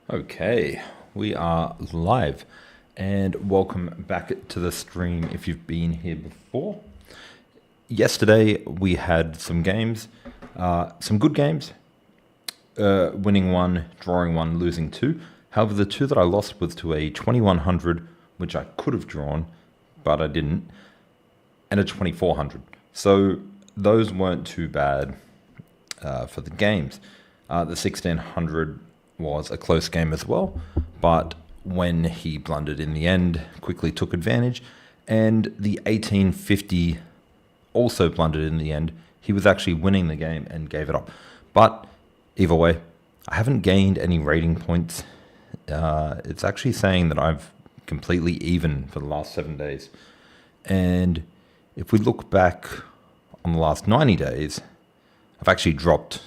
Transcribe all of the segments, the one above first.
Okay, we are live and welcome back to the stream if you've been here before. Yesterday we had some games, some good games, winning one, drawing one, losing two. However, the two that I lost was to a 2100, which I could have drawn, but I didn't, and a 2400. So those weren't too bad for the games. The 1600 was a close game as well, but when he blundered in the end, quickly took advantage, and the 1850 also blundered in the end. He was actually winning the game and gave it up. But either way, I haven't gained any rating points. It's actually saying that I've completely even for the last 7 days. And if we look back on the last 90 days, I've actually dropped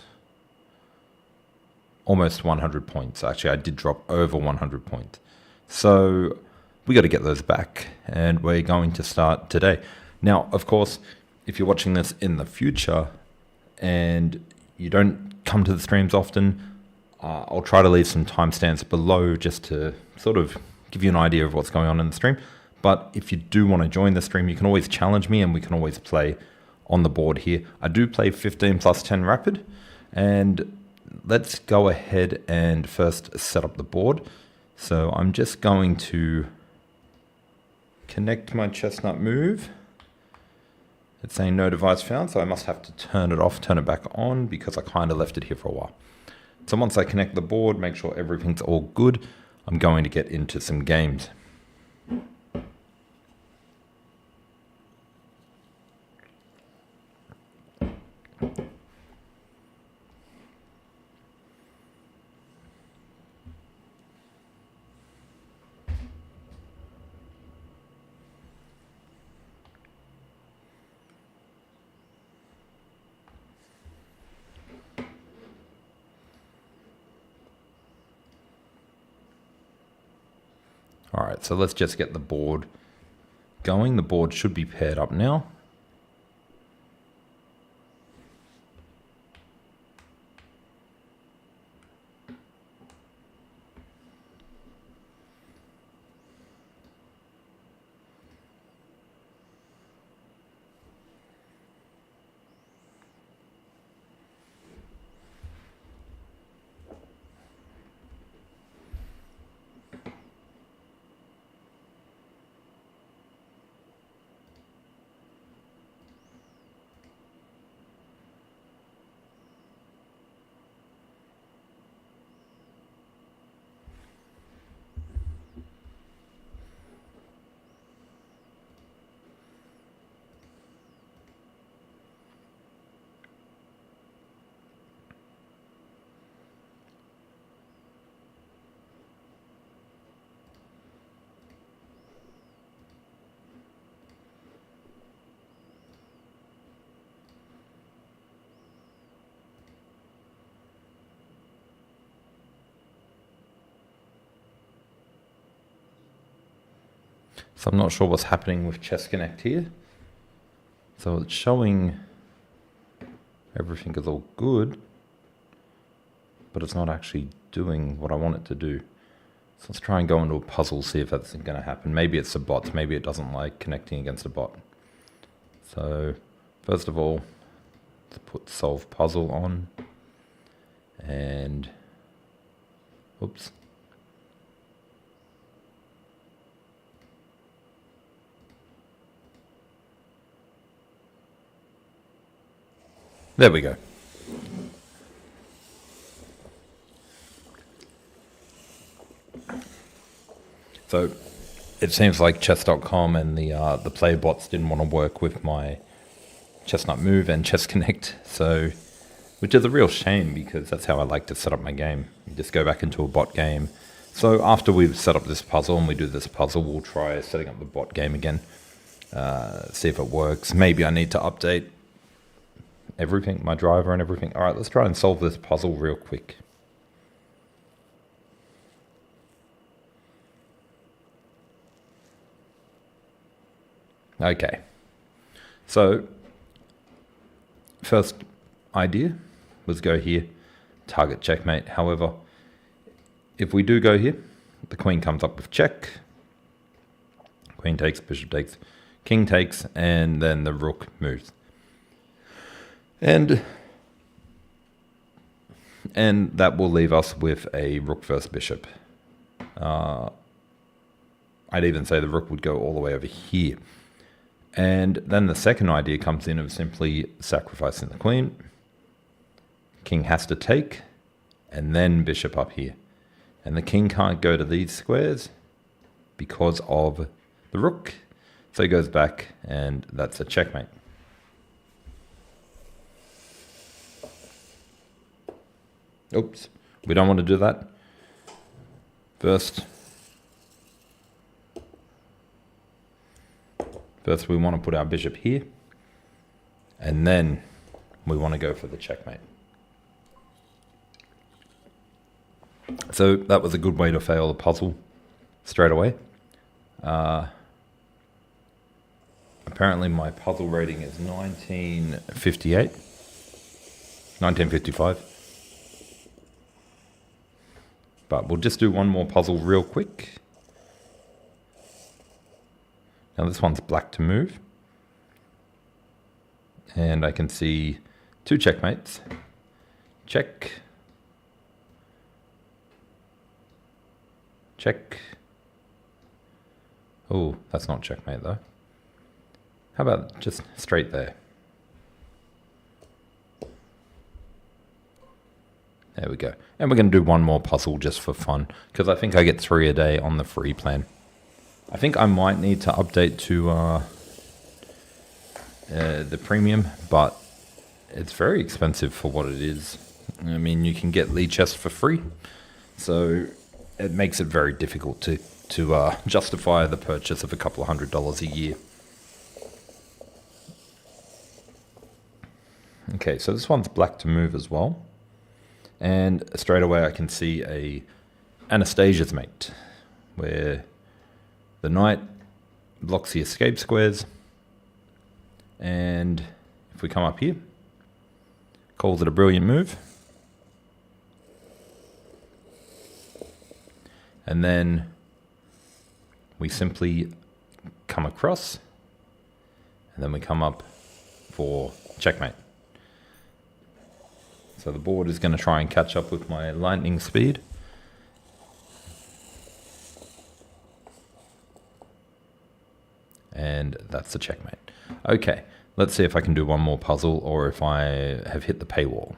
almost 100 points. Actually, I did drop over 100 points. So we got to get those back, and we're going to start today. Now, of course, if you're watching this in the future and you don't come to the streams often, I'll try to leave some timestamps below just to sort of give you an idea of what's going on in the stream. But if you do want to join the stream, you can always challenge me and we can always play on the board here. I do play 15 plus 10 rapid, and let's go ahead and first set up the board. So I'm just going to connect my Chessnut Move. It's saying no device found, so I must have to turn it off, turn it back on, because I kind of left it here for a while. So once I connect the board, make sure everything's all good, I'm going to get into some games. All right, so let's just get the board going. The board should be paired up now. So I'm not sure what's happening with Chess Connect here. So it's showing everything is all good, but it's not actually doing what I want it to do. So let's try and go into a puzzle, see if that's going to happen. Maybe it's a bot, maybe it doesn't like connecting against a bot. So first of all, let's put solve puzzle on, and oops. There we go. So it seems like chess.com and the player bots didn't want to work with my Chessnut Move and Chess Connect, so which is a real shame because that's how I like to set up my game. You just go back into a bot game. So after we've set up this puzzle and we do this puzzle, we'll try setting up the bot game again, see if it works. Maybe I need to update everything, my driver and everything. All right, let's try and solve this puzzle real quick. Okay, so first idea was go here, target checkmate. However, if we do go here, the queen comes up with check. Queen takes, bishop takes, king takes, and then the rook moves. And that will leave us with a rook versus bishop. I'd even say the rook would go all the way over here. And then the second idea comes in of simply sacrificing the queen. King has to take, and then bishop up here. And the king can't go to these squares because of the rook. So he goes back, and that's a checkmate. Oops, we don't want to do that. First we want to put our bishop here, and then we want to go for the checkmate. So that was a good way to fail the puzzle straight away. Apparently my puzzle rating is 1955. But we'll just do one more puzzle real quick. Now this one's black to move. And I can see two checkmates. Check. Check. Oh, that's not checkmate though. How about just straight there? There we go. And we're going to do one more puzzle just for fun, because I think I get 3 a day on the free plan. I think I might need to update to the premium, but it's very expensive for what it is. I mean, you can get Lee Chess for free, so it makes it very difficult to justify the purchase of a couple of $100 a year. Okay, so this one's black to move as well. And straight away I can see a Anastasia's mate, where the knight blocks the escape squares. And if we come up here, calls it a brilliant move. And then we simply come across, and then we come up for checkmate. So the board is going to try and catch up with my lightning speed. And that's the checkmate. Okay, let's see if I can do one more puzzle or if I have hit the paywall.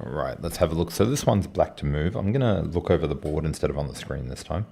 All right, let's have a look. So this one's black to move. I'm going to look over the board instead of on the screen this time.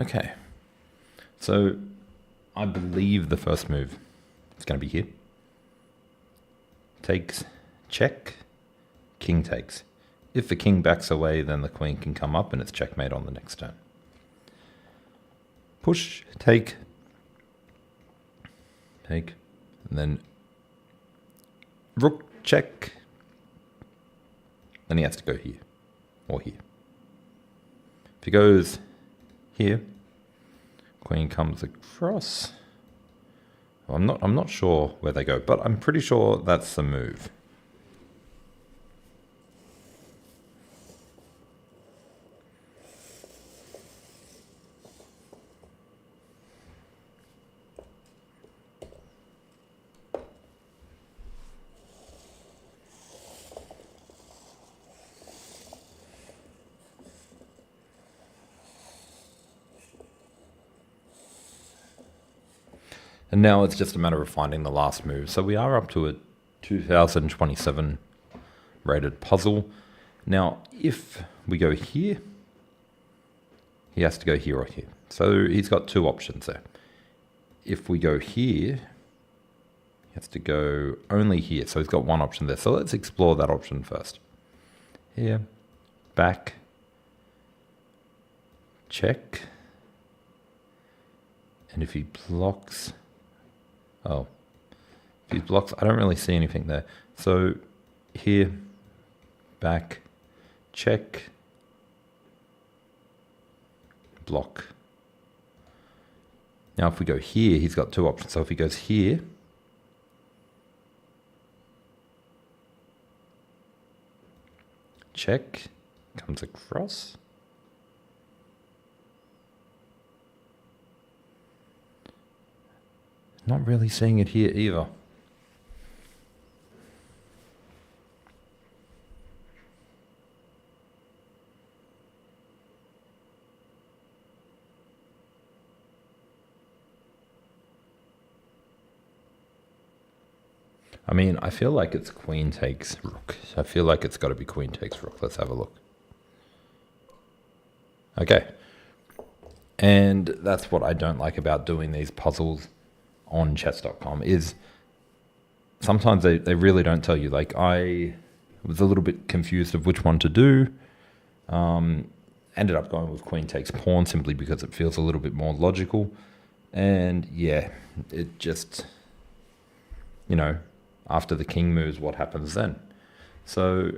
Okay, so I believe the first move is going to be here. Takes, check, king takes. If the king backs away, then the queen can come up and it's checkmate on the next turn. Push, take, and then rook, check. Then he has to go here, or here. If he goes here, queen comes across. I'm not sure where they go, but I'm pretty sure that's the move. And now it's just a matter of finding the last move. So we are up to a 2027 rated puzzle. Now, if we go here, he has to go here or here. So he's got two options there. If we go here, he has to go only here. So he's got one option there. So let's explore that option first. Here, back, check. And if he blocks, if he blocks, I don't really see anything there. So here, back, check, block. Now if we go here, he's got two options. So if he goes here, check, comes across. Not really seeing it here either. I mean, I feel like it's queen takes rook. I feel like it's got to be queen takes rook. Let's have a look. Okay. And that's what I don't like about doing these puzzles on chess.com is sometimes they really don't tell you. Like I was a little bit confused of which one to do. Ended up going with queen takes pawn simply because it feels a little bit more logical. And yeah, it just, after the king moves, what happens then? So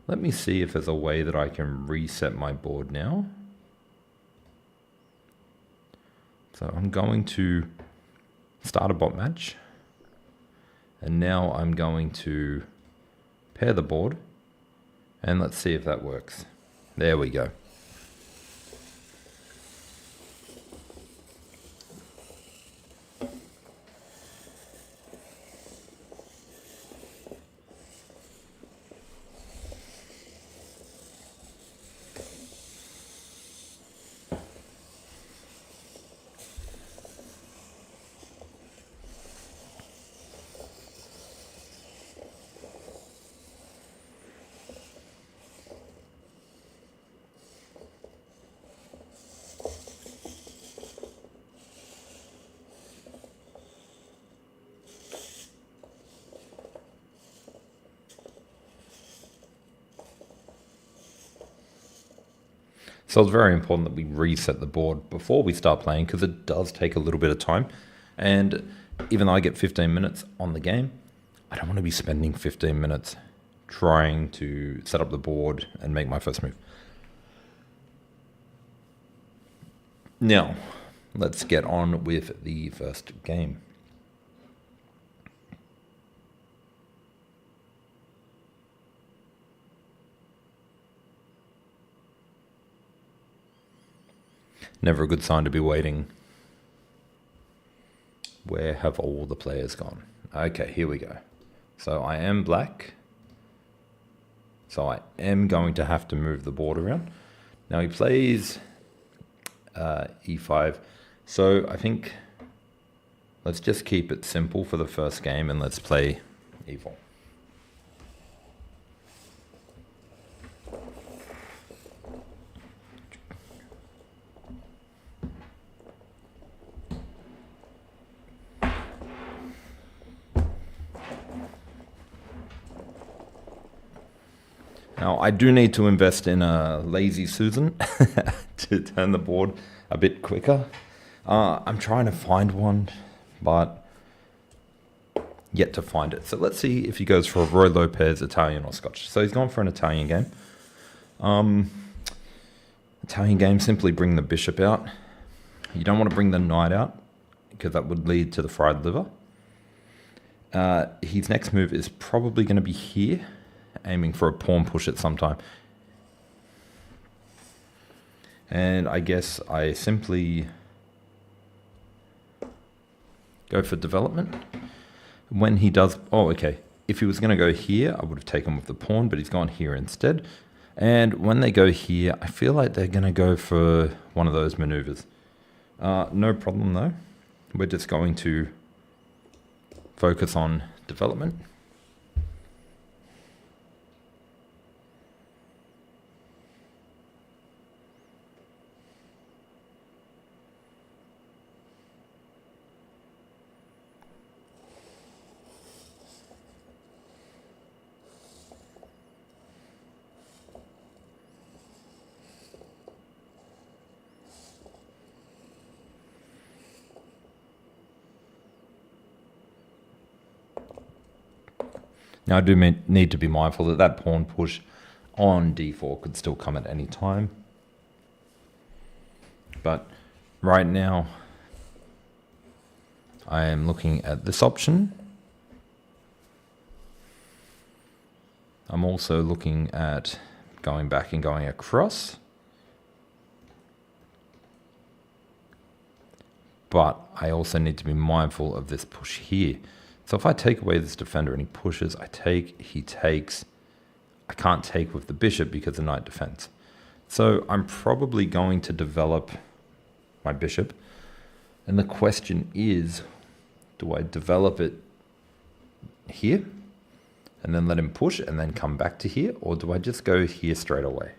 let me see if there's a way that I can reset my board now. So I'm going to start a bot match. And now I'm going to pair the board. And let's see if that works. There we go. So it's very important that we reset the board before we start playing because it does take a little bit of time. And even though I get 15 minutes on the game, I don't want to be spending 15 minutes trying to set up the board and make my first move. Now, let's get on with the first game. Never a good sign to be waiting. Where have all the players gone? Okay, here we go. So I am black. So I am going to have to move the board around. Now he plays e5. So I think let's just keep it simple for the first game and let's play e4. Now, I do need to invest in a lazy Susan to turn the board a bit quicker. I'm trying to find one, but yet to find it. So let's see if he goes for a Roy Lopez, Italian or Scotch. So he's gone for an Italian game. Italian game, simply bring the bishop out. You don't want to bring the knight out because that would lead to the fried liver. His next move is probably going to be here, aiming for a pawn push at some time. And I guess I simply go for development. When he does, if he was going to go here, I would have taken with the pawn, but he's gone here instead. And when they go here, I feel like they're going to go for one of those maneuvers. No problem though. we're just going to focus on development. Now I do need to be mindful that that pawn push on d4 could still come at any time. But right now I am looking at this option. I'm also looking at going back and going across. But I also need to be mindful of this push here. So if I take away this defender and he pushes, I take, he takes. I can't take with the bishop because the knight defends. So I'm probably going to develop my bishop. And the question is, do I develop it here and then let him push and then come back to here? Or do I just go here straight away?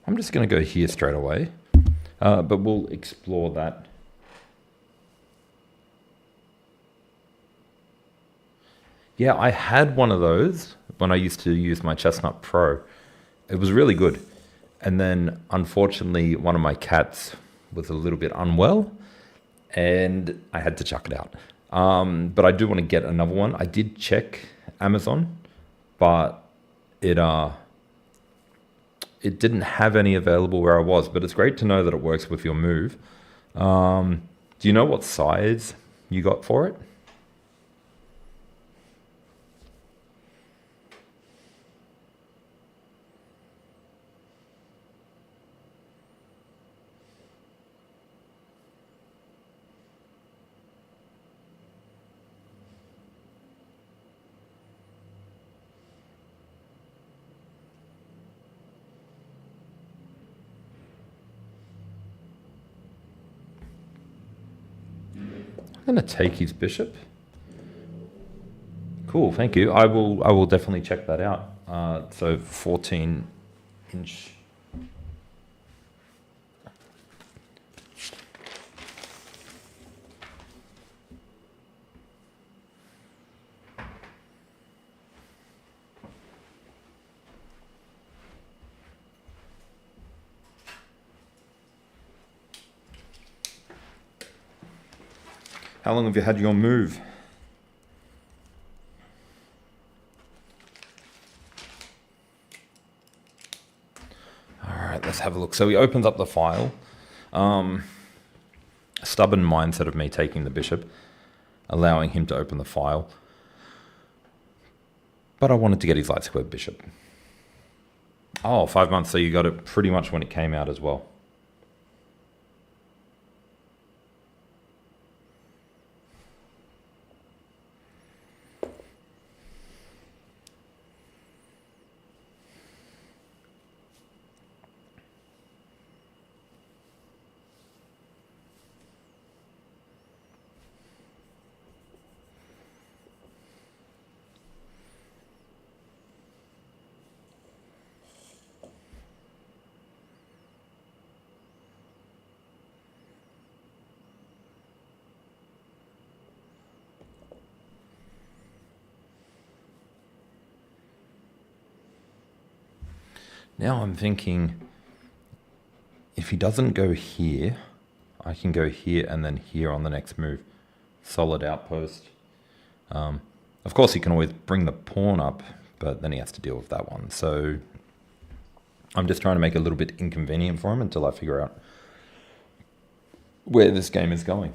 I'm just going to go here straight away, but we'll explore that. Yeah, I had one of those when I used to use my Chessnut Pro. It was really good. And then, unfortunately, one of my cats was a little bit unwell, and I had to chuck it out. But I do want to get another one. I did check Amazon, but it didn't have any available where I was, but it's great to know that it works with your move. Do you know what size you got for it? I'm going to take his bishop. Cool, thank you. I will definitely check that out. So 14-inch. How long have you had your move? All right, let's have a look. So he opens up the file. Stubborn mindset of me taking the bishop, allowing him to open the file. But I wanted to get his light square bishop. Oh, 5 months. So you got it pretty much when it came out as well. Now I'm thinking, if he doesn't go here, I can go here and then here on the next move. Solid outpost. Of course, he can always bring the pawn up, but then he has to deal with that one. So I'm just trying to make it a little bit inconvenient for him until I figure out where this game is going.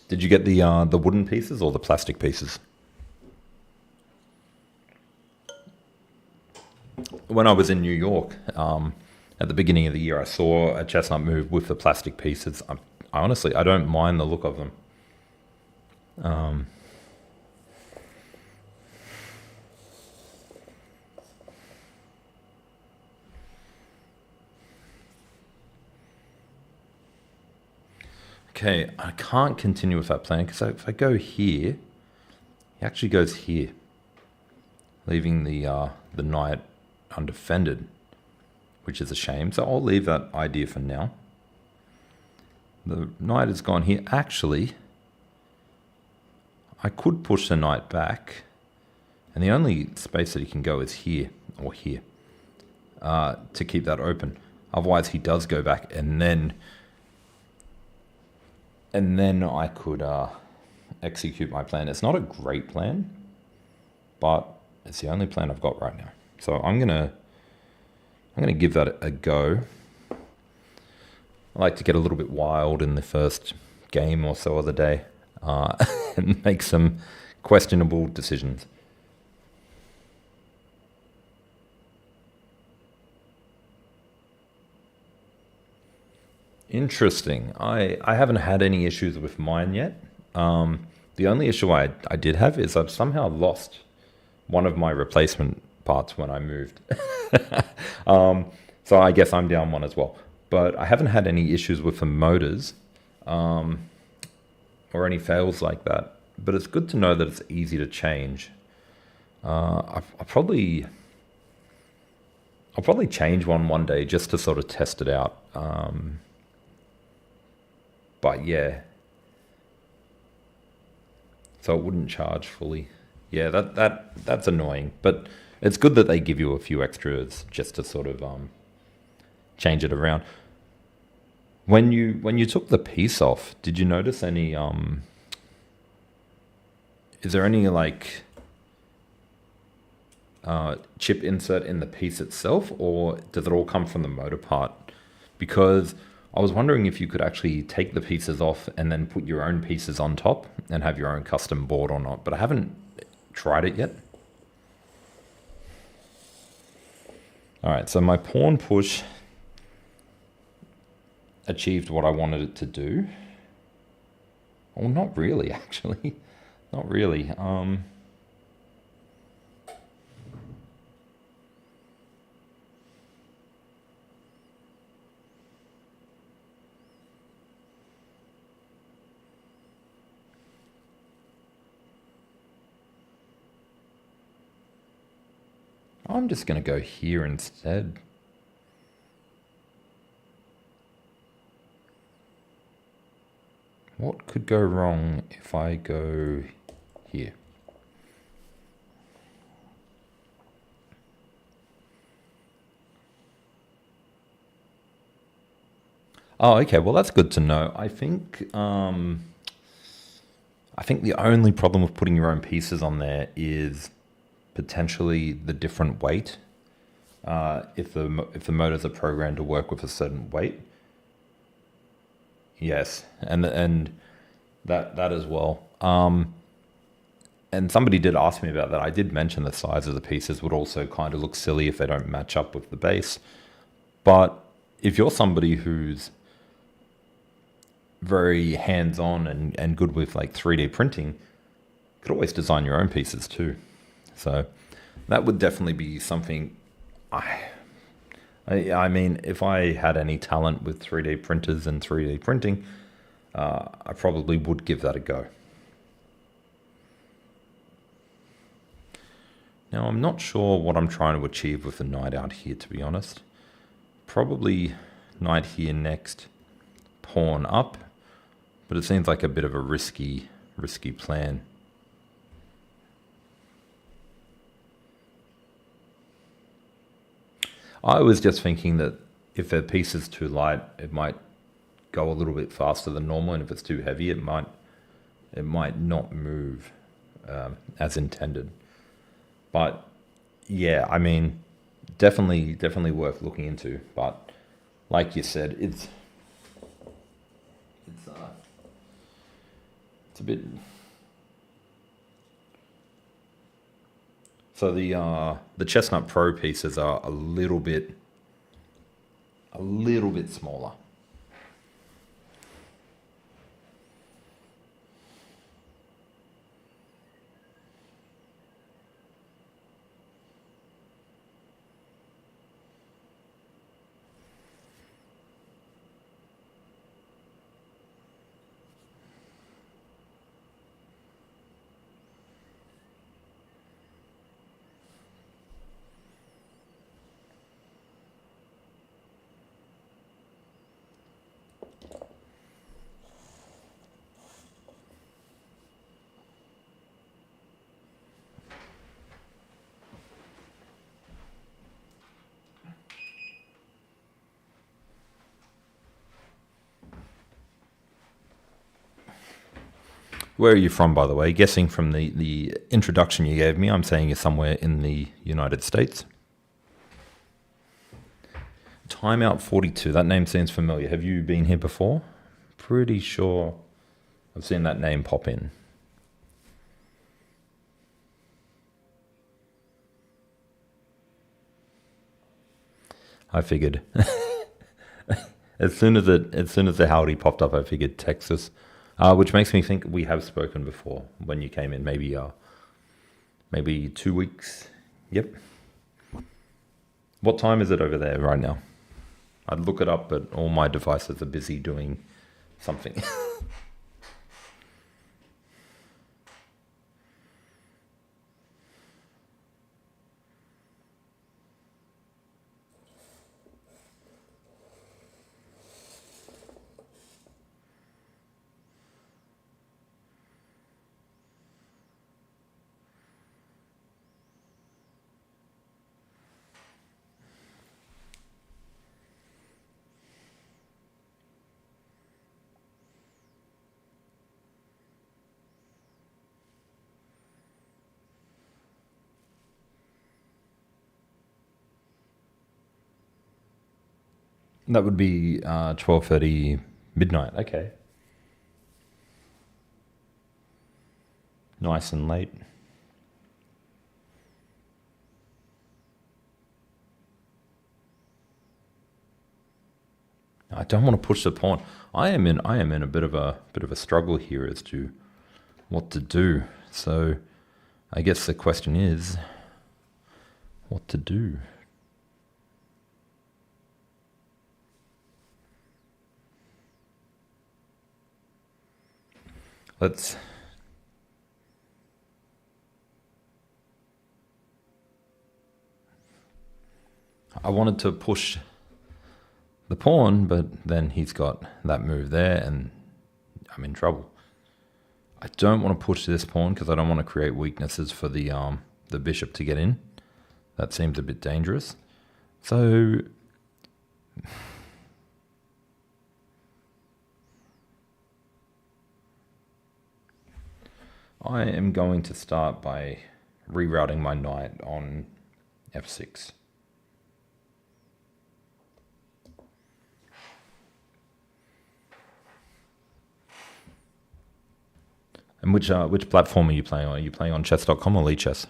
Did you get the wooden pieces or the plastic pieces? when I was in New York at the beginning of the year, I saw a Chessnut Move with the plastic pieces. I honestly, I don't mind the look of them. Okay, I can't continue with that plan because if I go here, he actually goes here, leaving the knight undefended, which is a shame. So I'll leave that idea for now. The knight has gone here. Actually, I could push the knight back, and the only space that he can go is here or here to keep that open. Otherwise, he does go back, and then I could execute my plan. It's not a great plan, but it's the only plan I've got right now. So I'm gonna give that a go. I like to get a little bit wild in the first game or so of the day and make some questionable decisions. Interesting. I haven't had any issues with mine yet. The only issue I did have is I've somehow lost one of my replacement parts when I moved. So I guess I'm down one as well. But I haven't had any issues with the motors or any fails like that. But it's good to know that it's easy to change. I'll probably change one day just to sort of test it out. But yeah, so it wouldn't charge fully. Yeah, that's annoying, but it's good that they give you a few extras just to sort of change it around. When you took the piece off, did you notice any is there any like chip insert in the piece itself, or does it all come from the motor part? Because I was wondering if you could actually take the pieces off and then put your own pieces on top and have your own custom board or not, but I haven't tried it yet. All right, so my pawn push achieved what I wanted it to do. Well, not really, actually. Not really. I'm just going to go here instead. What could go wrong if I go here? Oh, okay. Well, that's good to know. I think the only problem with putting your own pieces on there is potentially the different weight. If the motors are programmed to work with a certain weight. Yes, and that as well. And somebody did ask me about that. I did mention the size of the pieces would also kind of look silly if they don't match up with the base. But if you're somebody who's very hands-on and good with like 3D printing, you could always design your own pieces too. So that would definitely be something I mean, if I had any talent with 3D printers and 3D printing, I probably would give that a go. Now, I'm not sure what I'm trying to achieve with the knight out here, to be honest. Probably knight here next, pawn up, but it seems like a bit of a risky plan. I was just thinking that if a piece is too light, it might go a little bit faster than normal, and if it's too heavy, it might not move as intended. But yeah, I mean, definitely worth looking into. But like you said, it's a bit. So the Chestnut Pro pieces are a little bit smaller. Where are you from, by the way? Guessing from the introduction you gave me, I'm saying you're somewhere in the United States. Timeout 42. That name seems familiar. Have you been here before? Pretty sure I've seen that name pop in. I figured. as soon as the howdy popped up, I figured Texas, which makes me think we have spoken before when you came in. Maybe 2 weeks. Yep. What time is it over there right now? I'd look it up, but all my devices are busy doing something. That would be 12:30 midnight. Okay. Nice and late. I don't want to push the pawn. I am in a bit of a struggle here as to what to do. So I guess the question is what to do. I wanted to push the pawn, but then he's got that move there and I'm in trouble. I don't want to push this pawn because I don't want to create weaknesses for the bishop to get in. That seems a bit dangerous. So I am going to start by rerouting my knight on f6. And which platform are you playing on? Are you playing on chess.com or Lichess?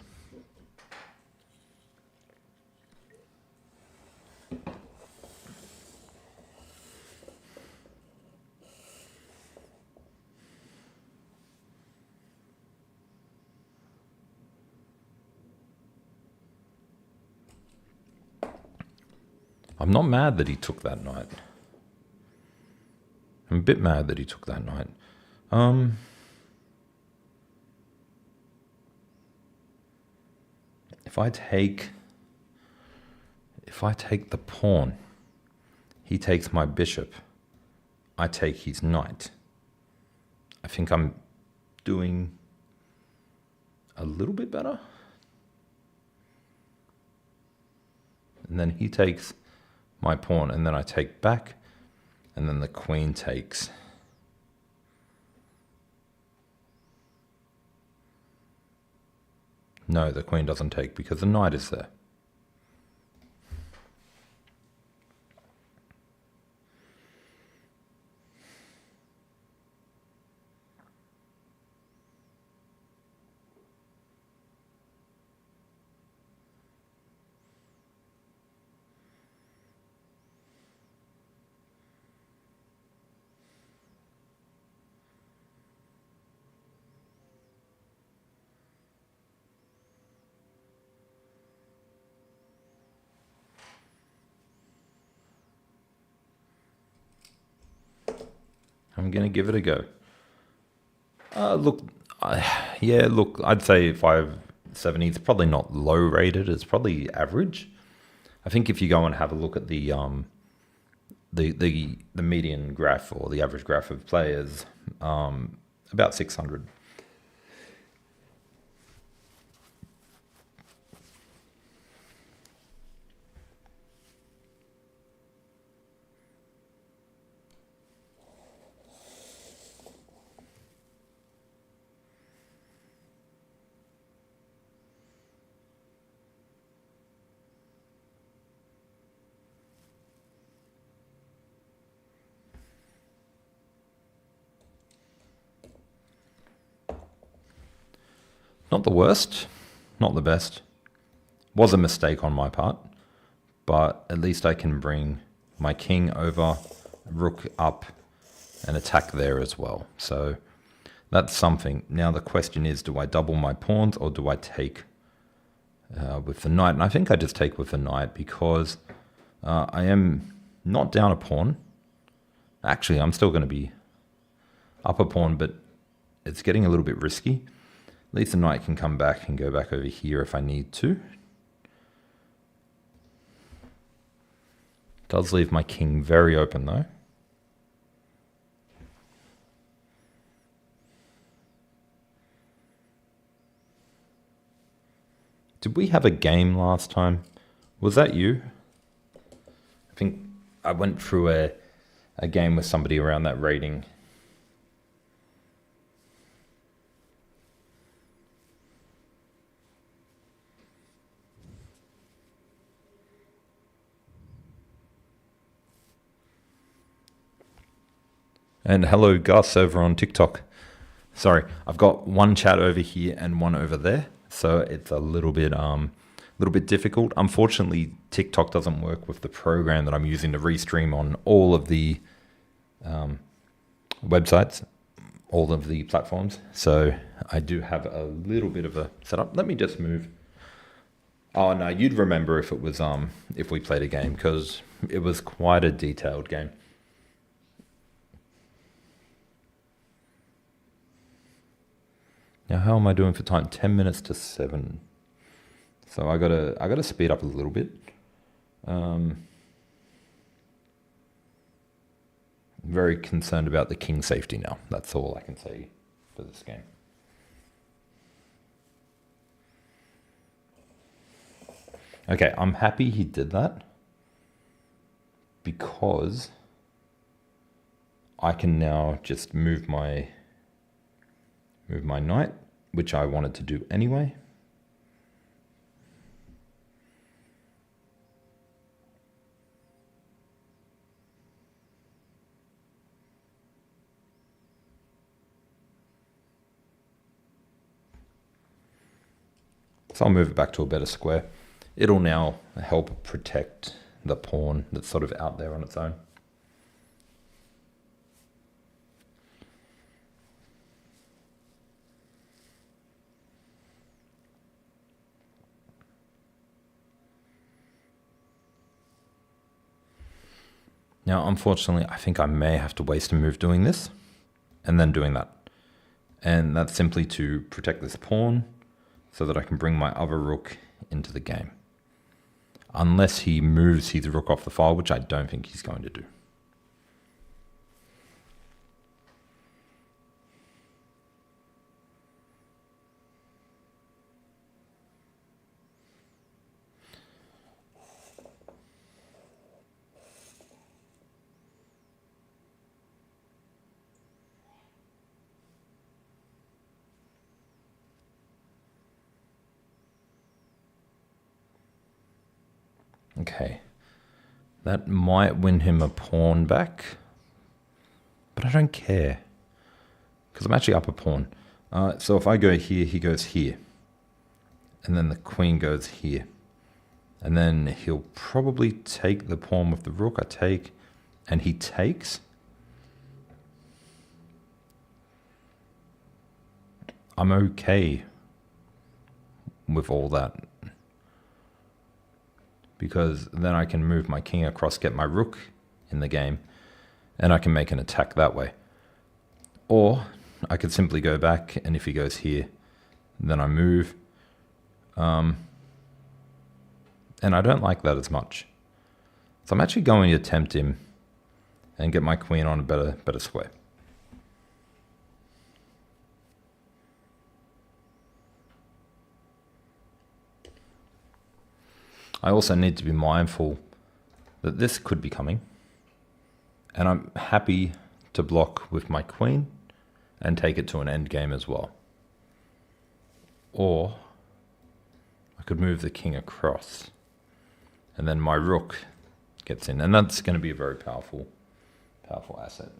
I'm not mad that he took that knight. I'm a bit mad that he took that knight. If I take the pawn, he takes my bishop, I take his knight. I think I'm doing a little bit better. And then he takes my pawn, and then I take back, and then the queen takes. No, the queen doesn't take because the knight is there. I'm going to give it a go. Yeah, look, I'd say 570 is probably not low rated. It's probably average. I think if you go and have a look at the median graph or the average graph of players, about 600. Not the worst, not the best. Was a mistake on my part, but at least I can bring my king over, rook up, and attack there as well. So that's something. Now the question is, do I double my pawns or do I take with the knight? And I think I just take with the knight because I am not down a pawn. Actually, I'm still going to be up a pawn, but it's getting a little bit risky. At least the knight can come back and go back over here if I need to. Does leave my king very open though. Did we have a game last time? Was that you? I think I went through a game with somebody around that rating. And hello, Gus, over on TikTok. Sorry, I've got one chat over here and one over there, so it's a little bit difficult. Unfortunately, TikTok doesn't work with the program that I'm using to restream on all of the websites, all of the platforms. So I do have a little bit of a setup. Let me just move. Oh no, you'd remember if it was if we played a game because it was quite a detailed game. Now, how am I doing for time? 10 minutes to 7. So I gotta speed up a little bit. Very concerned about the king safety now. That's all I can say for this game. Okay, I'm happy he did that because I can now just move my knight, which I wanted to do anyway. So I'll move it back to a better square. It'll now help protect the pawn that's sort of out there on its own. Now, unfortunately, I think I may have to waste a move doing this and then doing that. And that's simply to protect this pawn so that I can bring my other rook into the game. Unless he moves his rook off the file, which I don't think he's going to do. Okay, that might win him a pawn back, but I don't care because I'm actually up a pawn. So if I go here, he goes here, and then the queen goes here, and then he'll probably take the pawn with the rook. I take, and he takes. I'm okay with all that, because then I can move my king across, get my rook in the game, and I can make an attack that way. Or I could simply go back, and if he goes here, then I move. And I don't like that as much. So I'm actually going to tempt him and get my queen on a better square. I also need to be mindful that this could be coming, and I'm happy to block with my queen and take it to an end game as well. Or I could move the king across, and then my rook gets in, and that's going to be a very powerful asset.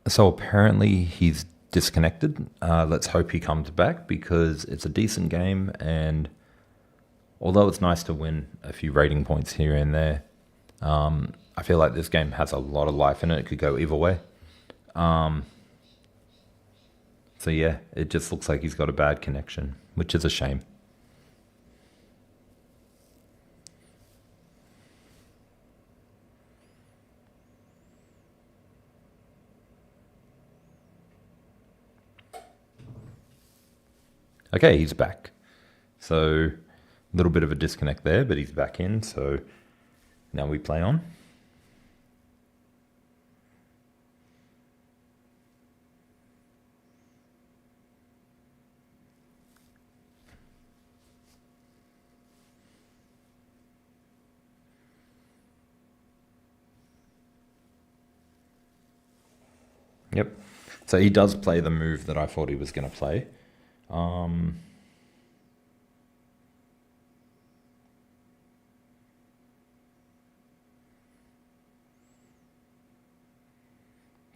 So apparently he's disconnected. Let's hope he comes back, because it's a decent game, and although it's nice to win a few rating points here and there, I feel like this game has a lot of life in it. It could go either way. So yeah, it just looks like he's got a bad connection, which is a shame. Okay, he's back. So a little bit of a disconnect there, but he's back in. So now we play on. Yep. So he does play the move that I thought he was going to play.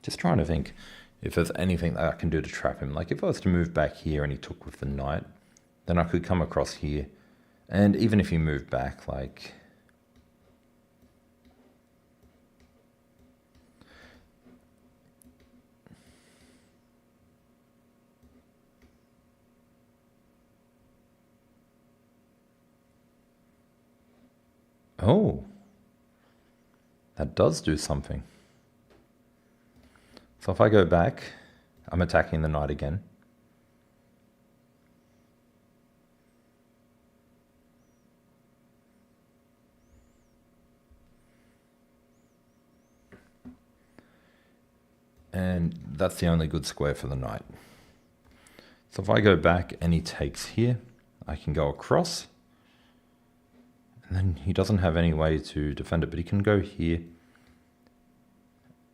Just trying to think if there's anything that I can do to trap him. Like if I was to move back here and he took with the knight, then I could come across here. And even if he moved back, like... Oh, that does do something. So if I go back, I'm attacking the knight again. And that's the only good square for the knight. So if I go back and he takes here, I can go across. And then he doesn't have any way to defend it, but he can go here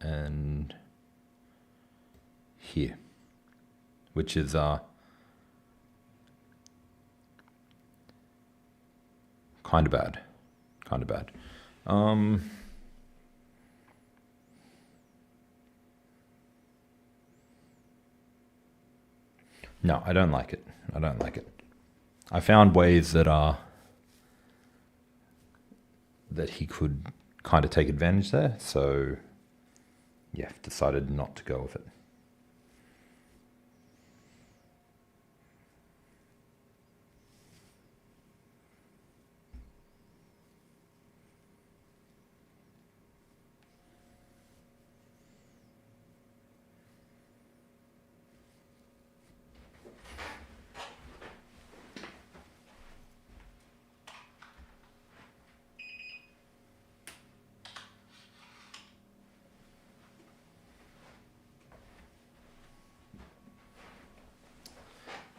and here, which is kind of bad. Kind of bad. No, I don't like it. I don't like it. I found ways that he could kind of take advantage there. So yeah, decided not to go with it.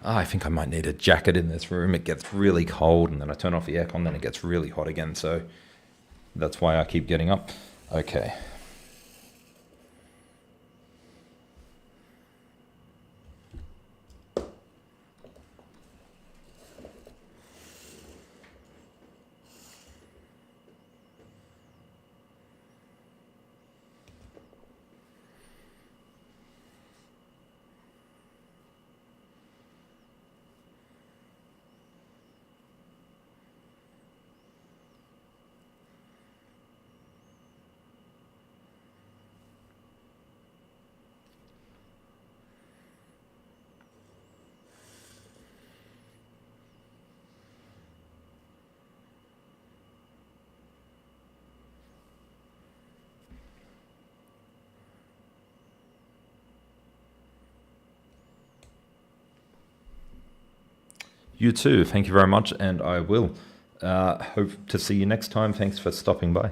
I think I might need a jacket in this room. It gets really cold, and then I turn off the aircon, then it gets really hot again. So that's why I keep getting up. Okay. You too. Thank you very much, and I will hope to see you next time. Thanks for stopping by.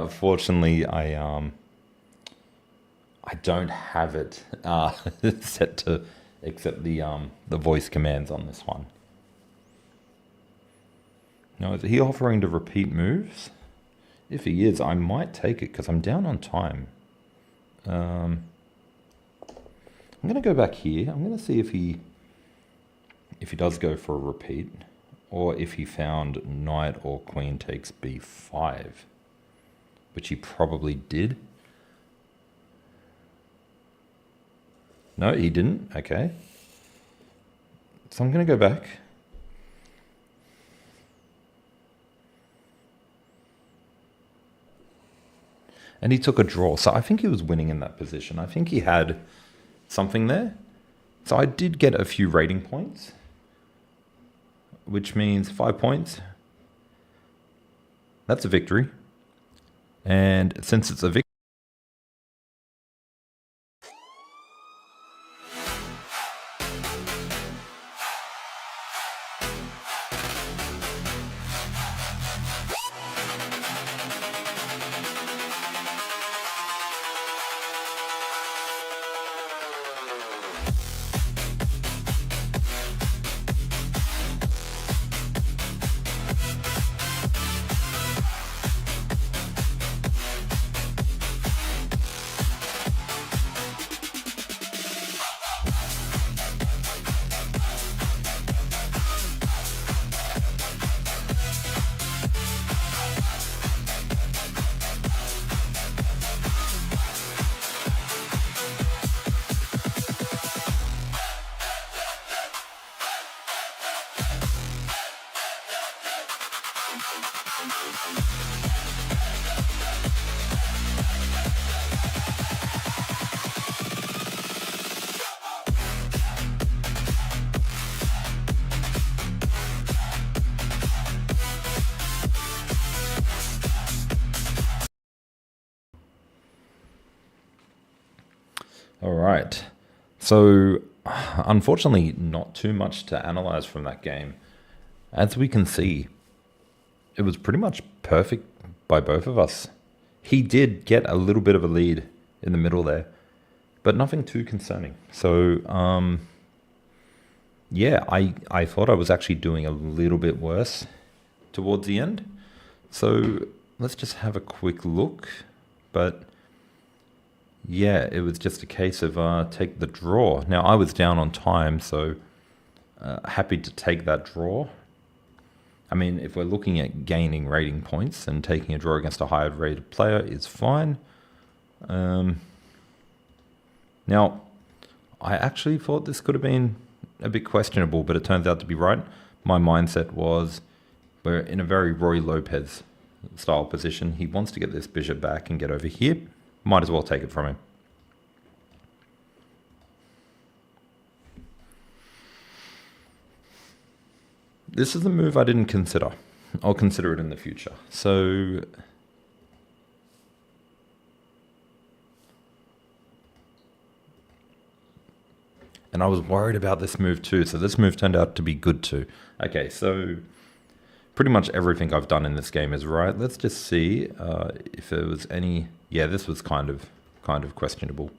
Fortunately, I don't have it set to accept the voice commands on this one. Now, is he offering to repeat moves? If he is, I might take it because I'm down on time. I'm going to go back here. I'm going to see if he does go for a repeat, or if he found knight or queen takes b5, which he probably did. No, he didn't. Okay. So I'm going to go back. And he took a draw. So I think he was winning in that position. I think he had something there. So I did get a few rating points, which means 5 points. That's a victory. And since it's a victory, all right. So, unfortunately, not too much to analyze from that game. As we can see, it was pretty much perfect by both of us. He did get a little bit of a lead in the middle there, but nothing too concerning. So, yeah, I thought I was actually doing a little bit worse towards the end. So, let's just have a quick look. But yeah, it was just a case of take the draw. Now, I was down on time, so happy to take that draw. I mean, if we're looking at gaining rating points, and taking a draw against a higher rated player is fine. Now, I actually thought this could have been a bit questionable, but it turns out to be right. My mindset was we're in a very Roy Lopez style position. He wants to get this bishop back and get over here. Might as well take it from him. This is a move I didn't consider. I'll consider it in the future. So, and I was worried about this move too. So this move turned out to be good too. Okay, so pretty much everything I've done in this game is right. Let's just see if there was any. Yeah, this was kind of questionable.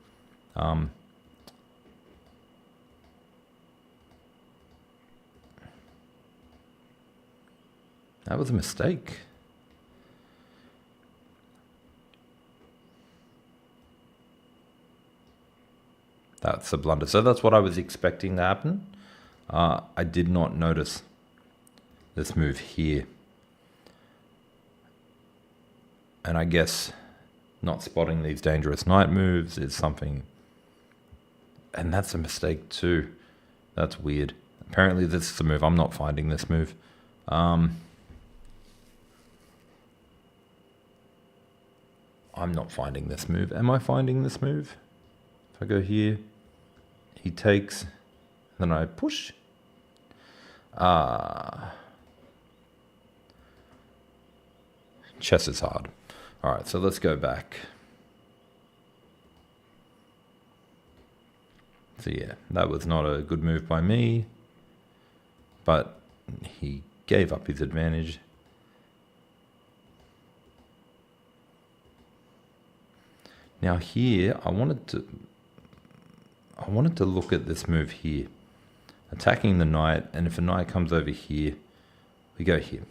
That was a mistake. That's a blunder. So that's what I was expecting to happen. I did not notice this move here. And I guess not spotting these dangerous knight moves is something. And that's a mistake too. That's weird. Apparently this is a move. I'm not finding this move. I'm not finding this move. Am I finding this move? If I go here, he takes, then I push. Chess is hard. All right, so let's go back. So yeah, that was not a good move by me, but he gave up his advantage. Now here, I wanted to look at this move here. Attacking the knight, and if a knight comes over here, we go here.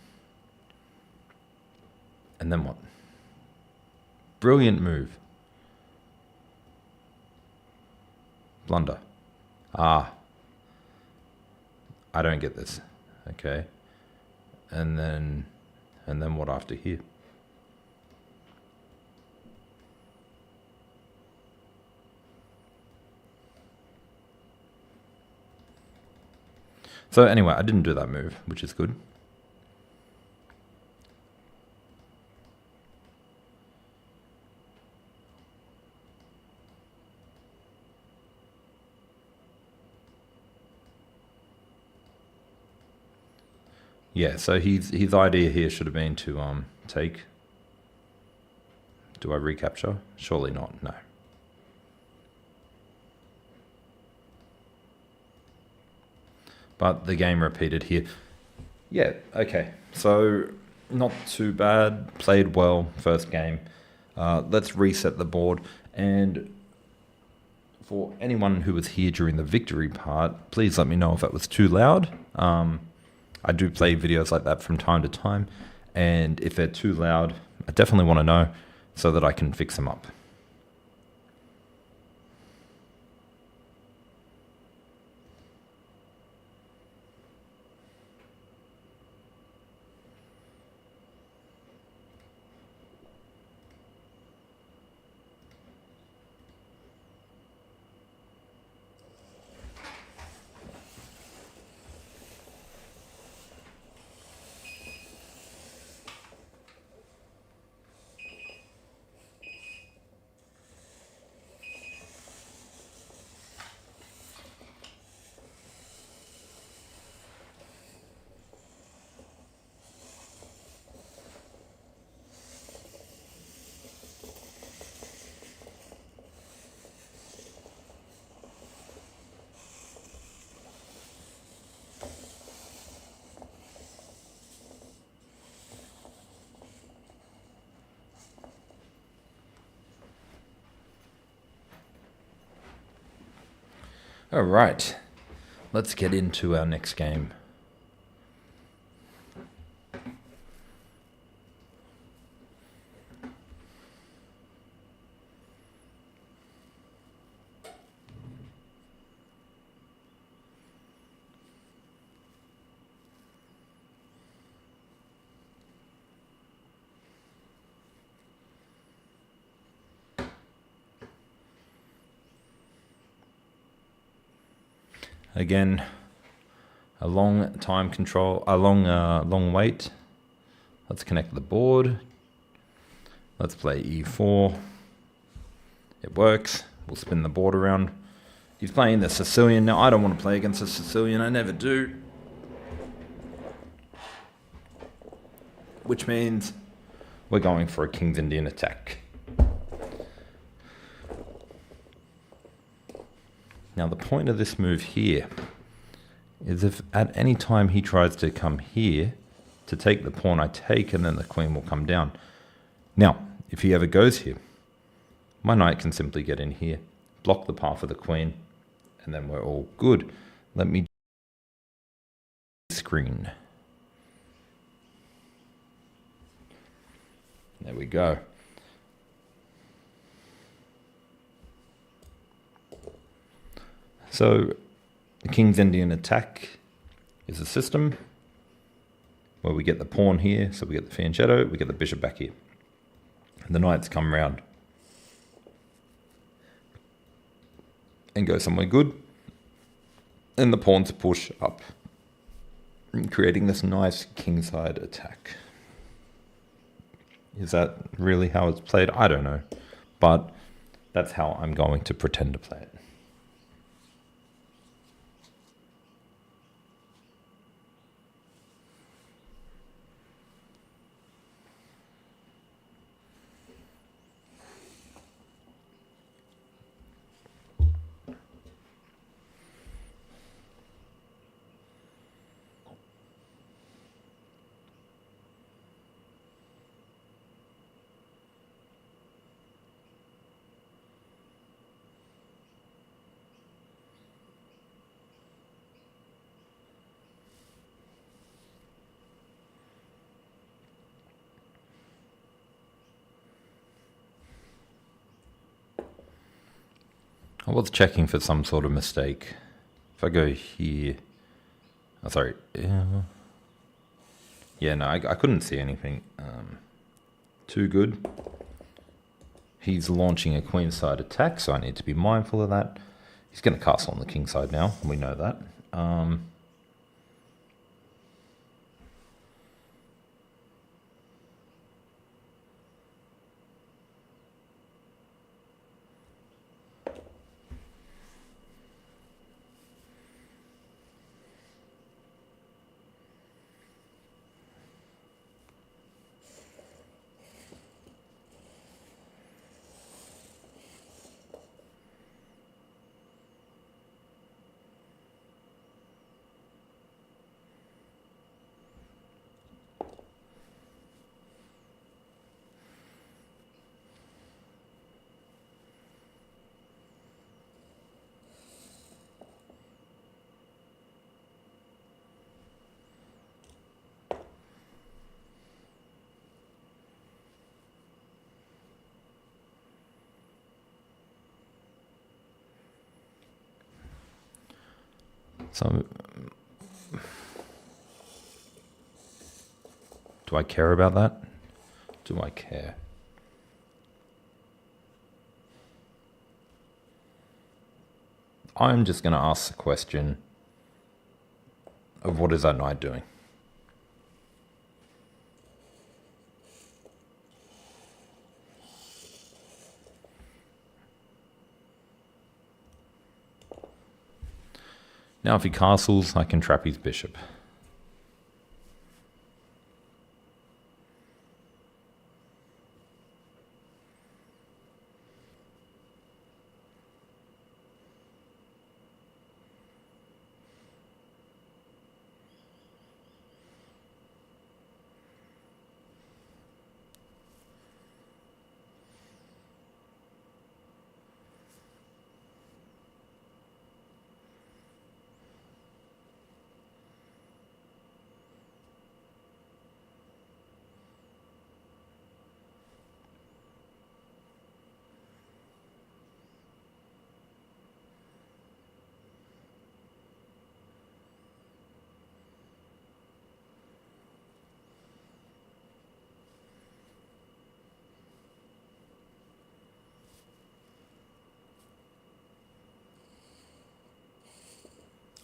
And then what? Brilliant move. Blunder. I don't get this. Okay. And then what after here? So anyway, I didn't do that move, which is good. Yeah, so his idea here should have been to take. Do I recapture? Surely not, no. But the game repeated here. Yeah, okay. So not too bad. Played well first game. Let's reset the board. And for anyone who was here during the victory part, please let me know if it was too loud. I do play videos like that from time to time. And if they're too loud, I definitely want to know so that I can fix them up. All right, let's get into our next game. Again, a long time control, a long wait. Let's connect the board. Let's play e4. It works. We'll spin the board around. He's playing the Sicilian. Now, I don't want to play against the Sicilian. I never do. Which means we're going for a King's Indian attack. Now, the point of this move here is if at any time he tries to come here to take the pawn, I take, and then the queen will come down. Now, if he ever goes here, my knight can simply get in here, block the path of the queen, and then we're all good. Let me screen. There we go. So the King's Indian attack is a system where we get the pawn here, so we get the fianchetto, we get the bishop back here. And the knights come round and go somewhere good. And the pawns push up, creating this nice kingside attack. Is that really how it's played? I don't know. But that's how I'm going to pretend to play it. I was checking for some sort of mistake. If I go here... Oh, sorry. Yeah, no, I couldn't see anything too good. He's launching a queenside attack, so I need to be mindful of that. He's going to castle on the kingside now, we know that. So, do I care about that? Do I care? I'm just going to ask the question of what is that knight doing? Now if he castles, I can trap his bishop.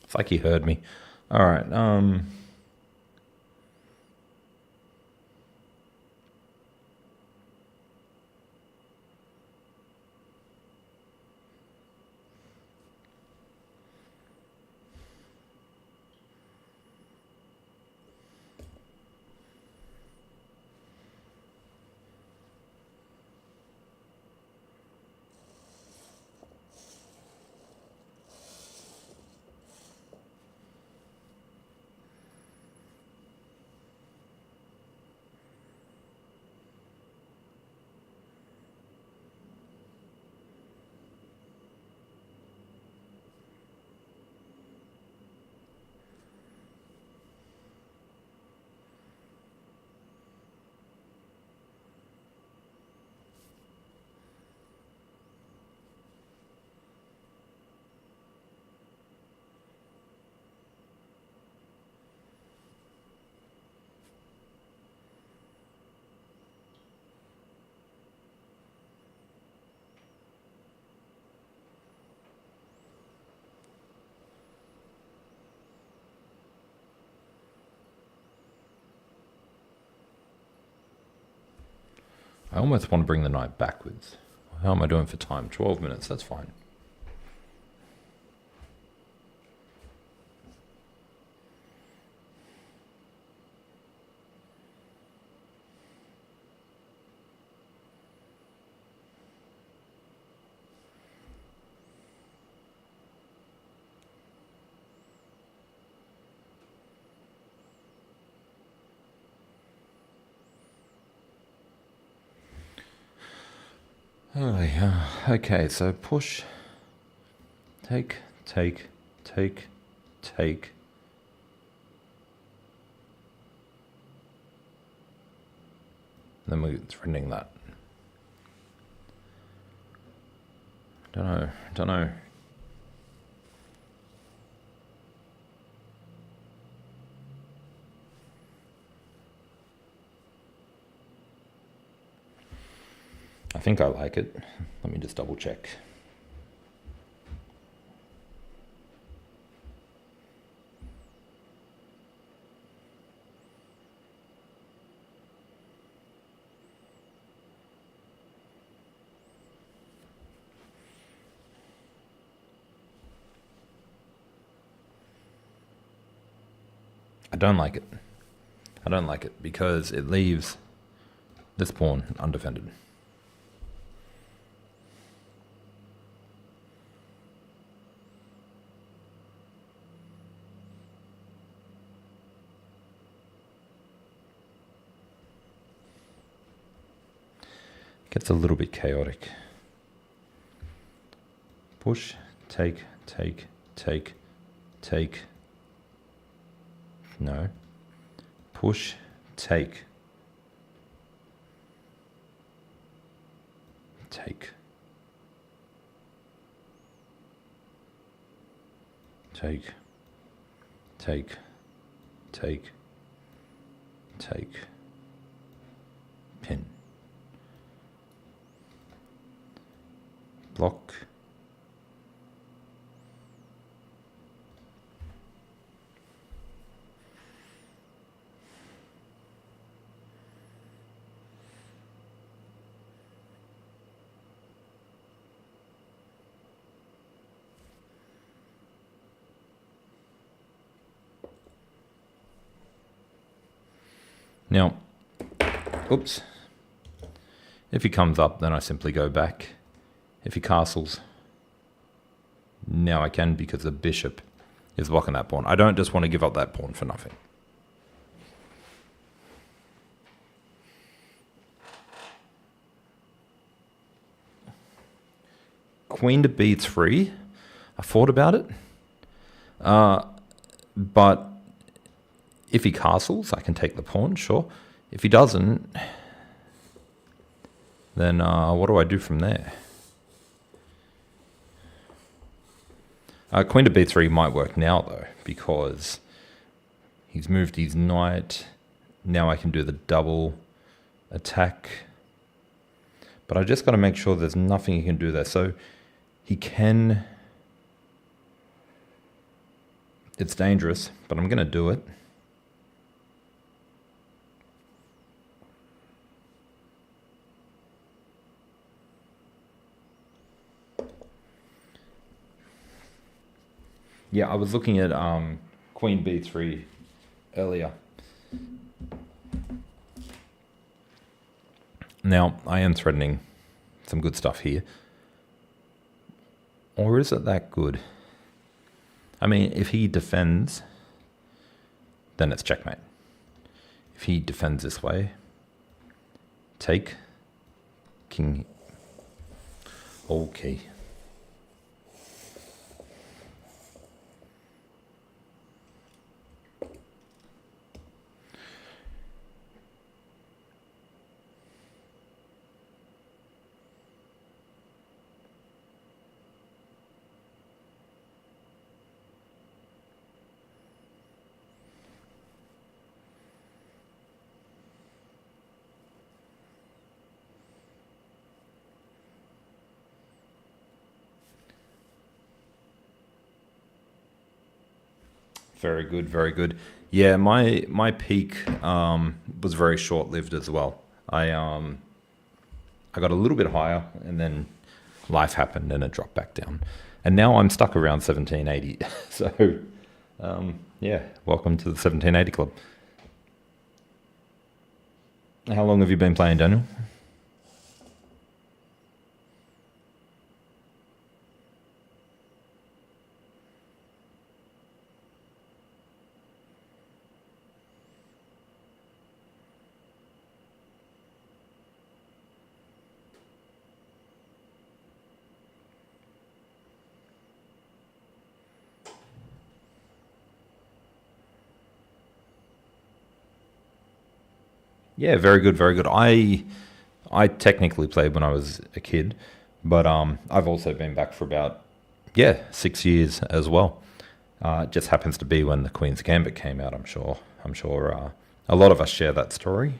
It's like he heard me. All right. I almost want to bring the knight backwards. How am I doing for time? 12 minutes, that's fine. Oh yeah. Okay, so push, take, take, take, take. Then we're threatening that. Don't know. I think I like it. Let me just double check. I don't like it. I don't like it because it leaves this pawn undefended. Gets a little bit chaotic. Push, take, take, take, take. No. Push, take. Take. Take. take, take, take, pin, block, now, oops, if he comes up, then I simply go back. If he castles, now I can because the bishop is blocking that pawn. I don't just want to give up that pawn for nothing. Queen to b3. I thought about it. But if he castles, I can take the pawn, sure. If he doesn't, then what do I do from there? Queen to b3 might work now, though, because he's moved his knight. Now I can do the double attack. But I just got to make sure there's nothing he can do there. So he can... It's dangerous, but I'm going to do it. Yeah, I was looking at Queen b3 earlier. Now, I am threatening some good stuff here. Or is it that good? I mean, if he defends, then it's checkmate. If he defends this way, take, king. Okay. Very good, very good. Yeah, my peak was very short-lived as well. I got a little bit higher, and then life happened, and it dropped back down. And now I'm stuck around 1780. So, yeah, welcome to the 1780 club. How long have you been playing, Daniel? Yeah, very good, very good. I technically played when I was a kid, but I've also been back for about 6 years as well. It just happens to be when the Queen's Gambit came out. I'm sure a lot of us share that story.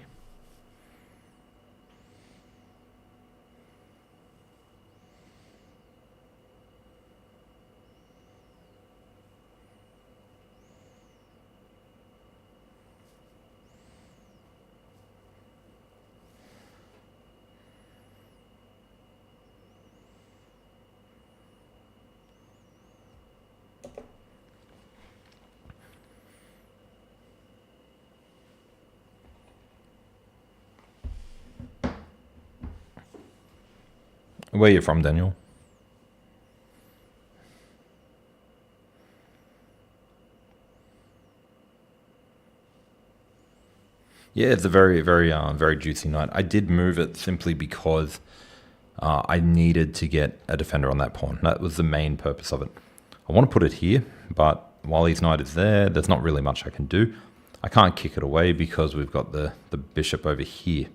Where are you from, Daniel? Yeah, it's a very, very, very juicy night. I did move it simply because I needed to get a defender on that pawn. That was the main purpose of it. I want to put it here, but while his knight is there, there's not really much I can do. I can't kick it away because we've got the bishop over here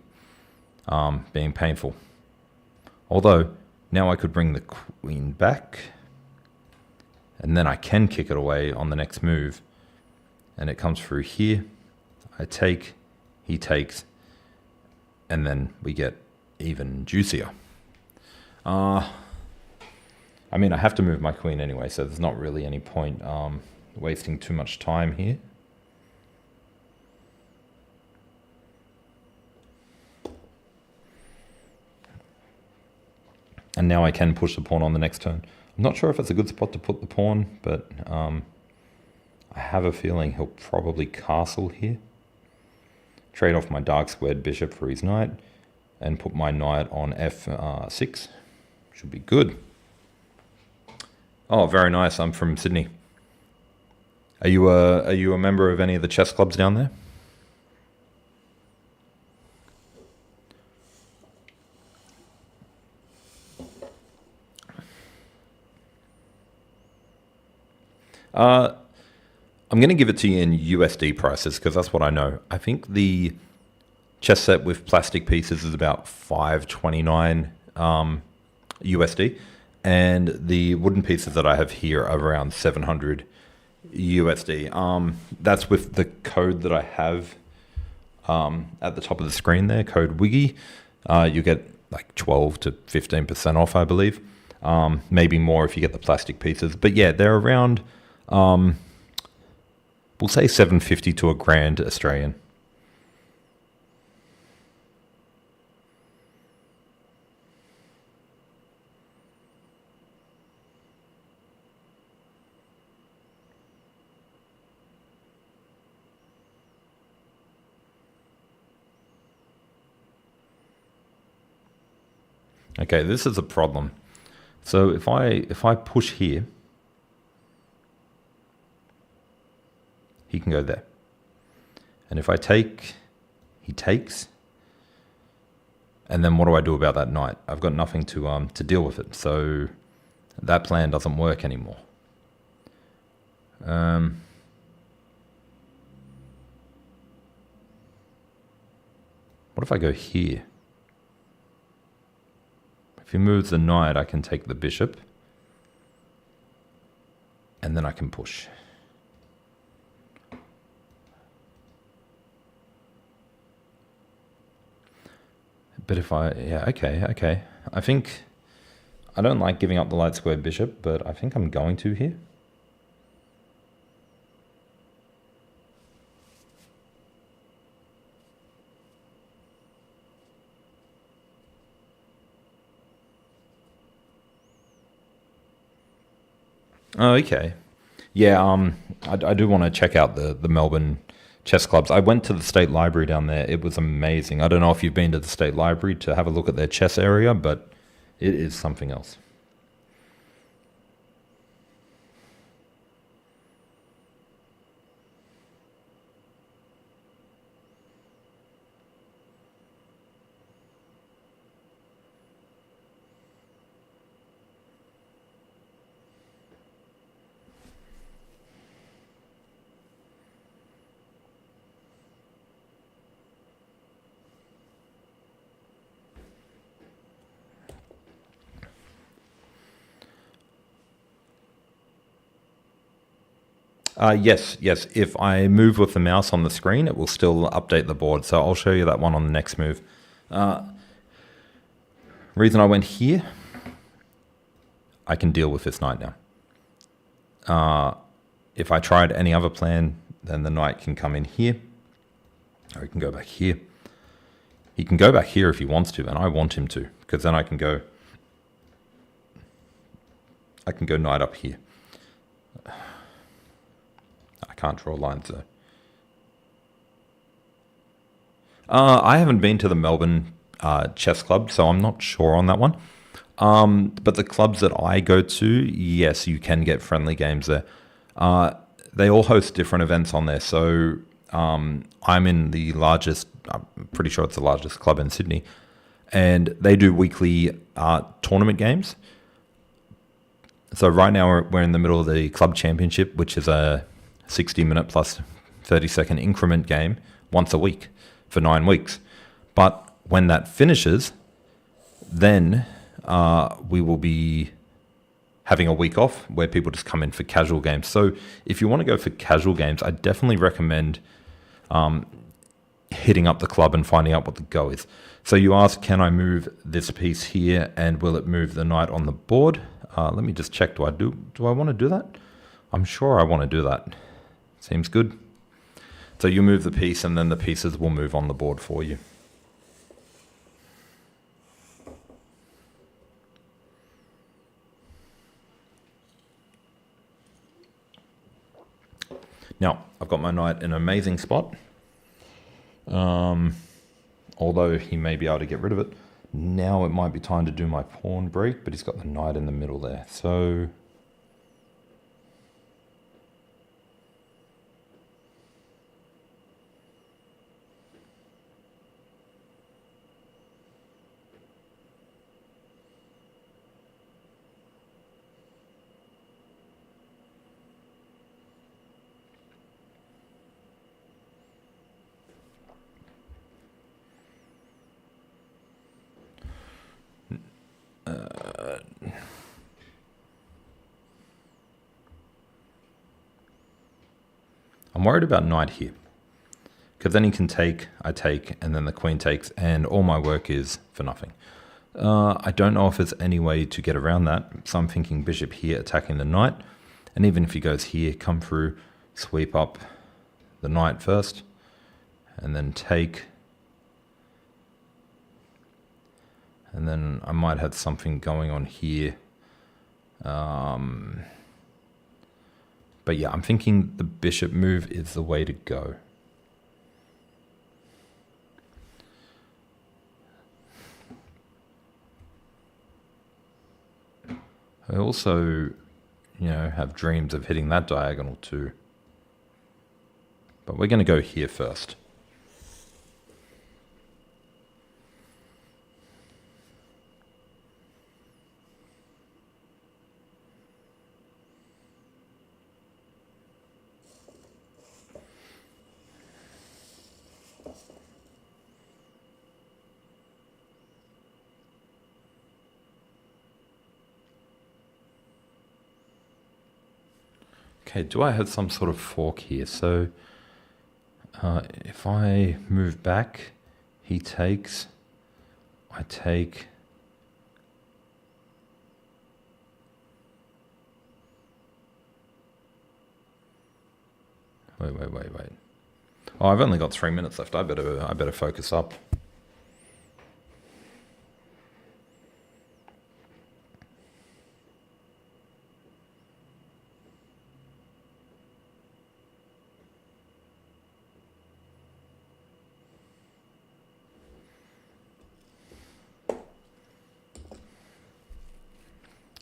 being painful. Although, now I could bring the queen back, and then I can kick it away on the next move. and it comes through here. I take, he takes, and then we get even juicier. I mean, I have to move my queen anyway, so there's not really any point wasting too much time here. And now I can push the pawn on the next turn. I'm not sure if it's a good spot to put the pawn, but I have a feeling he'll probably castle here. Trade off my dark squared bishop for his knight, and put my knight on f6. Should be good. Oh, very nice. I'm from Sydney. Are you a member of any of the chess clubs down there? I'm going to give it to you in USD prices because that's what I know. I think the chess set with plastic pieces is about $5.29 USD, and the wooden pieces that I have here are around $700 USD. That's with the code that I have at the top of the screen there, code WIGGY. You get like 12 to 15% off, I believe. Maybe more if you get the plastic pieces. But yeah, they're around, we'll say $750 to $1,000 Australian. Okay, this is a problem. So if I push here, he can go there. And if I take, he takes. And then what do I do about that knight? I've got nothing to deal with it. So that plan doesn't work anymore. What if I go here? If he moves the knight, I can take the bishop. And then I can push. But if okay. I think, I don't like giving up the light squared bishop, but I think I'm going to here. Oh, okay. Yeah, I do want to check out the Melbourne chess clubs. I went to the State Library down there. It was amazing. I don't know if you've been to the State Library to have a look at their chess area, but it is something else. Yes. If I move with the mouse on the screen, it will still update the board. So I'll show you that one on the next move. Reason I went here, I can deal with this knight now. If I tried any other plan, then the knight can come in here. Or he can go back here. He can go back here if he wants to, and I want him to, because then I can go knight up here. Can't draw lines though. I haven't been to the Melbourne chess club, so I'm not sure on that one. But the clubs that I go to, yes, you can get friendly games there. They all host different events on there. So I'm in the largest, I'm pretty sure it's the largest club in Sydney, and they do weekly tournament games. So right now we're in the middle of the club championship, which is a 60-minute plus 30-second increment game once a week for 9 weeks. But when that finishes, then we will be having a week off where people just come in for casual games. So if you want to go for casual games, I definitely recommend hitting up the club and finding out what the go is. So you ask, can I move this piece here and will it move the knight on the board? Let me just check. Do I want to do that? I'm sure I want to do that. Seems good. So you move the piece and then the pieces will move on the board for you. Now, I've got my knight in an amazing spot. Although he may be able to get rid of it. Now it might be time to do my pawn break, but he's got the knight in the middle there. So I'm worried about knight here. Because then he can take, I take, and then the queen takes, and all my work is for nothing. I don't know if there's any way to get around that. So I'm thinking bishop here attacking the knight. And even if he goes here, come through, sweep up the knight first, and then take. And then I might have something going on here. But yeah, I'm thinking the bishop move is the way to go. I also, have dreams of hitting that diagonal too. But we're going to go here first. Okay, do I have some sort of fork here? So if I move back, he takes, I take. Wait. Oh, I've only got 3 minutes left. I better focus up.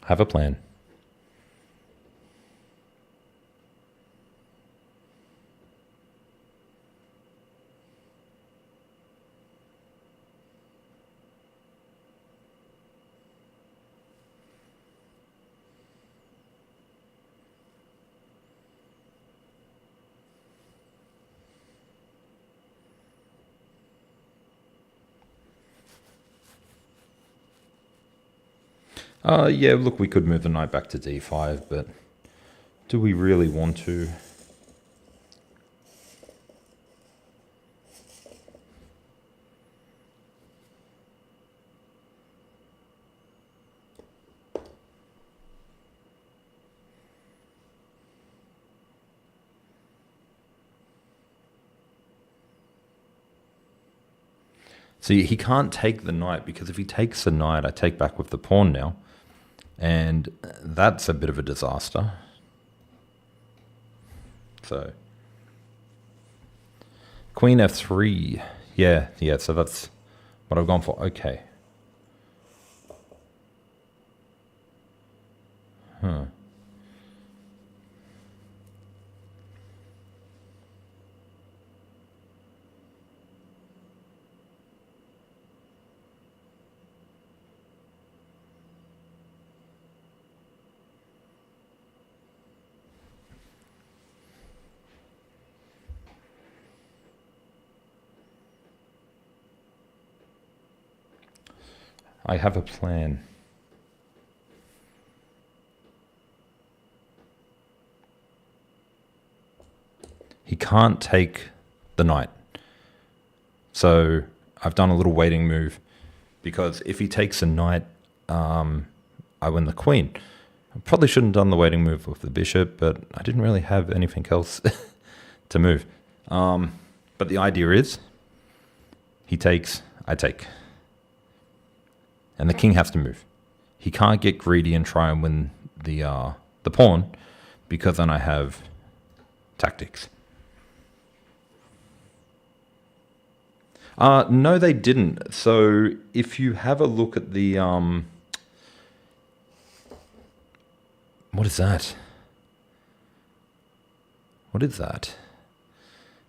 Have a plan. Yeah, look, we could move the knight back to d5, but do we really want to? See, he can't take the knight, because if he takes the knight, I take back with the pawn now. And that's a bit of a disaster. So, queen f3. Yeah, so that's what I've gone for. Okay. Huh. I have a plan. can't take the knight. So I've done a little waiting move, because if he takes a knight, I win the queen. I probably shouldn't have done the waiting move with the bishop, but I didn't really have anything else to move. But the idea is, he takes, I take. And the king has to move. He can't get greedy and try and win the pawn, because then I have tactics. No, they didn't. So if you have a look at the... what is that? What is that?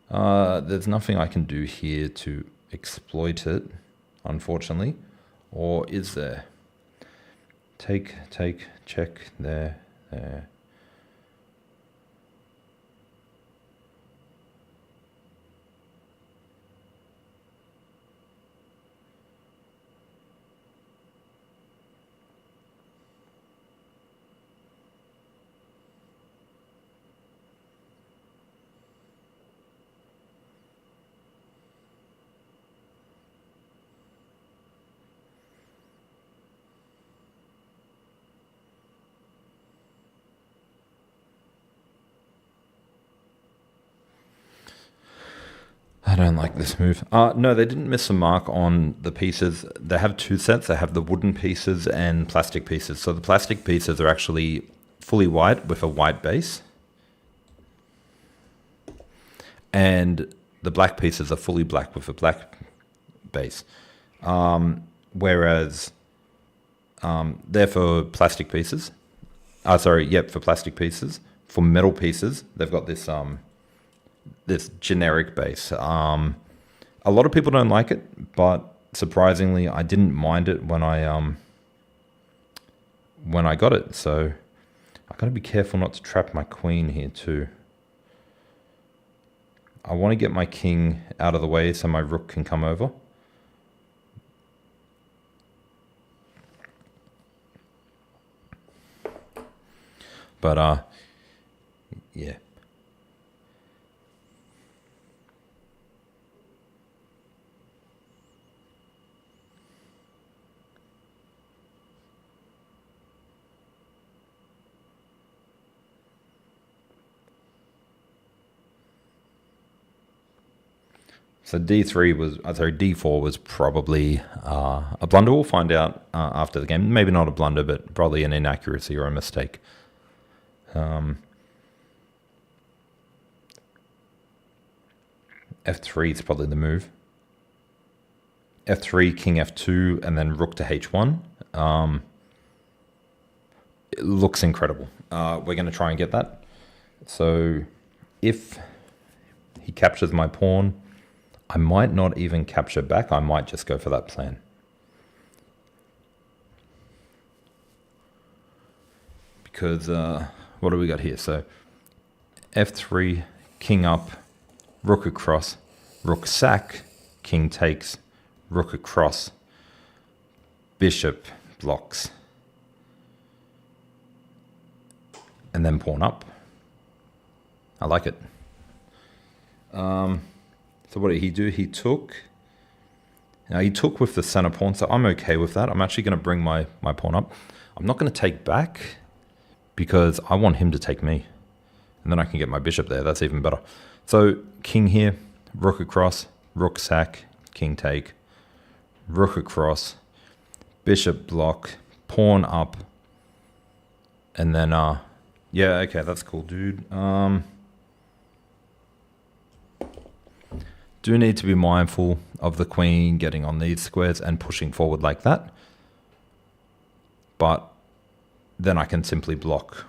There's nothing I can do here to exploit it, unfortunately. Or is there? Take, check, there. I don't like this move. No, they didn't miss the mark on the pieces. They have two sets. They have the wooden pieces and plastic pieces. So the plastic pieces are actually fully white with a white base. And the black pieces are fully black with a black base. Whereas they're for plastic pieces. For plastic pieces. For metal pieces, they've got this... this generic base. A lot of people don't like it, but surprisingly, I didn't mind it when I got it. So I got to be careful not to trap my queen here too. I want to get my king out of the way so my rook can come over. But yeah. So D4 was probably a blunder. We'll find out after the game. Maybe not a blunder, but probably an inaccuracy or a mistake. F3 is probably the move. F3, king F2, and then rook to H1. It looks incredible. We're going to try and get that. So if he captures my pawn, I might not even capture back. I might just go for that plan. Because what do we got here? So F3, king up, rook across, rook sack, king takes, rook across, bishop blocks, and then pawn up. I like it. So what did he do? He took. Now he took with the center pawn, so I'm okay with that. I'm actually going to bring my pawn up. I'm not going to take back because I want him to take me. And then I can get my bishop there. That's even better. So king here, rook across, rook sack, king take, rook across, bishop block, pawn up, and then, yeah, okay, that's cool, dude. Do need to be mindful of the queen getting on these squares and pushing forward like that. But then I can simply block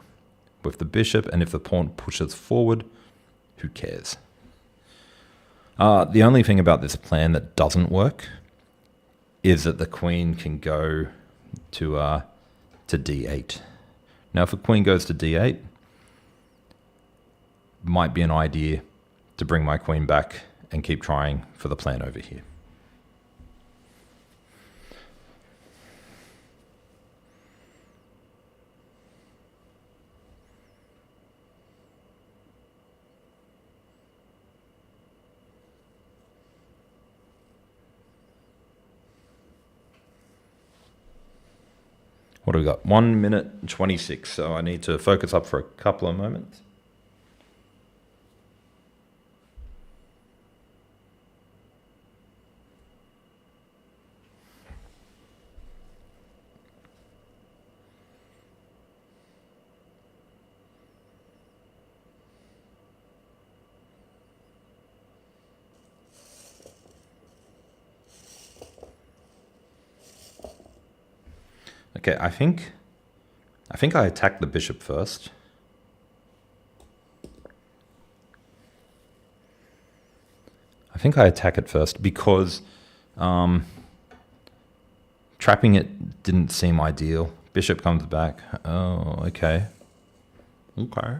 with the bishop, and if the pawn pushes forward, who cares? The only thing about this plan that doesn't work is that the queen can go to d8. Now, if the queen goes to d8, might be an idea to bring my queen back and keep trying for the plan over here. What do we got? 1 minute and 26. So I need to focus up for a couple of moments. Okay, I think I attack the bishop first. I think I attack it first because trapping it didn't seem ideal. Bishop comes back. Oh, okay. Okay.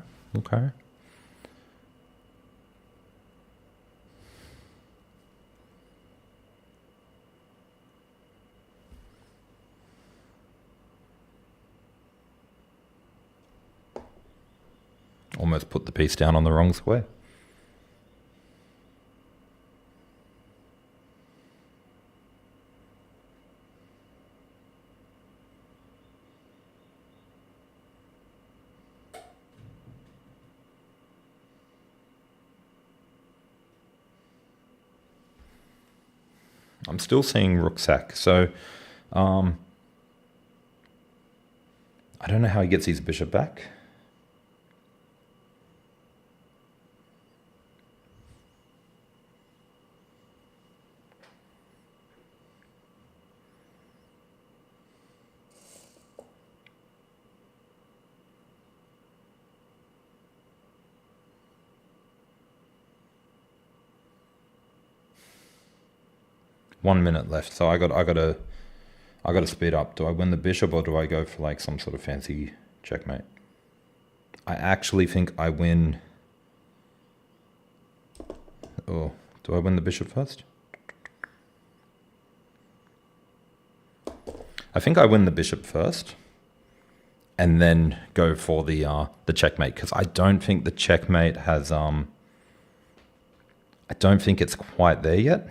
Almost put the piece down on the wrong square. I'm still seeing rook sack, so I don't know how he gets his bishop back. One minute left, so I gotta speed up. Do I win the bishop or do I go for like some sort of fancy checkmate? I actually think I win. Oh, do I win the bishop first? I think I win the bishop first, and then go for the checkmate, because I don't think the checkmate has I don't think it's quite there yet.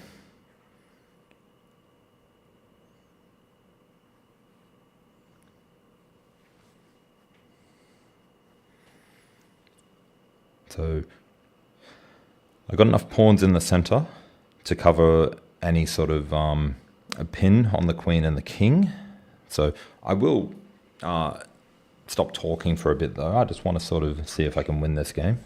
So I got enough pawns in the center to cover any sort of a pin on the queen and the king. So I will stop talking for a bit though. I just want to sort of see if I can win this game.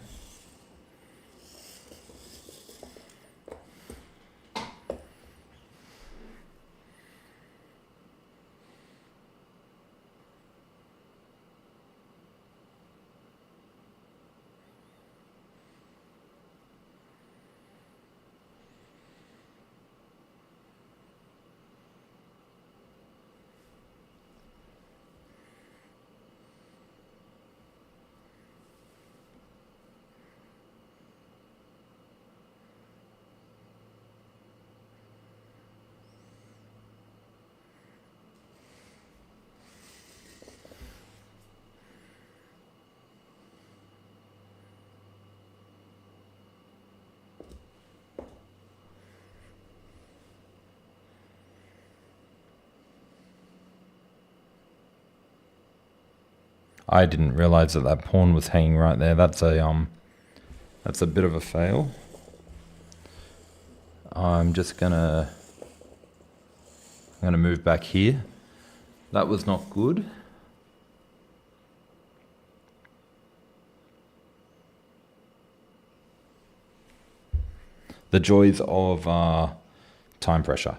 I didn't realize that that pawn was hanging right there. That's a bit of a fail. I'm gonna move back here. That was not good. The joys of time pressure.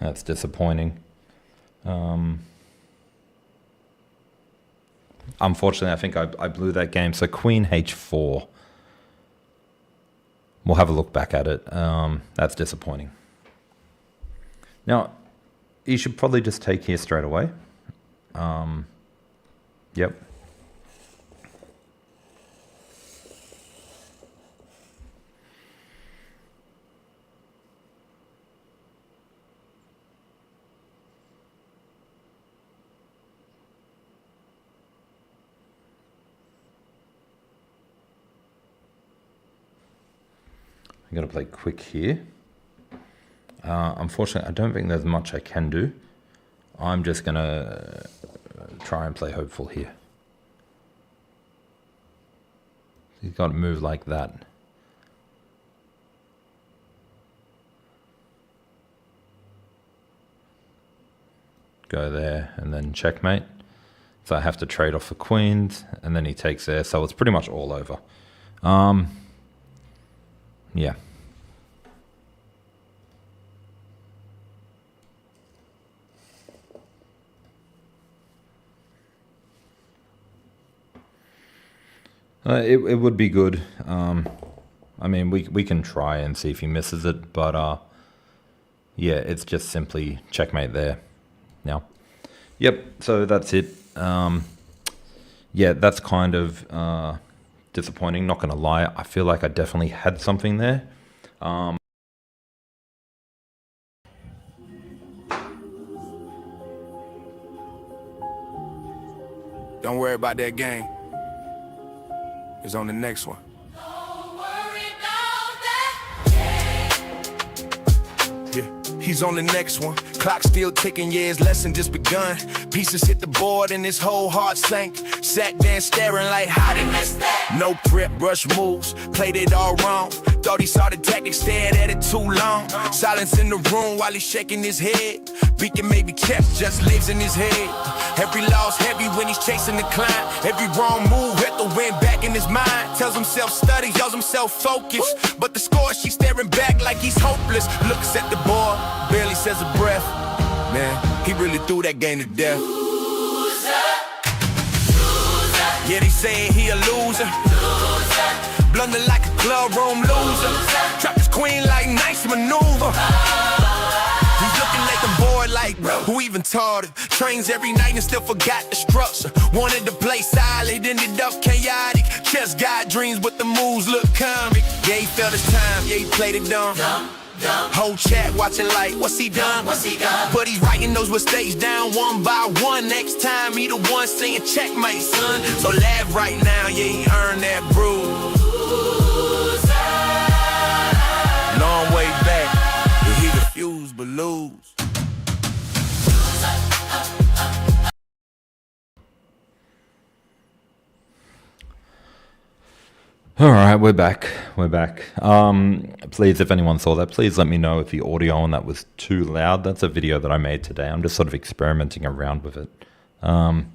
That's disappointing. Unfortunately, I think I blew that game. So queen h4. We'll have a look back at it. That's disappointing. Now, you should probably just take here straight away. Yep. I'm going to play quick here. Unfortunately, I don't think there's much I can do. I'm just going to try and play hopeful here. He's got to move like that. Go there and then checkmate. So I have to trade off for queens, and then he takes there. So it's pretty much all over. Yeah. It would be good. I mean, we can try and see if he misses it, but yeah, it's just simply checkmate there. Now, yep. So that's it. Yeah, that's kind of disappointing. Not gonna lie, I feel like I definitely had something there. Don't worry about that game. It's on the next one. Yeah, he's on the next one. Clock still ticking, yeah, his lesson just begun. Pieces hit the board and his whole heart sank. Sat there staring like, how did miss that? No prep, rush moves, played it all wrong. Thought he saw the tactic, stared at it too long. Silence in the room while he's shaking his head. Beacon maybe kept, just lives in his head. Every loss heavy when he's chasing the climb. Every wrong move hit the wind back in his mind. Tells himself study, tells himself focus. But the score, she's staring back like he's hopeless. Looks at the board, barely says a breath. Man, he really threw that game to death. Yeah, they saying he a loser. Blunder like a club room loser. Drop his queen like nice maneuver. He's looking at the board like, who even taught it? Trains every night and still forgot the structure. Wanted to play solid, ended up chaotic. Chess got dreams, but the moves look comic. Yeah, he felt his time, yeah, he played it dumb. Whole chat watching like, what's he done? But he's writing those mistakes down one by one. Next time he the one saying checkmate, son. So laugh right now, yeah, he earned that bruise. Long way back, yeah, he refused but lose. All right, we're back. Please, if anyone saw that, please let me know if the audio on that was too loud. That's a video that I made today. I'm just sort of experimenting around with it. You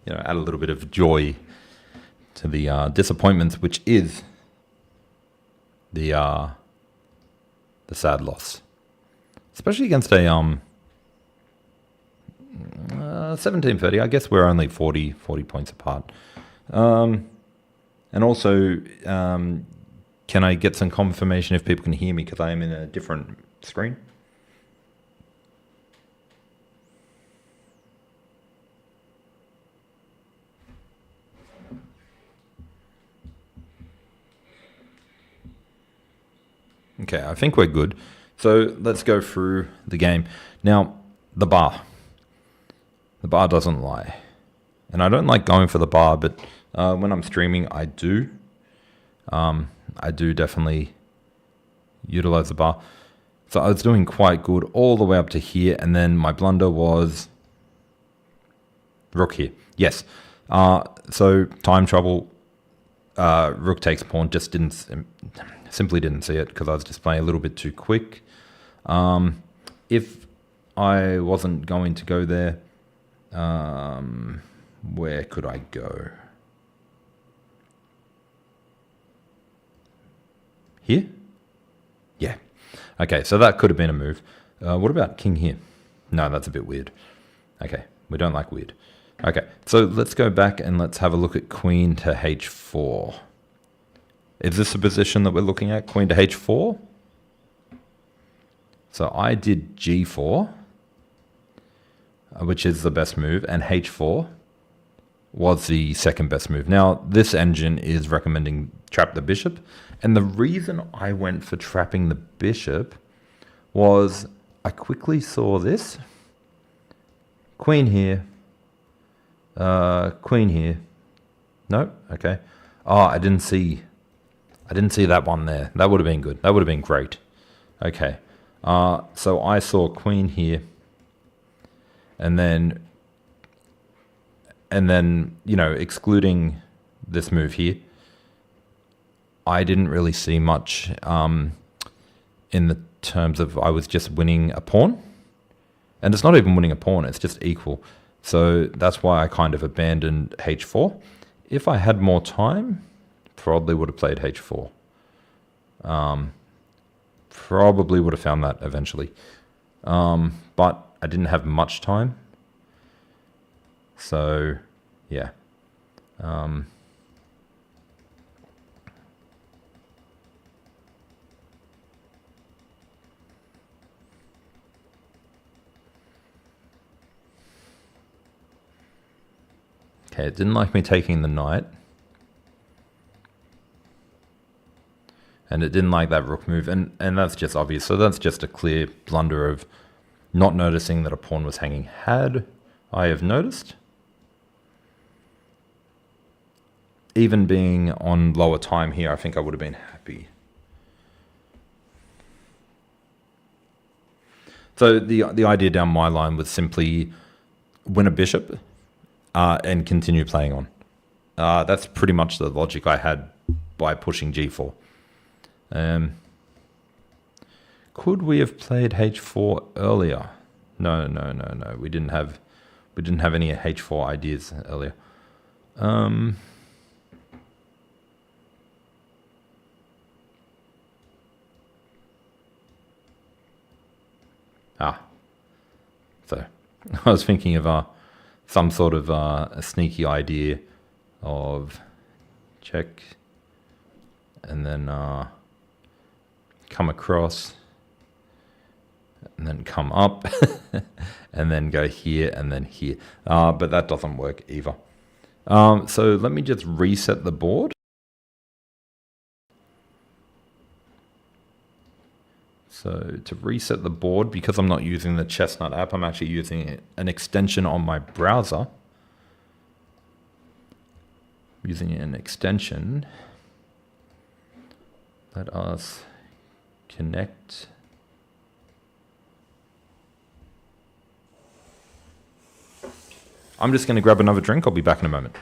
know, add a little bit of joy to the disappointments, which is the sad loss, especially against a 1730. I guess we're only 40 points apart. And also, can I get some confirmation if people can hear me, because I am in a different screen? Okay, I think we're good. So let's go through the game. Now, the bar. The bar doesn't lie. And I don't like going for the bar, but when I'm streaming, I do. I do definitely utilize the bar. So I was doing quite good all the way up to here, and then my blunder was rook here. Yes. So time trouble. Rook takes pawn. Just simply didn't see it because I was just playing a little bit too quick. If I wasn't going to go there, where could I go? Here? Yeah. Okay, so that could have been a move. What about king here? No, that's a bit weird. Okay, we don't like weird. Okay, so let's go back and let's have a look at queen to h4. Is this a position that we're looking at? Queen to h4? So I did g4, which is the best move, and h4 was the second best move. Now, this engine is recommending trap the bishop, and the reason I went for trapping the bishop was I quickly saw this. Queen here. Queen here. Nope, okay. Oh, I didn't see that one there. That would have been good. That would have been great. Okay. So I saw queen here. And then, you know, excluding this move here, I didn't really see much in the terms of I was just winning a pawn. And it's not even winning a pawn, it's just equal. So that's why I kind of abandoned h4. If I had more time, probably would have played h4. Probably would have found that eventually. But I didn't have much time. So, yeah. Okay, it didn't like me taking the knight. And it didn't like that rook move, and that's just obvious. So that's just a clear blunder of not noticing that a pawn was hanging. Had I have noticed, even being on lower time here, I think I would have been happy. So the idea down my line was simply win a bishop and continue playing on. That's pretty much the logic I had by pushing g4. Could we have played h4 earlier? No. We didn't have any h4 ideas earlier. So I was thinking of some sort of a sneaky idea of check and then come across and then come up and then go here and then here. But that doesn't work either. So let me just reset the board. So to reset the board, because I'm not using the Chessnut app, I'm actually using an extension on my browser. Using an extension. Let us connect. I'm just going to grab another drink. I'll be back in a moment.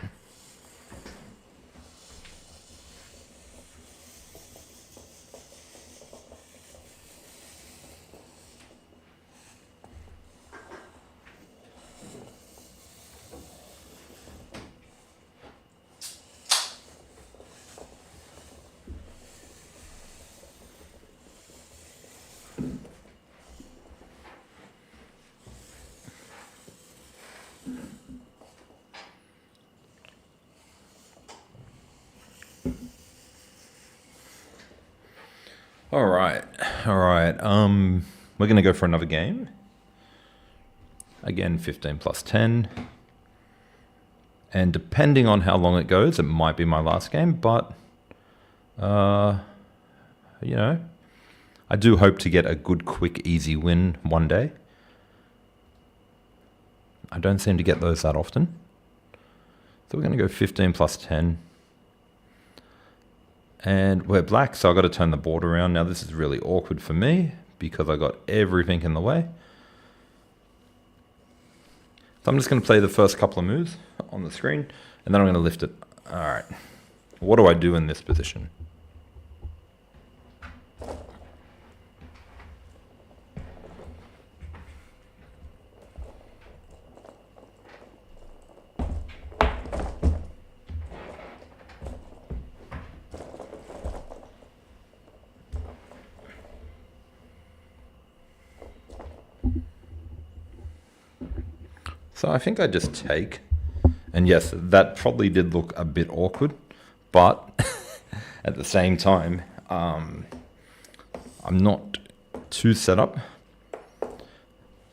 All right. We're going to go for another game. Again, 15 plus 10. And depending on how long it goes, it might be my last game, but, you know, I do hope to get a good, quick, easy win one day. I don't seem to get those that often. So we're going to go 15 plus 10. And we're black, so I've got to turn the board around. Now this is really awkward for me because I got everything in the way. So I'm just going to play the first couple of moves on the screen, and then I'm going to lift it. All right. What do I do in this position? So I think I just take, and yes, that probably did look a bit awkward, but at the same time, I'm not too set up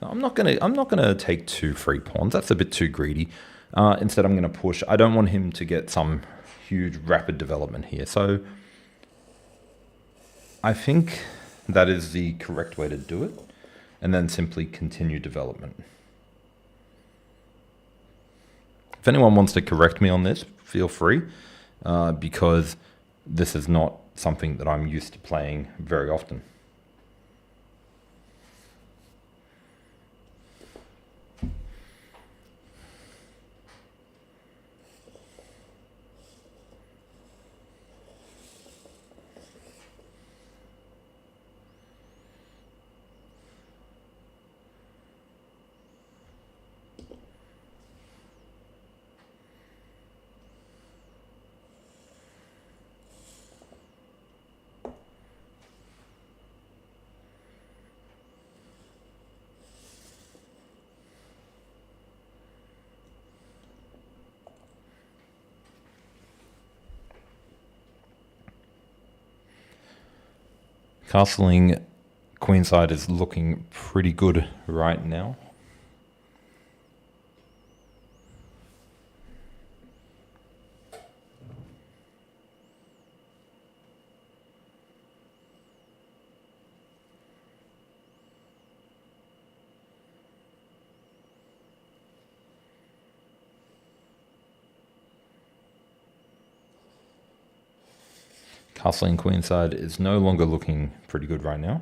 I'm not gonna take 2 free pawns. That's a bit too greedy. Instead, I'm gonna push. I don't want him to get some huge rapid development here. So I think that is the correct way to do it, and then simply continue development. If anyone wants to correct me on this, feel free, because this is not something that I'm used to playing very often. Castling queenside is looking pretty good right now. Castling queenside is no longer looking pretty good right now.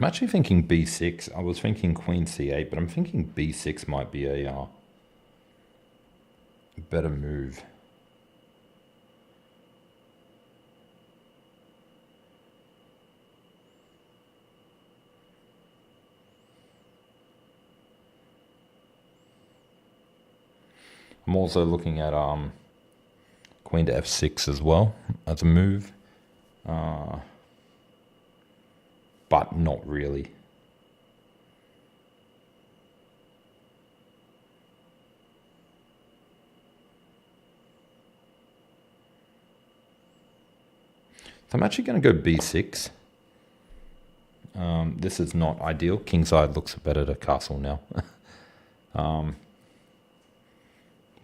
I'm actually thinking b6. I was thinking queen c8, but I'm thinking b6 might be a better move. I'm also looking at queen to f6 as well as a move. But not really. So I'm actually going to go b6. This is not ideal. Kingside looks better to castle now.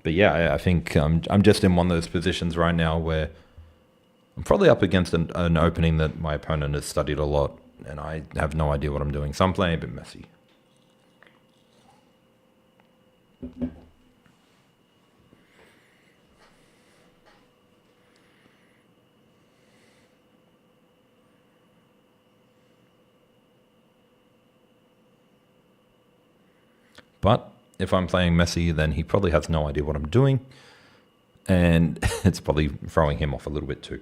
But yeah, I think I'm just in one of those positions right now where I'm probably up against an opening that my opponent has studied a lot, and I have no idea what I'm doing. So I'm playing a bit messy. But if I'm playing messy, then he probably has no idea what I'm doing, and it's probably throwing him off a little bit too.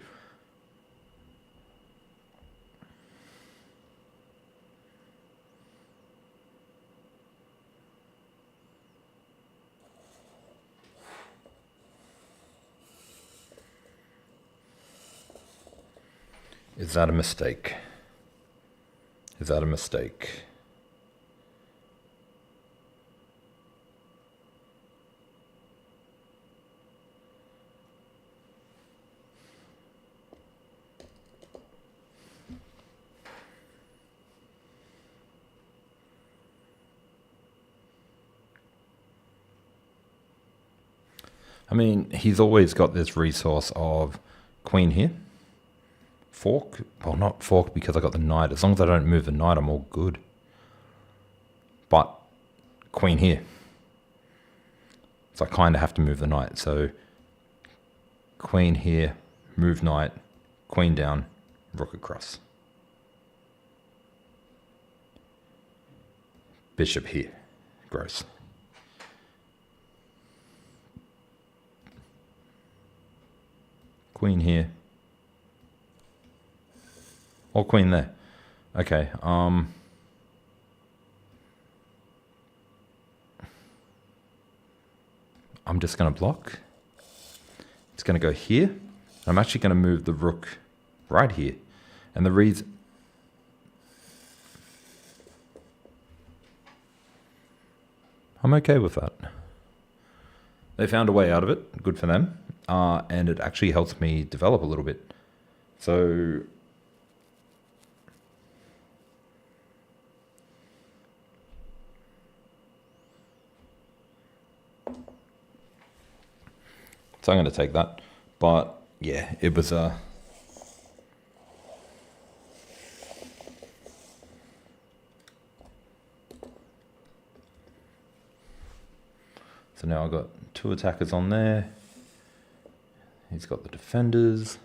Is that a mistake? Is that a mistake? I mean, he's always got this resource of queen here. Fork? Well, not fork because I got the knight. As long as I don't move the knight, I'm all good. But queen here. So I kind of have to move the knight. So queen here, move knight, queen down, rook across. Bishop here. Gross. Queen here. Or queen there. Okay, I'm just going to block. It's going to go here. I'm actually going to move the rook right here. And the reason... I'm okay with that. They found a way out of it. Good for them. And it actually helps me develop a little bit. So... So I'm going to take that. But yeah, it was So now I've got two attackers on there. He's got the defenders.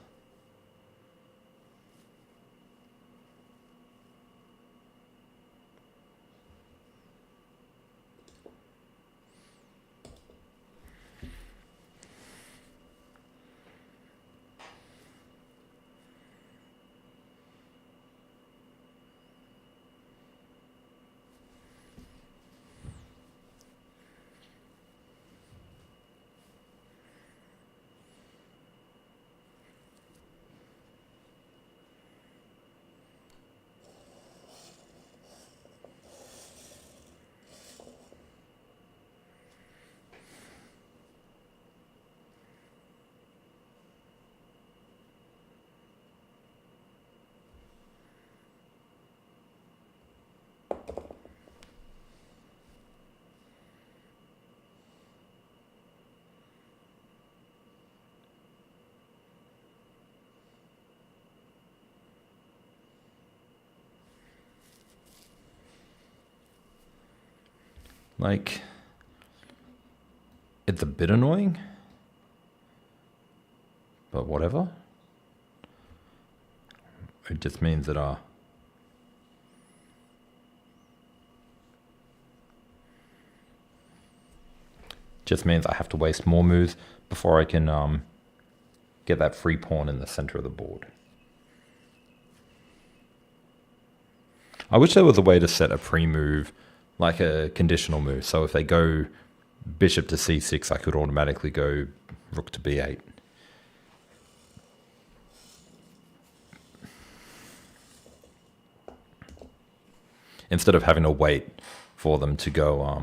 Like, it's a bit annoying, but whatever. It just means that just means I have to waste more moves before I can get that free pawn in the center of the board. I wish there was a way to set a pre-move, like a conditional move. So if they go bishop to c6, I could automatically go rook to b8. Instead of having to wait for them to go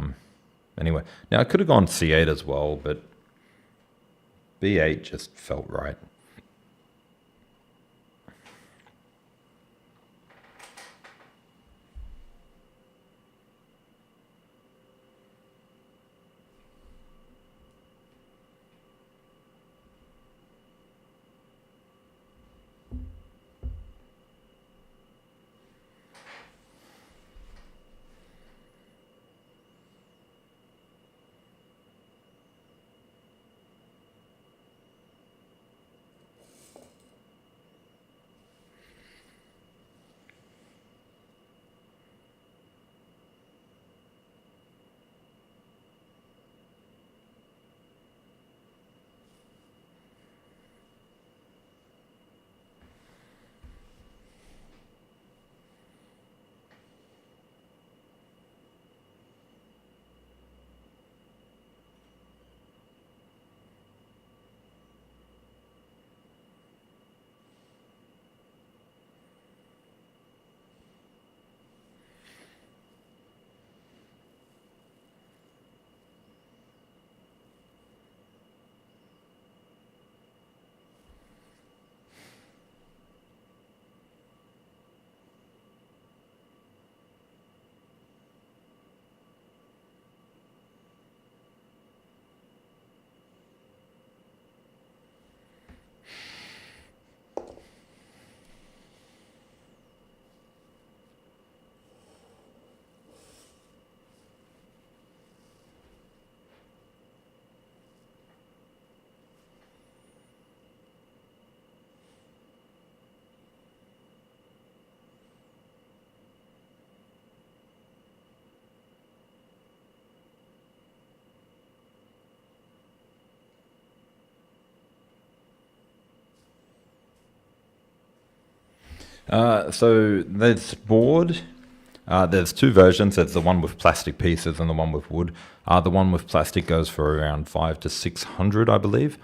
anyway. Now I could have gone c8 as well, but b8 just felt right. So this board, there's two versions. There's the one with plastic pieces and the one with wood. The one with plastic goes for around 500 to 600, I believe.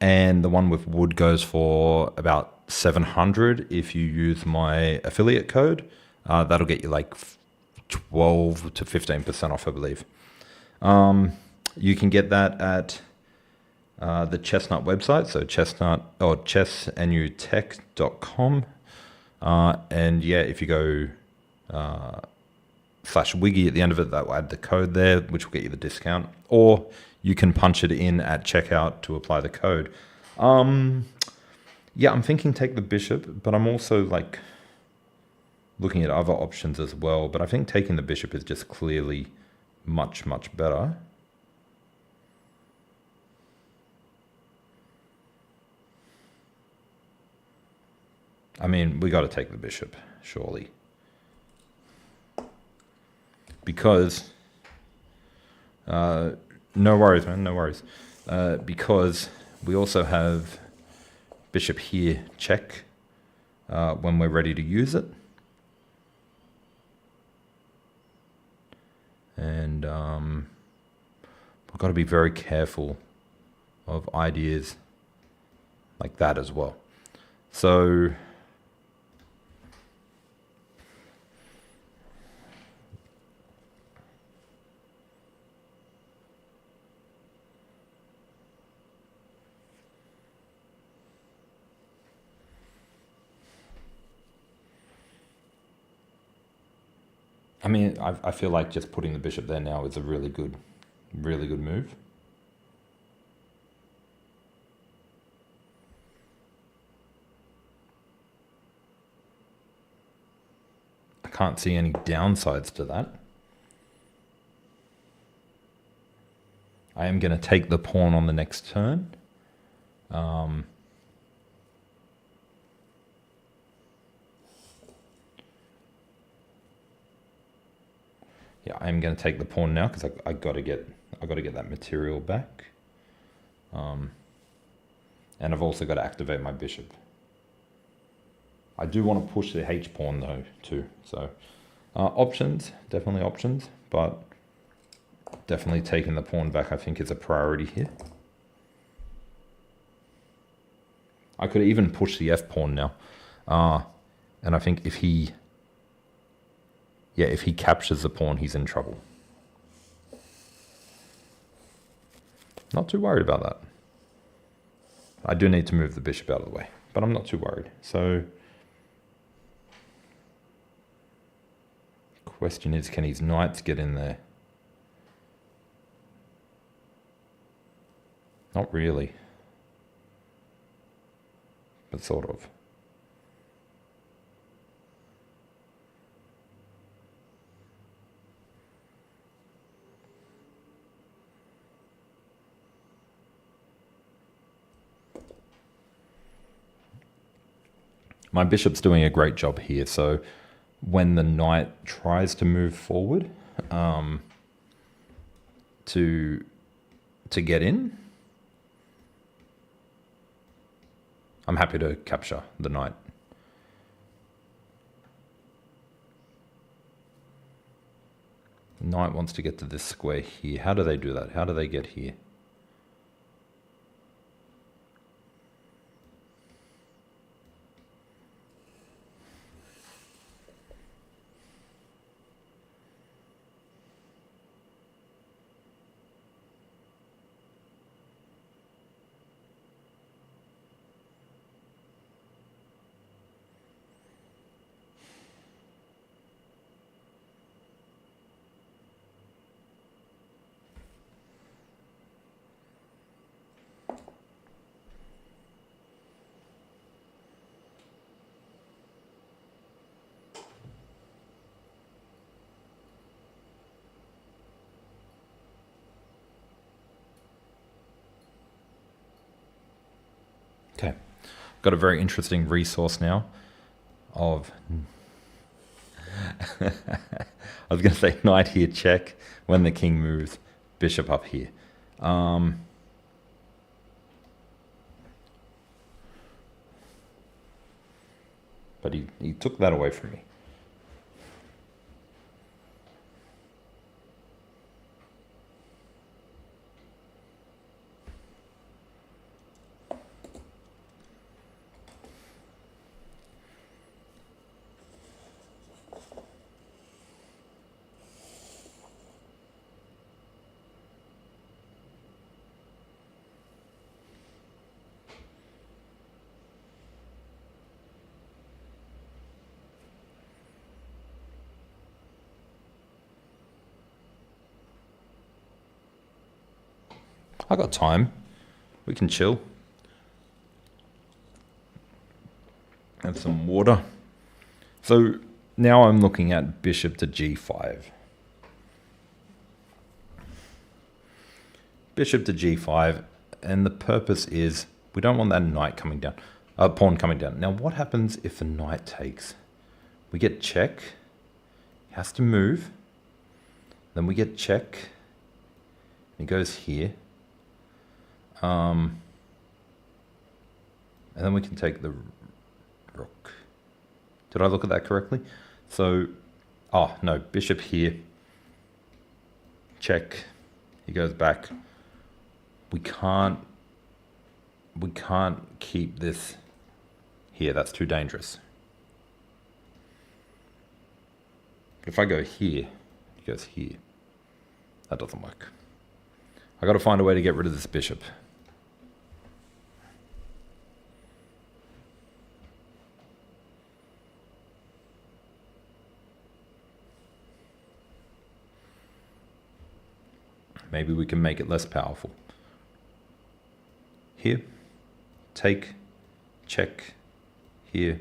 and the one with wood goes for about 700 if you use my affiliate code. That'll get you like 12 to 15% off, I believe. You can get that at the Chessnut website, so chessnut or chessnutech.com. And yeah, if you go /wiggy at the end of it, that will add the code there, which will get you the discount. Or you can punch it in at checkout to apply the code. Yeah, I'm thinking take the bishop, but I'm also like looking at other options as well. But I think taking the bishop is just clearly much, much better. I mean, we got to take the bishop, surely. Because, no worries, man, no worries. Because we also have bishop here, check, when we're ready to use it. And we've got to be very careful of ideas like that as well. So I mean, I feel like just putting the bishop there now is a really good move. I can't see any downsides to that. I am going to take the pawn on the next turn. Yeah, I'm going to take the pawn now because I got to get that material back, and I've also got to activate my bishop. I do want to push the H pawn though too. So options, definitely options, but definitely taking the pawn back I think is a priority here. I could even push the F pawn now, and I think if he captures the pawn, he's in trouble. Not too worried about that. I do need to move the bishop out of the way, but I'm not too worried. So, question is, can his knights get in there? Not really, but sort of. My bishop's doing a great job here, so when the knight tries to move forward to get in, I'm happy to capture the knight. The knight wants to get to this square here. How do they do that? How do they get here? Okay, got a very interesting resource now of, I was going to say knight here check, when the king moves, bishop up here. But he took that away from me. I got time. We can chill. Have some water. So now I'm looking at bishop to g5. Bishop to g5, and the purpose is we don't want that knight coming down, pawn coming down. Now what happens if the knight takes? We get check. He has to move. Then we get check. He goes here. And then we can take the rook. Did I look at that correctly? So, oh no, bishop here. Check. He goes back. We can't keep this here. That's too dangerous. If I go here, he goes here. That doesn't work. I got to find a way to get rid of this bishop. Maybe we can make it less powerful. Here, take, check, here,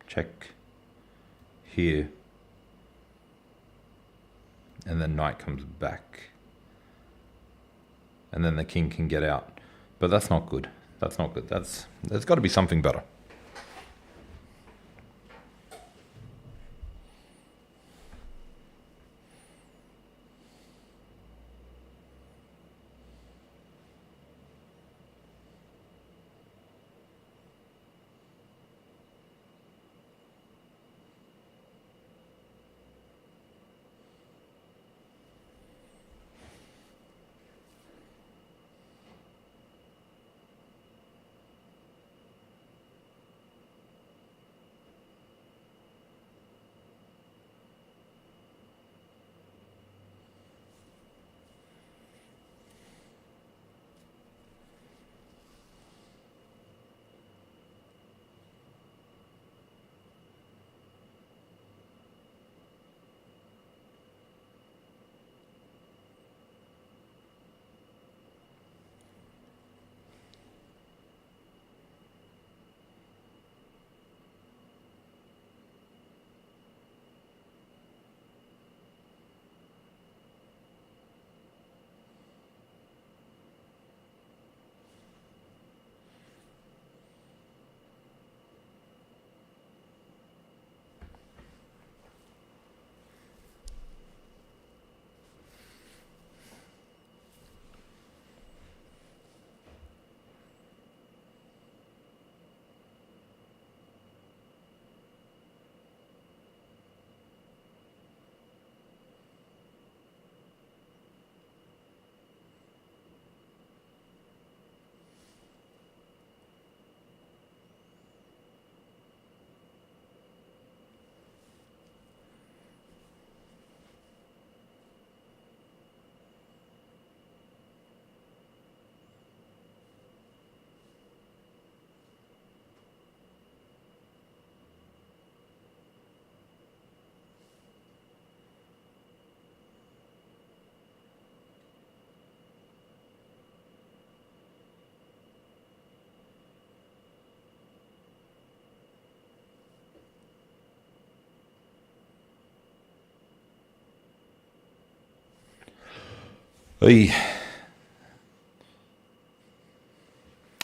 check, here, and then knight comes back. And then the king can get out. But that's not good. That's not good. There's got to be something better.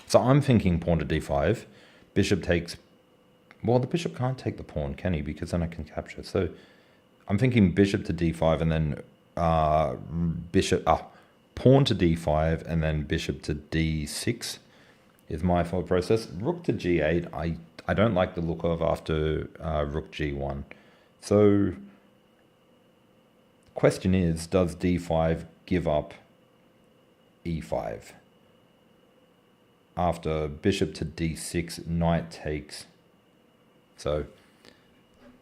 So I'm thinking pawn to d5. Bishop takes... Well, the bishop can't take the pawn, can he? Because then I can capture. So I'm thinking bishop to d5 and then pawn to d5 and then bishop to d6 is my thought process. Rook to g8, I don't like the look of after rook g1. So question is, does d5 give up e5? After bishop to d6, knight takes. So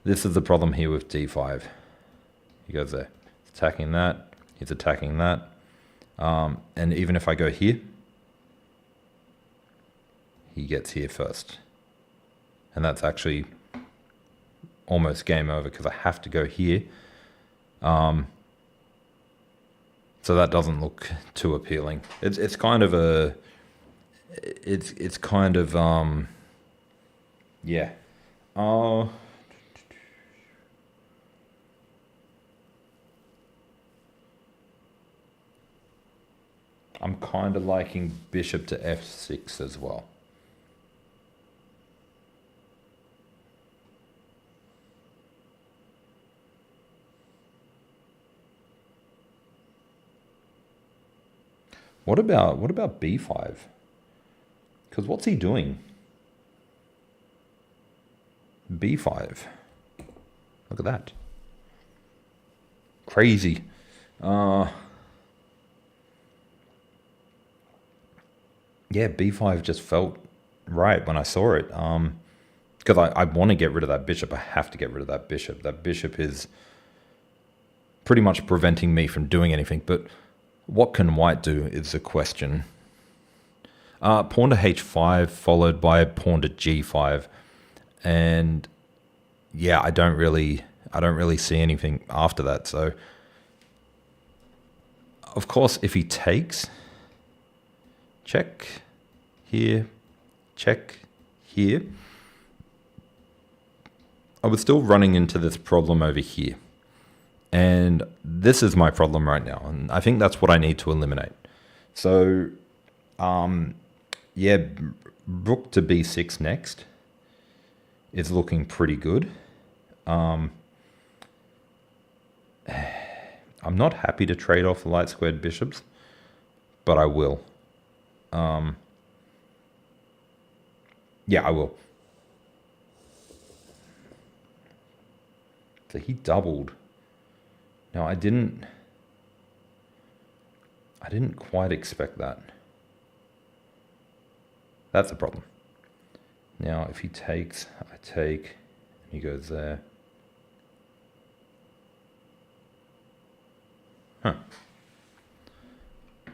this is the problem here with d5. He goes there. He's attacking that. He's attacking that. And even if I go here, he gets here first. And that's actually almost game over because I have to go here. So So that doesn't look too appealing. It's kind of a it's kind of yeah. I'm kind of liking bishop to f6 as well. What about b5? Because what's he doing? b5. Look at that. Crazy. Yeah, b5 just felt right when I saw it. Because I want to get rid of that bishop. I have to get rid of that bishop. That bishop is pretty much preventing me from doing anything. But what can white do is the question. Pawn to h5 followed by pawn to g5. And yeah, I don't really see anything after that. So of course, if he takes, check here, check here, I was still running into this problem over here. And this is my problem right now. And I think that's what I need to eliminate. So, yeah, rook to b6 next is looking pretty good. I'm not happy to trade off the light squared bishops, but I will. Yeah, I will. So he doubled. Now I didn't quite expect that. That's the problem. Now if he takes, I take, and he goes there. Huh.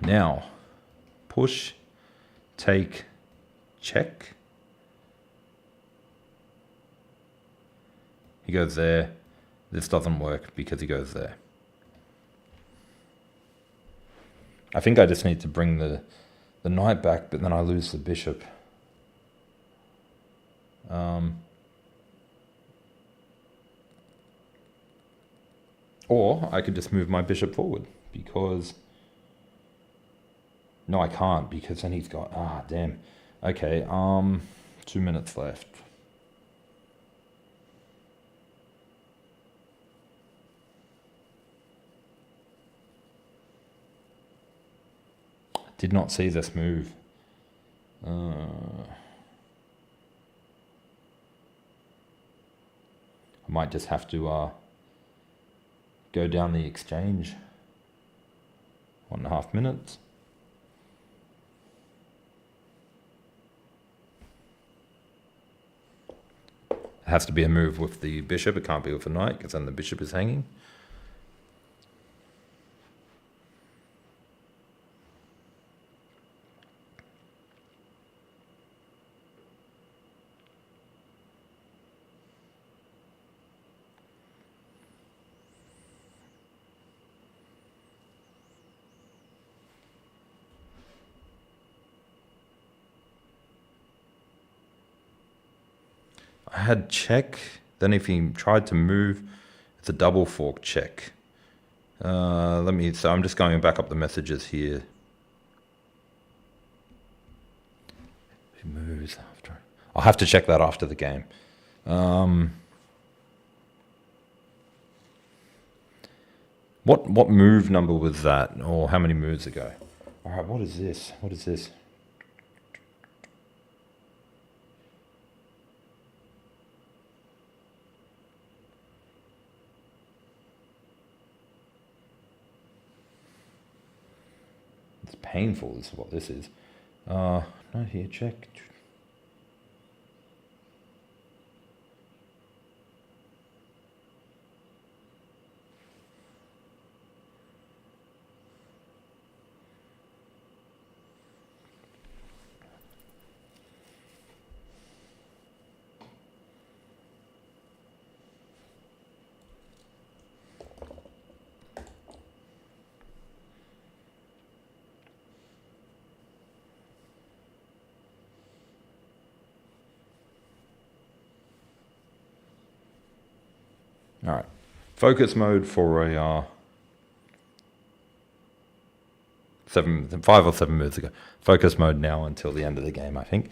Now, push, take, check. He goes there. This doesn't work because he goes there. I think I just need to bring the knight back, but then I lose the bishop. Or I could just move my bishop forward because... No, I can't because then he's got... Ah, damn. Okay, 2 minutes left. Did not see this move. I might just have to go down the exchange. 1.5 minutes. It has to be a move with the bishop. It can't be with the knight because then the bishop is hanging. I had check, then if he tried to move, it's a double fork check. So I'm just going back up the messages here. He moves after. I'll have to check that after the game. What move number was that, or how many moves ago? All right, what is this? What is this? It's painful, is what this is. No, here, check. All right. Focus mode for a 5 or 7 moves ago. Focus mode now until the end of the game, I think.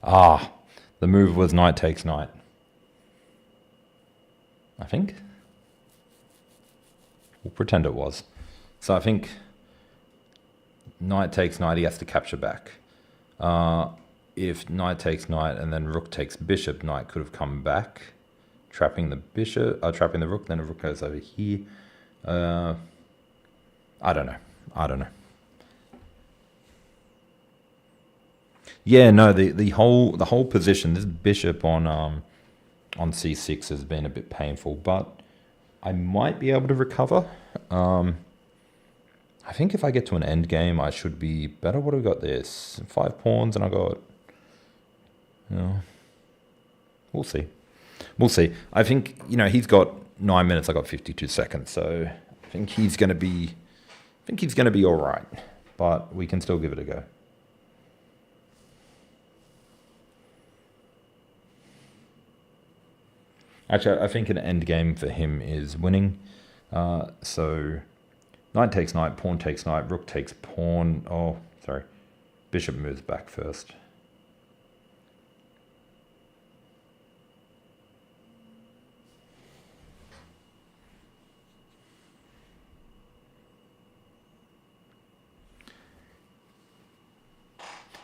Ah, the move was knight takes knight. I think. We'll pretend it was. So I think knight takes knight, he has to capture back. If knight takes knight and then rook takes bishop, knight could have come back, trapping the bishop, trapping the rook. Then the rook goes over here. I don't know. Yeah, no, the whole position, this bishop on c6 has been a bit painful, but I might be able to recover. I think if I get to an end game, I should be better. What do we got? This 5 pawns, and I got. We'll see. I think he's got 9 minutes. I got 52 seconds, so I think he's going to be. All right, but we can still give it a go. Actually, I think an end game for him is winning. So knight takes knight, pawn takes knight, rook takes pawn. Oh, sorry. Bishop moves back first.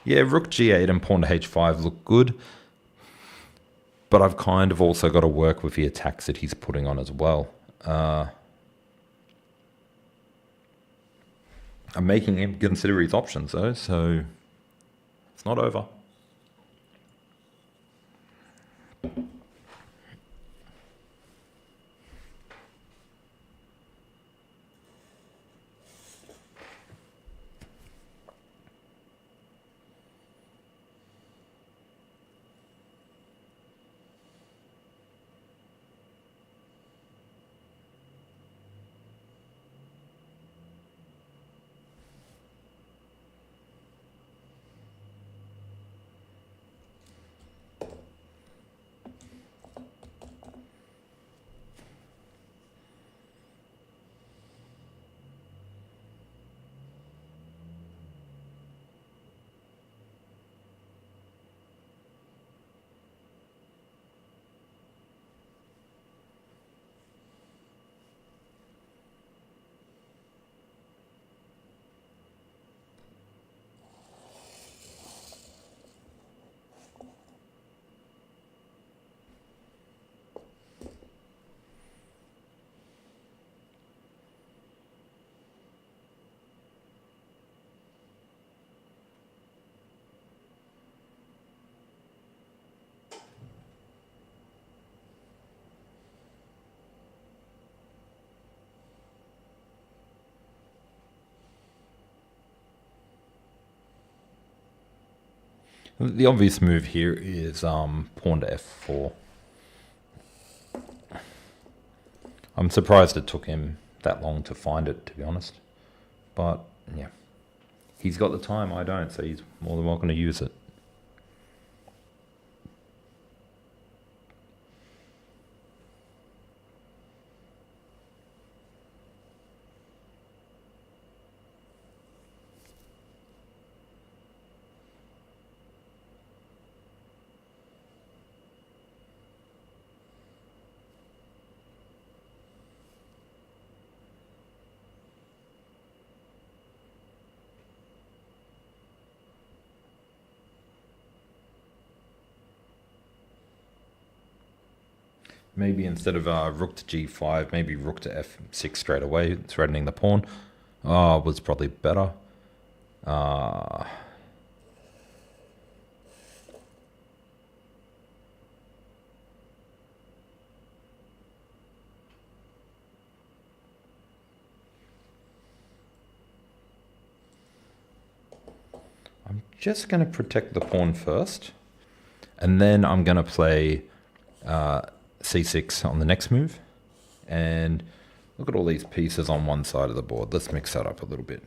Yeah, rook g8 and pawn to h5 look good. But I've kind of also got to work with the attacks that he's putting on as well. I'm making him consider his options though, so it's not over. The obvious move here is pawn to f4. I'm surprised it took him that long to find it, to be honest. But, yeah. He's got the time, I don't, so he's more than welcome to use it. maybe instead of rook to g5, maybe rook to f6 straight away, threatening the pawn, was probably better. I'm just going to protect the pawn first, and then I'm going to play c6 on the next move. And look at all these pieces on one side of the board. Let's mix that up a little bit.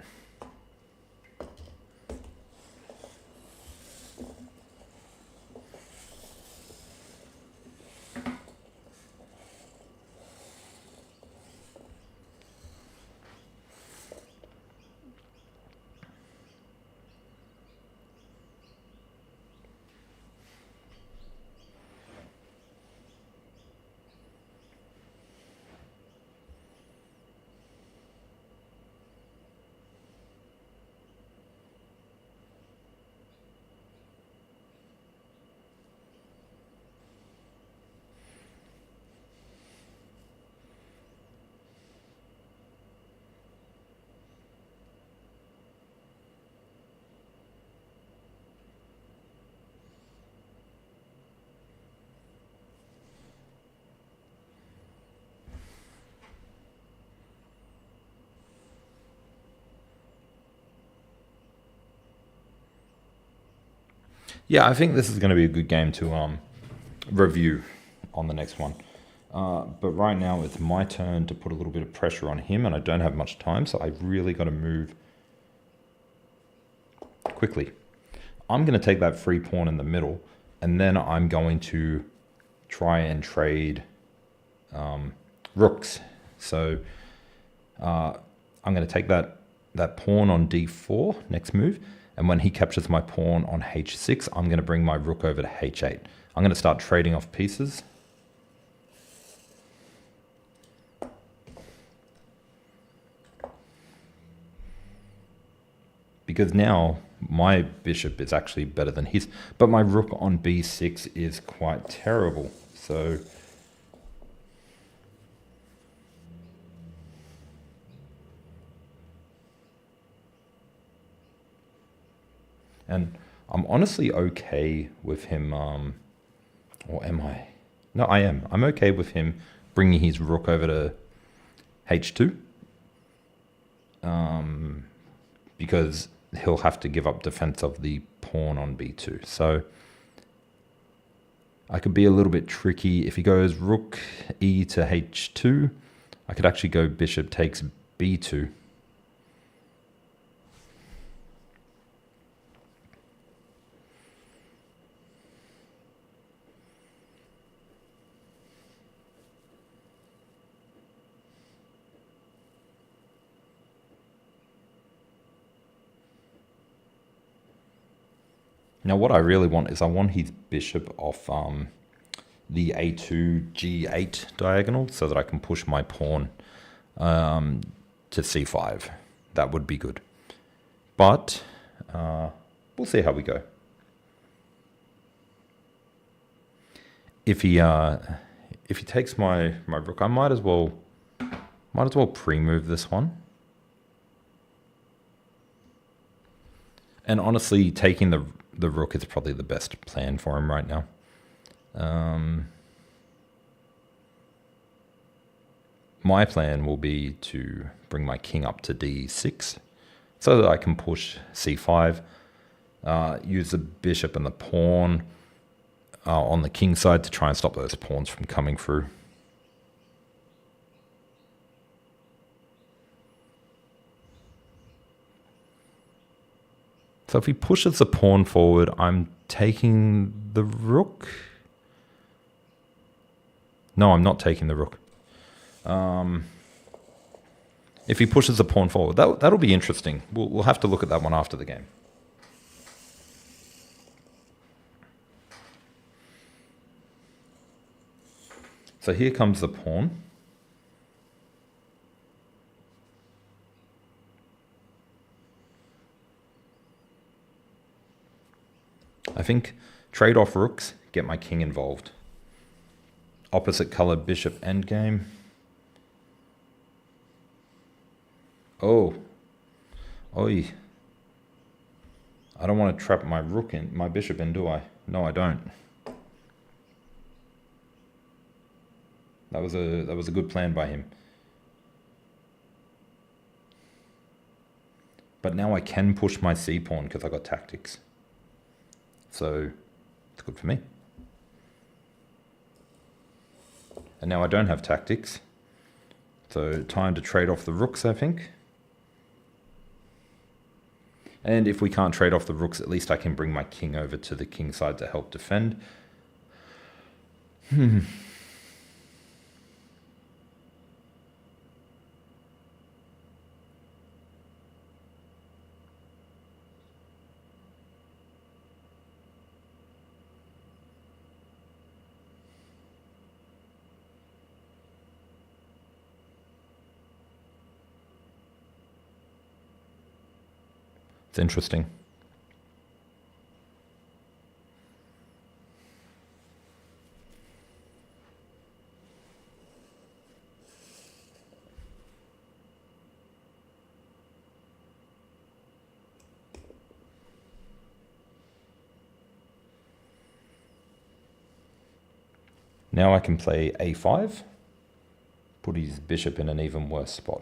Yeah, I think this is going to be a good game to review on the next one. But right now it's my turn to put a little bit of pressure on him, and I don't have much time, so I've really got to move quickly. I'm going to take that free pawn in the middle, and then I'm going to try and trade rooks. So I'm going to take that pawn on d4, next move, and when he captures my pawn on h6, I'm going to bring my rook over to h8. I'm going to start trading off pieces. Because now my bishop is actually better than his, but my rook on b6 is quite terrible. So and I'm honestly okay with him, or am I? No, I am. I'm okay with him bringing his rook over to h2, because he'll have to give up defense of the pawn on b2. So I could be a little bit tricky. If he goes rook e to h2, I could actually go bishop takes b2. Now what I really want is I want his bishop off the a2 g8 diagonal so that I can push my pawn to c5. That would be good. But we'll see how we go. If he takes my rook, I might as well pre-move this one. And honestly, taking the rook is probably the best plan for him right now. My plan will be to bring my king up to d6 so that I can push c5, use the bishop and the pawn on the king side to try and stop those pawns from coming through. So if he pushes the pawn forward, I'm taking the rook. No, I'm not taking the rook. If he pushes the pawn forward, that'll be interesting. We'll have to look at that one after the game. So here comes the pawn. I think trade off rooks, get my king involved. opposite color bishop endgame. Oh. Oi. I don't want to trap my rook in, my bishop in, do I? No, I don't. That was a good plan by him. But now I can push my c-pawn because I got tactics. So it's good for me. And now I don't have tactics. So time to trade off the rooks, I think. And if we can't trade off the rooks, at least I can bring my king over to the king side to help defend. It's interesting. Now I can play a5, put his bishop in an even worse spot.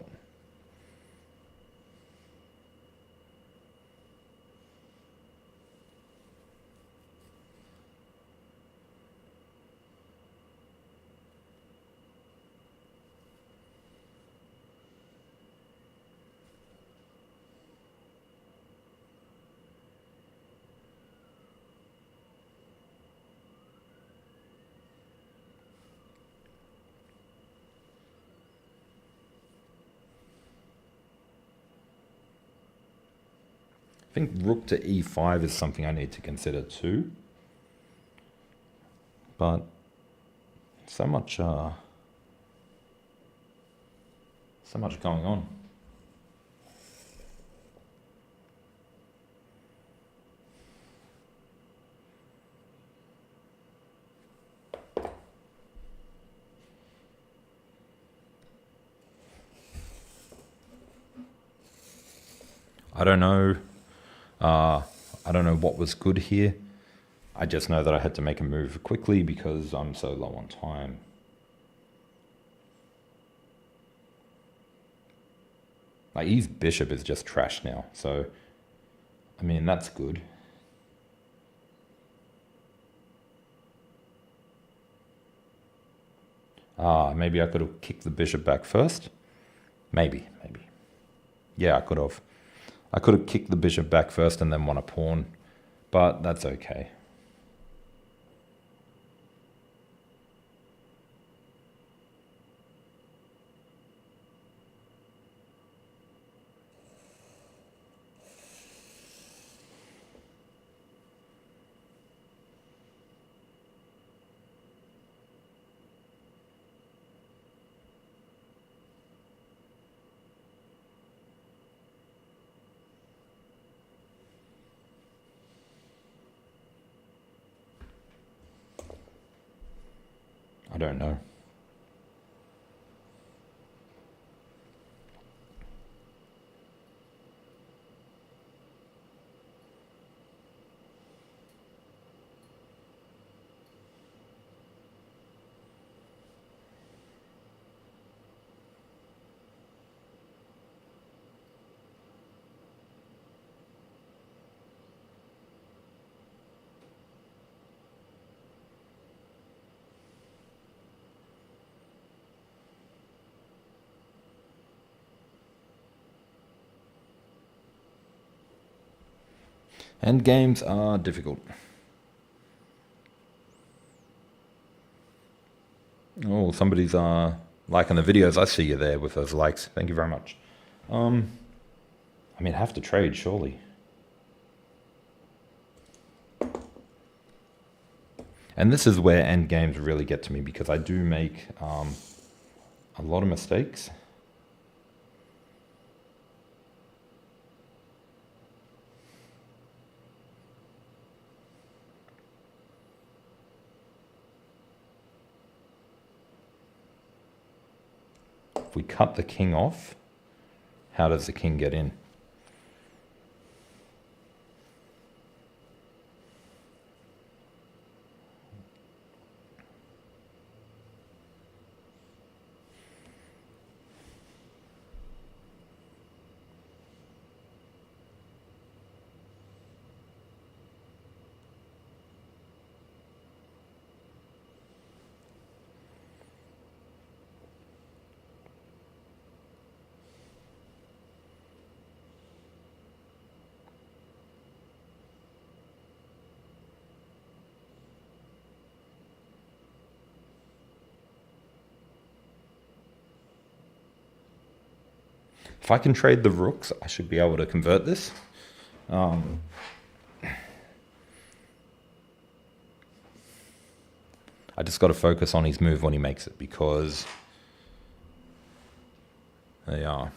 I think rook to e5 is something I need to consider too. But so much going on. I don't know. I don't know what was good here. I just know that I had to make a move quickly because I'm so low on time. Like, his bishop is just trash now, so I mean, that's good. Maybe I could have kicked the bishop back first. Maybe. Yeah, I could have. I could have kicked the bishop back first and then won a pawn, but that's okay. I don't know. And games are difficult. Oh, somebody's liking the videos. I see you there with those likes. Thank you very much. I mean, I have to trade, surely. And this is where endgames really get to me, because I do make a lot of mistakes. If we cut the king off, how does the king get in? If I can trade the rooks, I should be able to convert this. I just got to focus on his move when he makes it, because they are.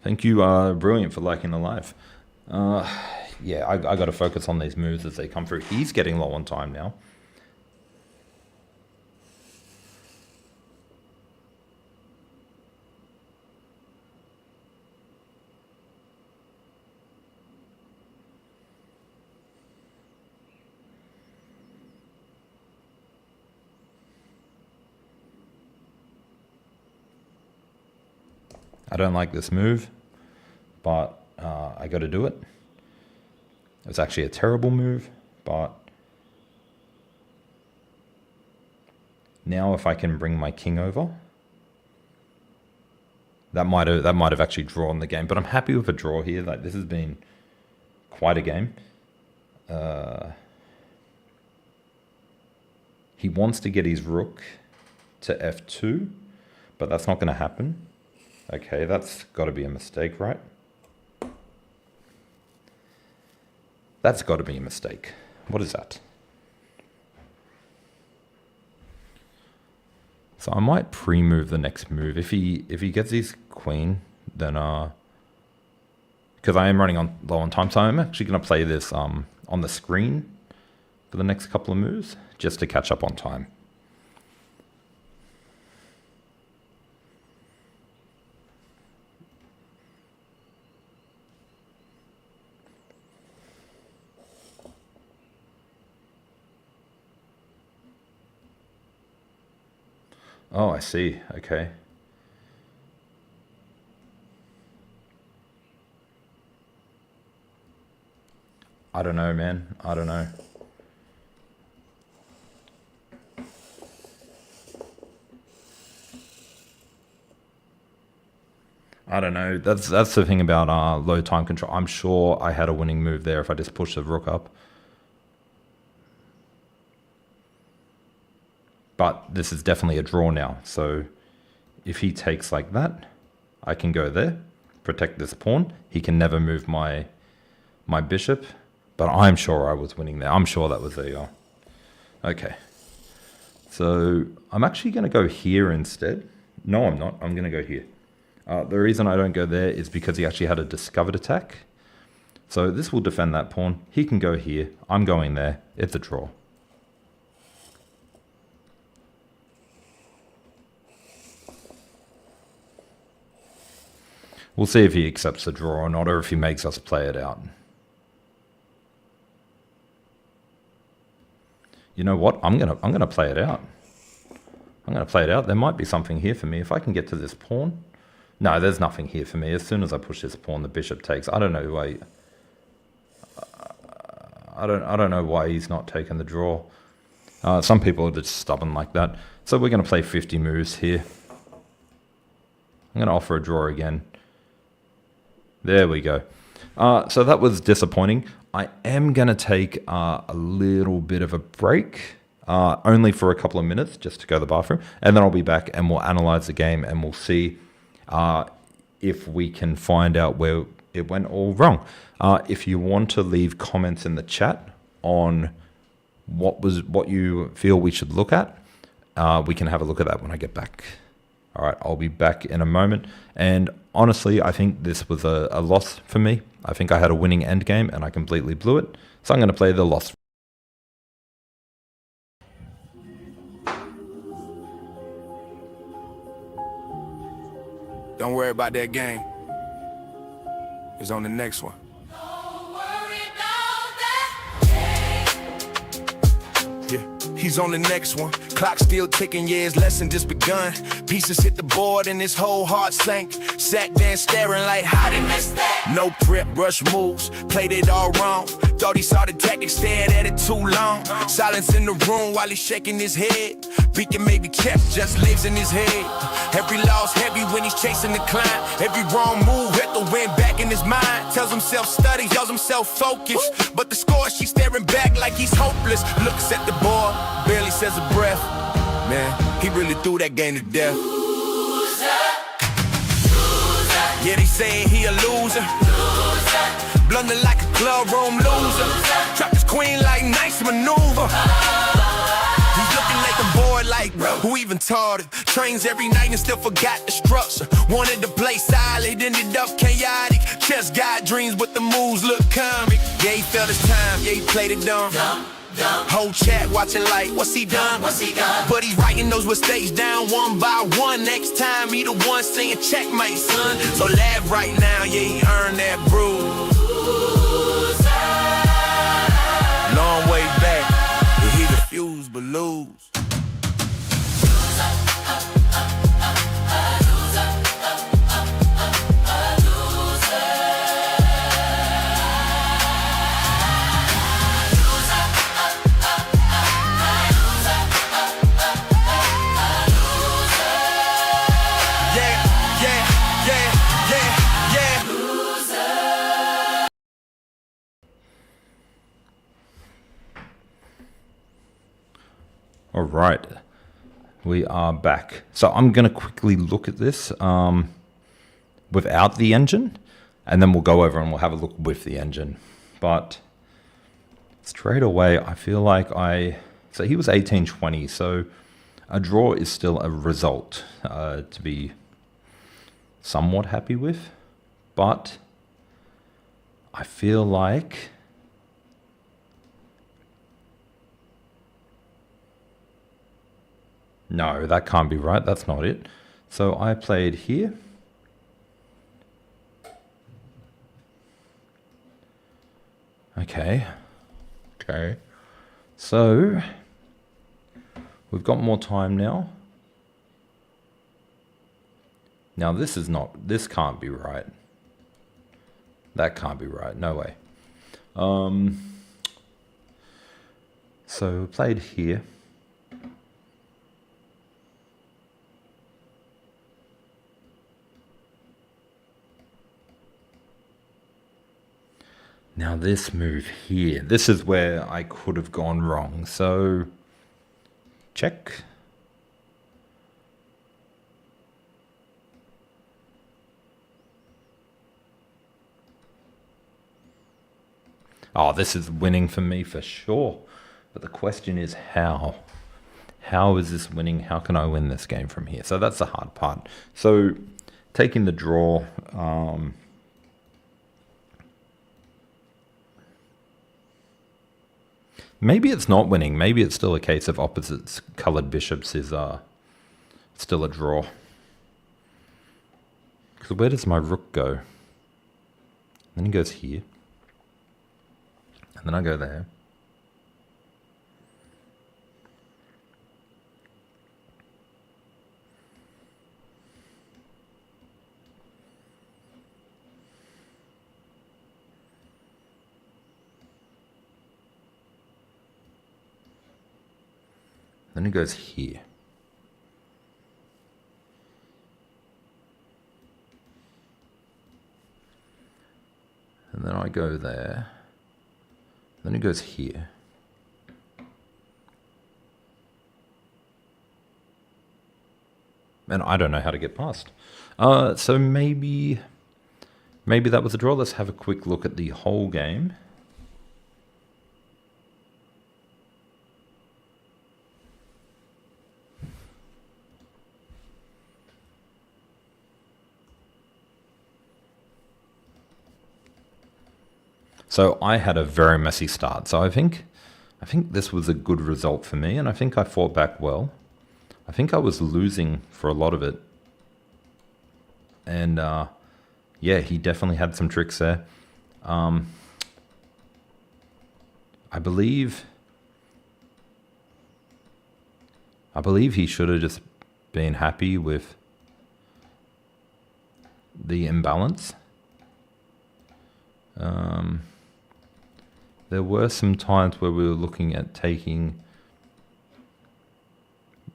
Thank you, Brilliant, for liking the live. Yeah, I got to focus on these moves as they come through. He's getting low on time now. I don't like this move, but I got to do it. It's actually a terrible move, but now if I can bring my king over, that might have actually drawn the game. But I'm happy with a draw here. Like, this has been quite a game. He wants to get his rook to f2, but that's not going to happen. Okay, that's got to be a mistake, right? That's got to be a mistake. What is that? So I might pre-move the next move. If he gets his queen, then because I am running on low on time, so I'm actually going to play this on the screen for the next couple of moves, just to catch up on time. Oh, I see. Okay. I don't know, man. I don't know. I don't know. That's the thing about low time control. I'm sure I had a winning move there if I just pushed the rook up. But this is definitely a draw now. So if he takes like that, I can go there, protect this pawn. He can never move my bishop, but I'm sure I was winning there. I'm sure that was a... okay. So I'm actually going to go here instead. No, I'm not. I'm going to go here. The reason I don't go there is because he actually had a discovered attack. So this will defend that pawn. He can go here. I'm going there. It's a draw. We'll see if he accepts the draw or not, or if he makes us play it out. You know what? I'm gonna play it out. I'm gonna play it out. There might be something here for me if I can get to this pawn. No, there's nothing here for me. As soon as I push this pawn, the bishop takes. I don't know why. I don't know why he's not taking the draw. Some people are just stubborn like that. So we're gonna play 50 moves here. I'm gonna offer a draw again. There we go. So that was disappointing. I am going to take a little bit of a break, only for a couple of minutes, just to go to the bathroom. And then I'll be back and we'll analyze the game and we'll see if we can find out where it went all wrong. If you want to leave comments in the chat on what you feel we should look at, we can have a look at that when I get back. All right, I'll be back in a moment. And honestly, I think this was a loss for me. I think I had a winning endgame and I completely blew it. So I'm going to play the loss. Don't worry about that game. It's on the next one. Yeah, he's on the next one. Clock still ticking, yeah, his lesson just begun. Pieces hit the board and his whole heart sank. Sat there staring like, how did miss that? No prep, rush moves, played it all wrong. Thought he saw the tactic, stared at it too long. Silence in the room while he's shaking his head. Beacon maybe chess just lives in his head. Every loss heavy when he's chasing the climb. Every wrong move had to win back in his mind. Tells himself study, tells himself focus. But the score, she's staring back like he's hopeless. Looks at the board, barely says a breath. Man, he really threw that game to death. Yeah, they say he a loser. Blunder like a club room loser. Drop his queen like nice maneuver. He's looking at the board like, who even taught it? Trains every night and still forgot the structure. Wanted to play solid, ended up chaotic. Chess got dreams, but the moves look comic. Yeah, he felt his time, yeah, he played it dumb. Whole chat watching like, what's he done? But he's writing those mistakes down one by one. Next time he the one saying checkmate, son. So laugh right now, yeah, he earned that bruise. Long way back, but he refused but lose. All right, we are back. So I'm going to quickly look at this without the engine, and then we'll go over and we'll have a look with the engine. But straight away, I feel like so he was 18-20, so a draw is still a result to be somewhat happy with. But I feel like no, that can't be right. That's not it. So I played here. Okay. So we've got more time now. Now this can't be right. That can't be right. No way. So played here. Now this move here, this is where I could have gone wrong. So check. Oh, this is winning for me for sure. But the question is how? How is this winning? How can I win this game from here? So that's the hard part. So taking the draw, maybe it's not winning. Maybe it's still a case of opposites colored bishops is still a draw. Because where does my rook go? Then he goes here. And then I go there. Then it goes here. And then I go there. Then it goes here. And I don't know how to get past. So maybe that was a draw. Let's have a quick look at the whole game. So I had a very messy start. So I think this was a good result for me, and I think I fought back well. I think I was losing for a lot of it. And yeah, he definitely had some tricks there. I believe he should have just been happy with the imbalance. There were some times where we were looking at taking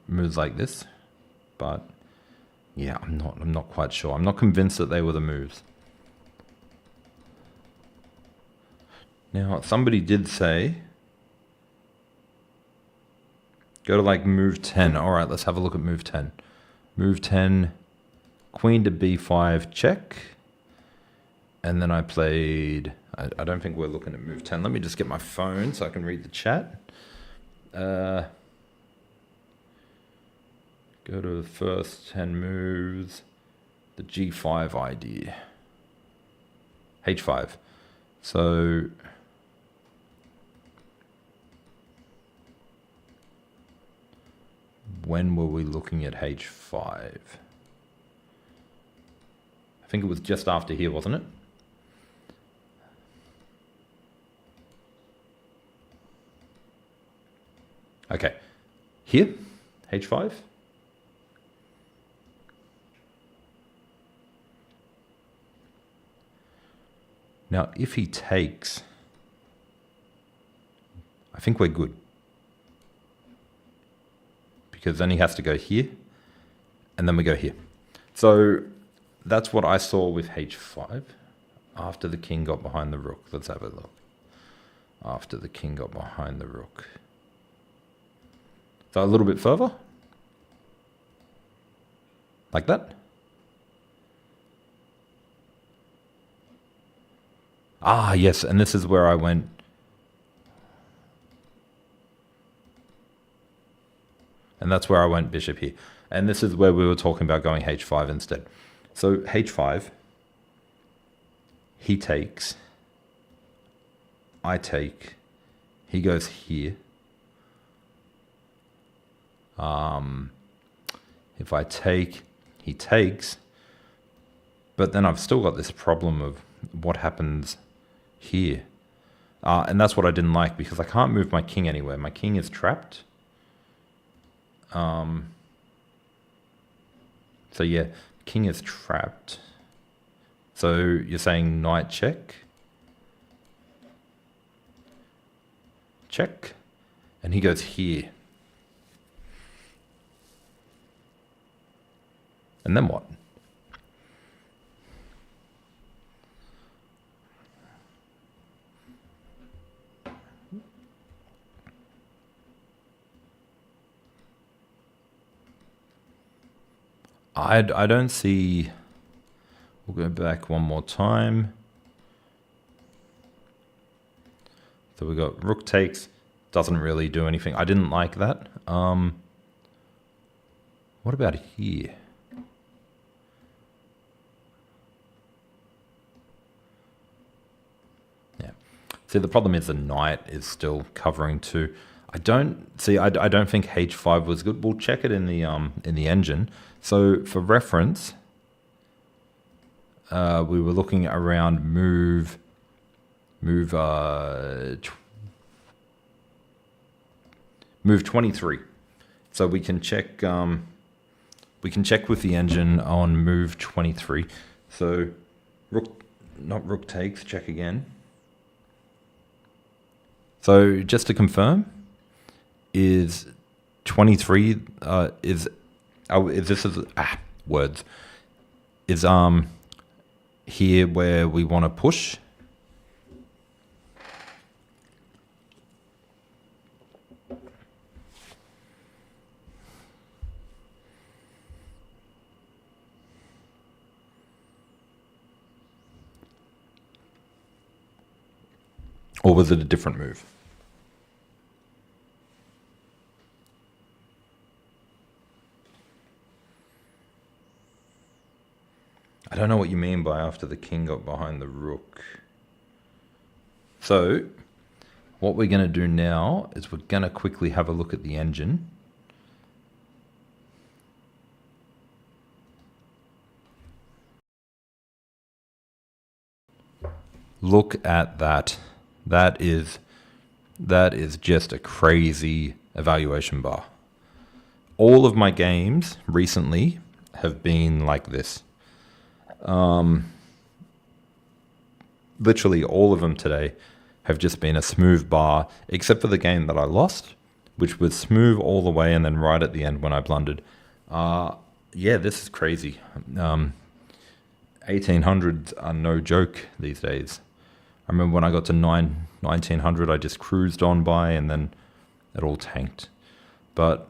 moves like this, but yeah, I'm not quite sure. I'm not convinced that they were the moves. Now, somebody did say go to like move 10. All right, let's have a look at move 10. Move 10, queen to b5 check. And then I played, I don't think we're looking at move 10. Let me just get my phone so I can read the chat. Go to the first 10 moves, the g5 idea. h5. So when were we looking at h5? I think it was just after here, wasn't it? Okay, here, h5. Now, if he takes, I think we're good. Because then he has to go here, and then we go here. So that's what I saw with h5 after the king got behind the rook. Let's have a look. After the king got behind the rook. So a little bit further. Like that. Ah, yes, and this is where I went. And that's where I went bishop here. And this is where we were talking about going h5 instead. So h5, he takes, I take, he goes here. If I take, he takes. But then I've still got this problem of what happens here. And that's what I didn't like, because I can't move my king anywhere. My king is trapped. So yeah, king is trapped. So you're saying knight check. Check. And he goes here. And then what? I don't see. We'll go back one more time. So we got rook takes, doesn't really do anything. I didn't like that. What about here? Yeah. See, the problem is the knight is still covering too. I don't think h5 was good. We'll check it in the engine. So for reference, we were looking around move 23. So we can check with the engine on move 23. So not rook takes, check again. So just to confirm, is 23 is this is words is here where we want to push? Or was it a different move? I don't know what you mean by after the king got behind the rook. So what we're going to do now is we're going to quickly have a look at the engine. Look at that. That is just a crazy evaluation bar. All of my games recently have been like this. Literally all of them today have just been a smooth bar, except for the game that I lost, which was smooth all the way and then right at the end when I blundered. Yeah, this is crazy. 1800s are no joke these days. I remember when I got to 1900, I just cruised on by and then it all tanked. But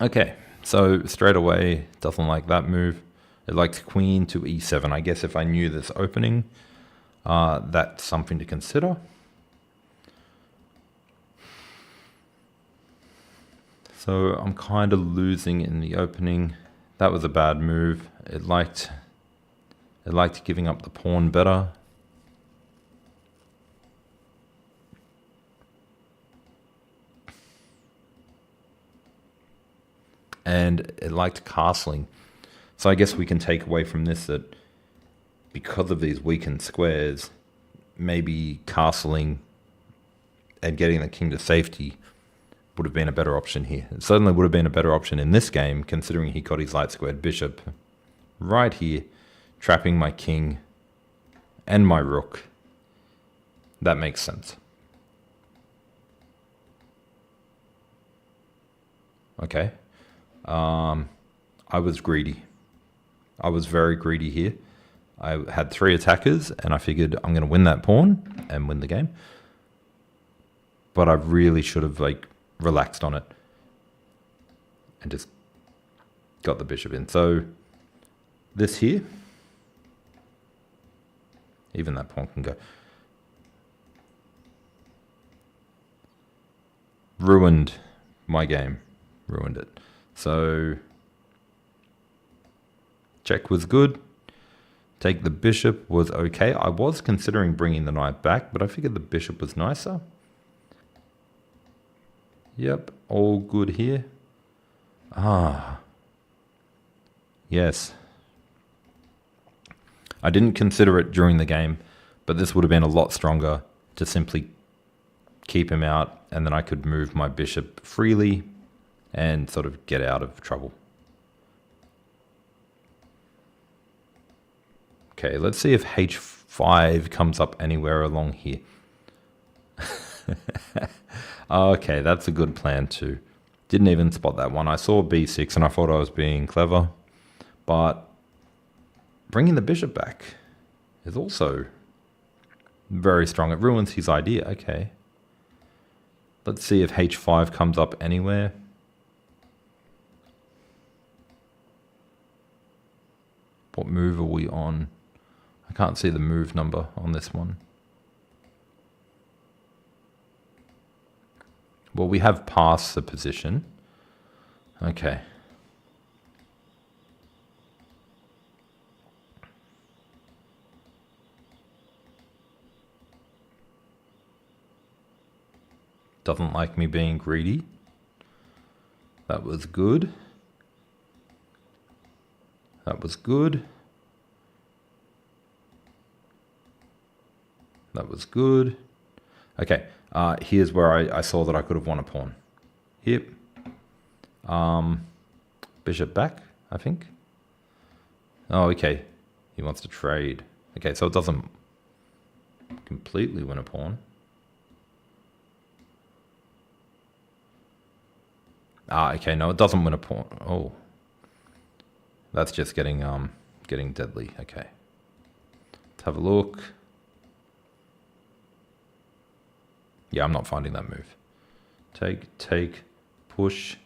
okay, so straight away, doesn't like that move. It liked queen to e7. I guess if I knew this opening, that's something to consider. So I'm kind of losing in the opening. That was a bad move. It liked giving up the pawn better. And it liked castling. So I guess we can take away from this that because of these weakened squares, maybe castling and getting the king to safety would have been a better option here. It certainly would have been a better option in this game, considering he got his light squared bishop right here, trapping my king and my rook. That makes sense. Okay. I was greedy. I was very greedy here. I had 3 attackers and I figured I'm going to win that pawn and win the game. But I really should have relaxed on it and just got the bishop in. So this here, even that pawn can go. Ruined my game. Ruined it. So check was good. Take the bishop was okay. I was considering bringing the knight back, but I figured the bishop was nicer. Yep, all good here. Yes. I didn't consider it during the game, but this would have been a lot stronger to simply keep him out, and then I could move my bishop freely and sort of get out of trouble. Okay, let's see if h5 comes up anywhere along here. Okay, that's a good plan too. Didn't even spot that one. I saw b6 and I thought I was being clever, but bringing the bishop back is also very strong. It ruins his idea. Okay. Let's see if h5 comes up anywhere. What move are we on? I can't see the move number on this one. Well, we have passed the position. Okay. Doesn't like me being greedy. That was good. That was good. That was good. Okay, here's where I saw that I could have won a pawn. Here. Bishop back, I think. Oh, okay. He wants to trade. Okay, so it doesn't completely win a pawn. Okay, no, it doesn't win a pawn. Oh. That's just getting deadly. Okay. Let's have a look. Yeah, I'm not finding that move. Take, push.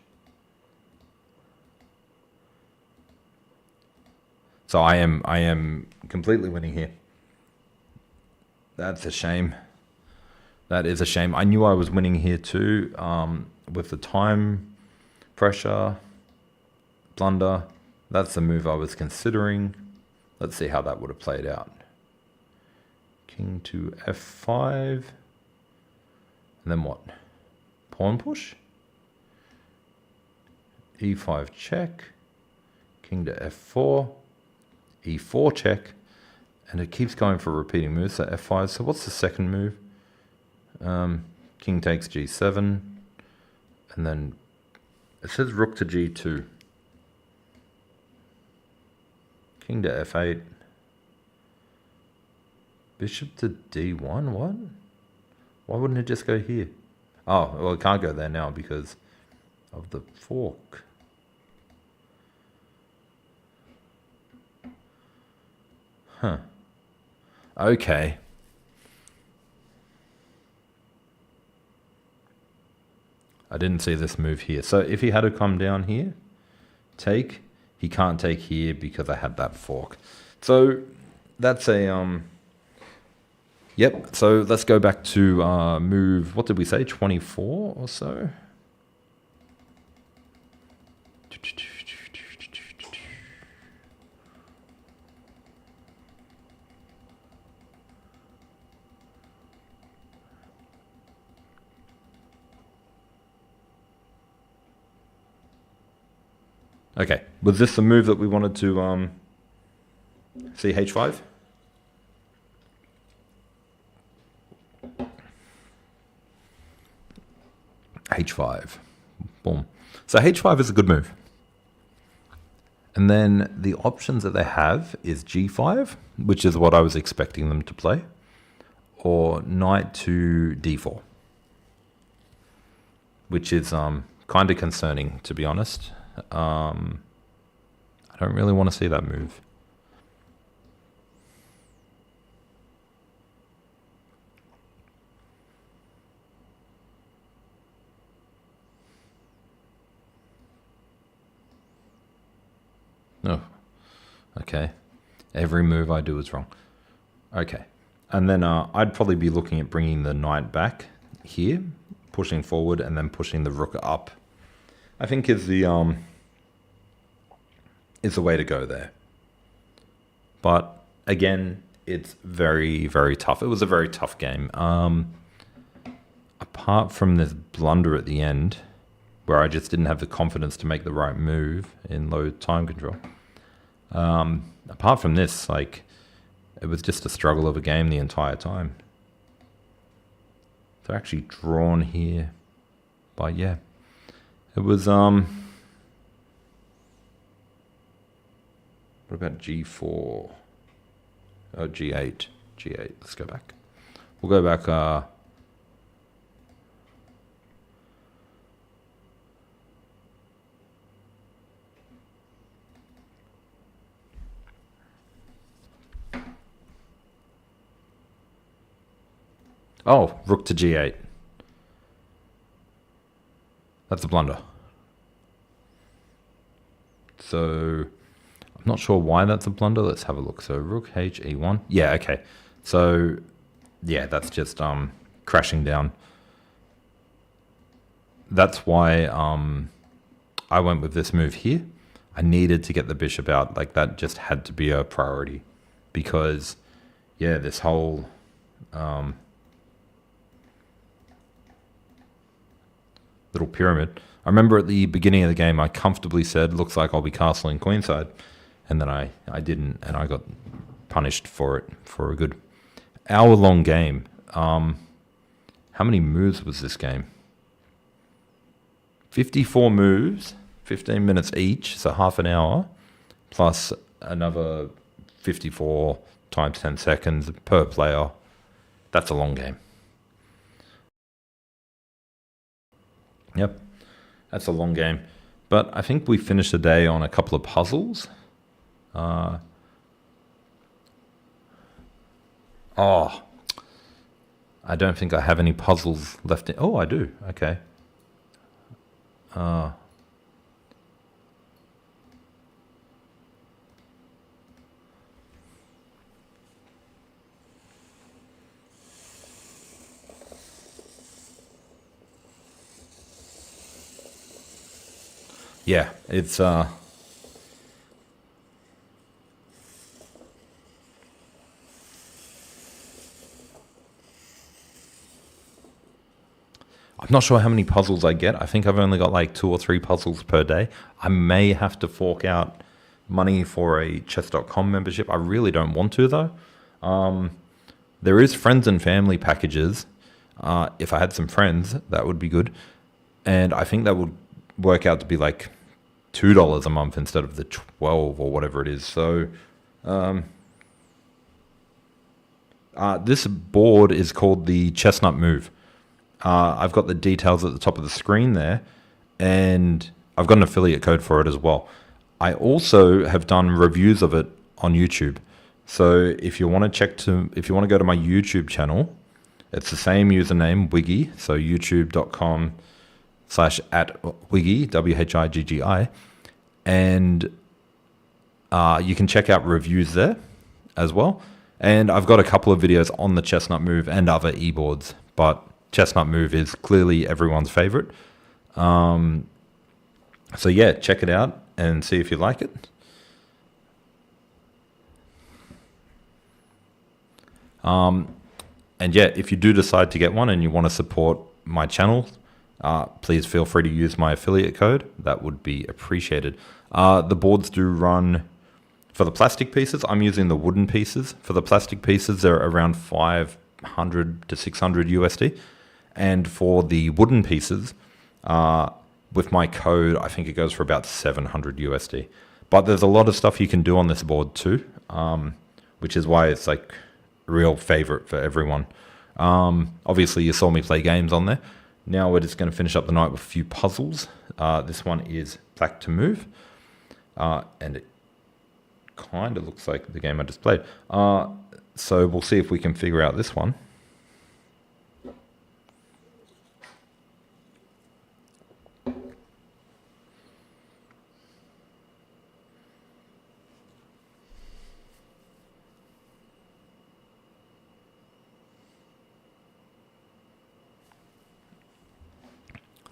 So I am completely winning here. That's a shame. That is a shame. I knew I was winning here too, with the time pressure, blunder. That's the move I was considering. Let's see how that would have played out. King to f5. And then what? Pawn push? e5 check. King to f4. e4 check, and it keeps going for repeating moves. So f5. So what's the second move? King takes g7, and then it says rook to g2. King to f8. Bishop to d1. What? Why wouldn't it just go here? Oh, well, it can't go there now because of the fork. Huh. Okay. I didn't see this move here. So if he had to come down here, take, he can't take here because I had that fork. So that's a yep. So let's go back to move, what did we say, 24 or so? Okay, was this the move that we wanted to see h5? h5. Boom. So h5 is a good move. And then the options that they have is g5, which is what I was expecting them to play, or knight to d4, which is kind of concerning, to be honest. I don't really want to see that move. No. Okay. Every move I do is wrong. Okay. And then I'd probably be looking at bringing the knight back here, pushing forward, and then pushing the rook up. I think is the way to go there. But again, it's very, very tough. It was a very tough game. Apart from this blunder at the end, where I just didn't have the confidence to make the right move in low time control. Apart from this, like, it was just a struggle of a game the entire time. They're actually drawn here, but yeah, it was what about g4? Oh, g8. G8. Let's go back. We'll go back. Oh, rook to g8. That's a blunder. So I'm not sure why that's a blunder. Let's have a look. So rook h e1. Yeah, okay. So yeah, that's just crashing down. That's why I went with this move here. I needed to get the bishop out. Like, that just had to be a priority, because yeah, this whole little pyramid. I remember at the beginning of the game, I comfortably said, looks like I'll be castling queenside. And then I didn't, and I got punished for it for a good hour-long game. How many moves was this game? 54 moves, 15 minutes each, so half an hour, plus another 54 times 10 seconds per player. That's a long game. Yep, that's a long game. But I think we finished the day on a couple of puzzles. Oh, I don't think I have any puzzles left. Oh, I do. Okay. Yeah, it's I'm not sure how many puzzles I get. I think I've only got like 2 or 3 puzzles per day. I may have to fork out money for a chess.com membership. I really don't want to, though. There is friends and family packages. If I had some friends, that would be good. And I think that would work out to be like $2 a month instead of the 12 or whatever it is. So this board is called the Chessnut Move. I've got the details at the top of the screen there, and I've got an affiliate code for it as well. I also have done reviews of it on YouTube. So if you want to go to my YouTube channel, it's the same username, Wiggy. So youtube.com/@Wiggy, WHIGGI. And you can check out reviews there as well. And I've got a couple of videos on the Chessnut Move and other e-boards, but Chessnut Move is clearly everyone's favorite. So yeah, check it out and see if you like it. And yeah, if you do decide to get one and you want to support my channel, please feel free to use my affiliate code. That would be appreciated. The boards do run, for the plastic pieces, I'm using the wooden pieces. For the plastic pieces, they're around 500 to 600 USD. And for the wooden pieces, with my code, I think it goes for about 700 USD. But there's a lot of stuff you can do on this board too, which is why it's like a real favorite for everyone. Obviously, you saw me play games on there. Now we're just going to finish up the night with a few puzzles. This one is Black to Move, and it kind of looks like the game I just played. So we'll see if we can figure out this one.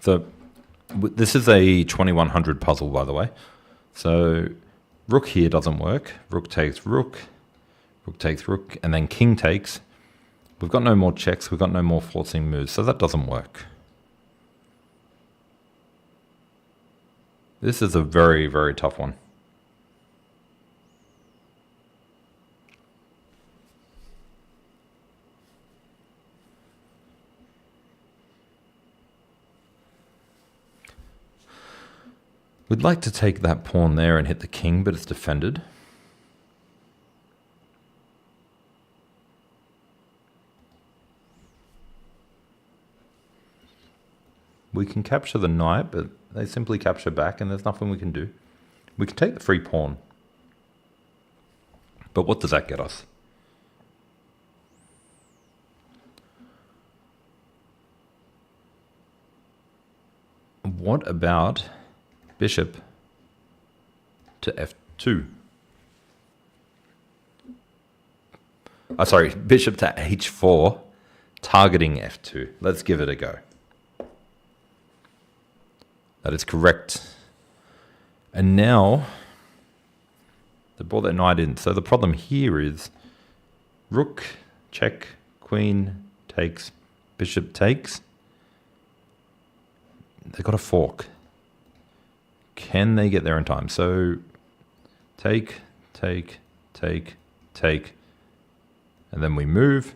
So this is a 2100 puzzle, by the way. So rook here doesn't work. Rook takes rook, rook takes rook, and then king takes. We've got no more checks. We've got no more forcing moves, so that doesn't work. This is a very, very tough one. We'd like to take that pawn there and hit the king, but it's defended. We can capture the knight, but they simply capture back and there's nothing we can do. We can take the free pawn. But what does that get us? What about bishop to f2? Sorry, bishop to h4, targeting f2. Let's give it a go. That is correct. And now, they brought that knight in. So the problem here is rook, check, queen takes, bishop takes. They've got a fork. Can they get there in time? So take, take, take, take, and then we move.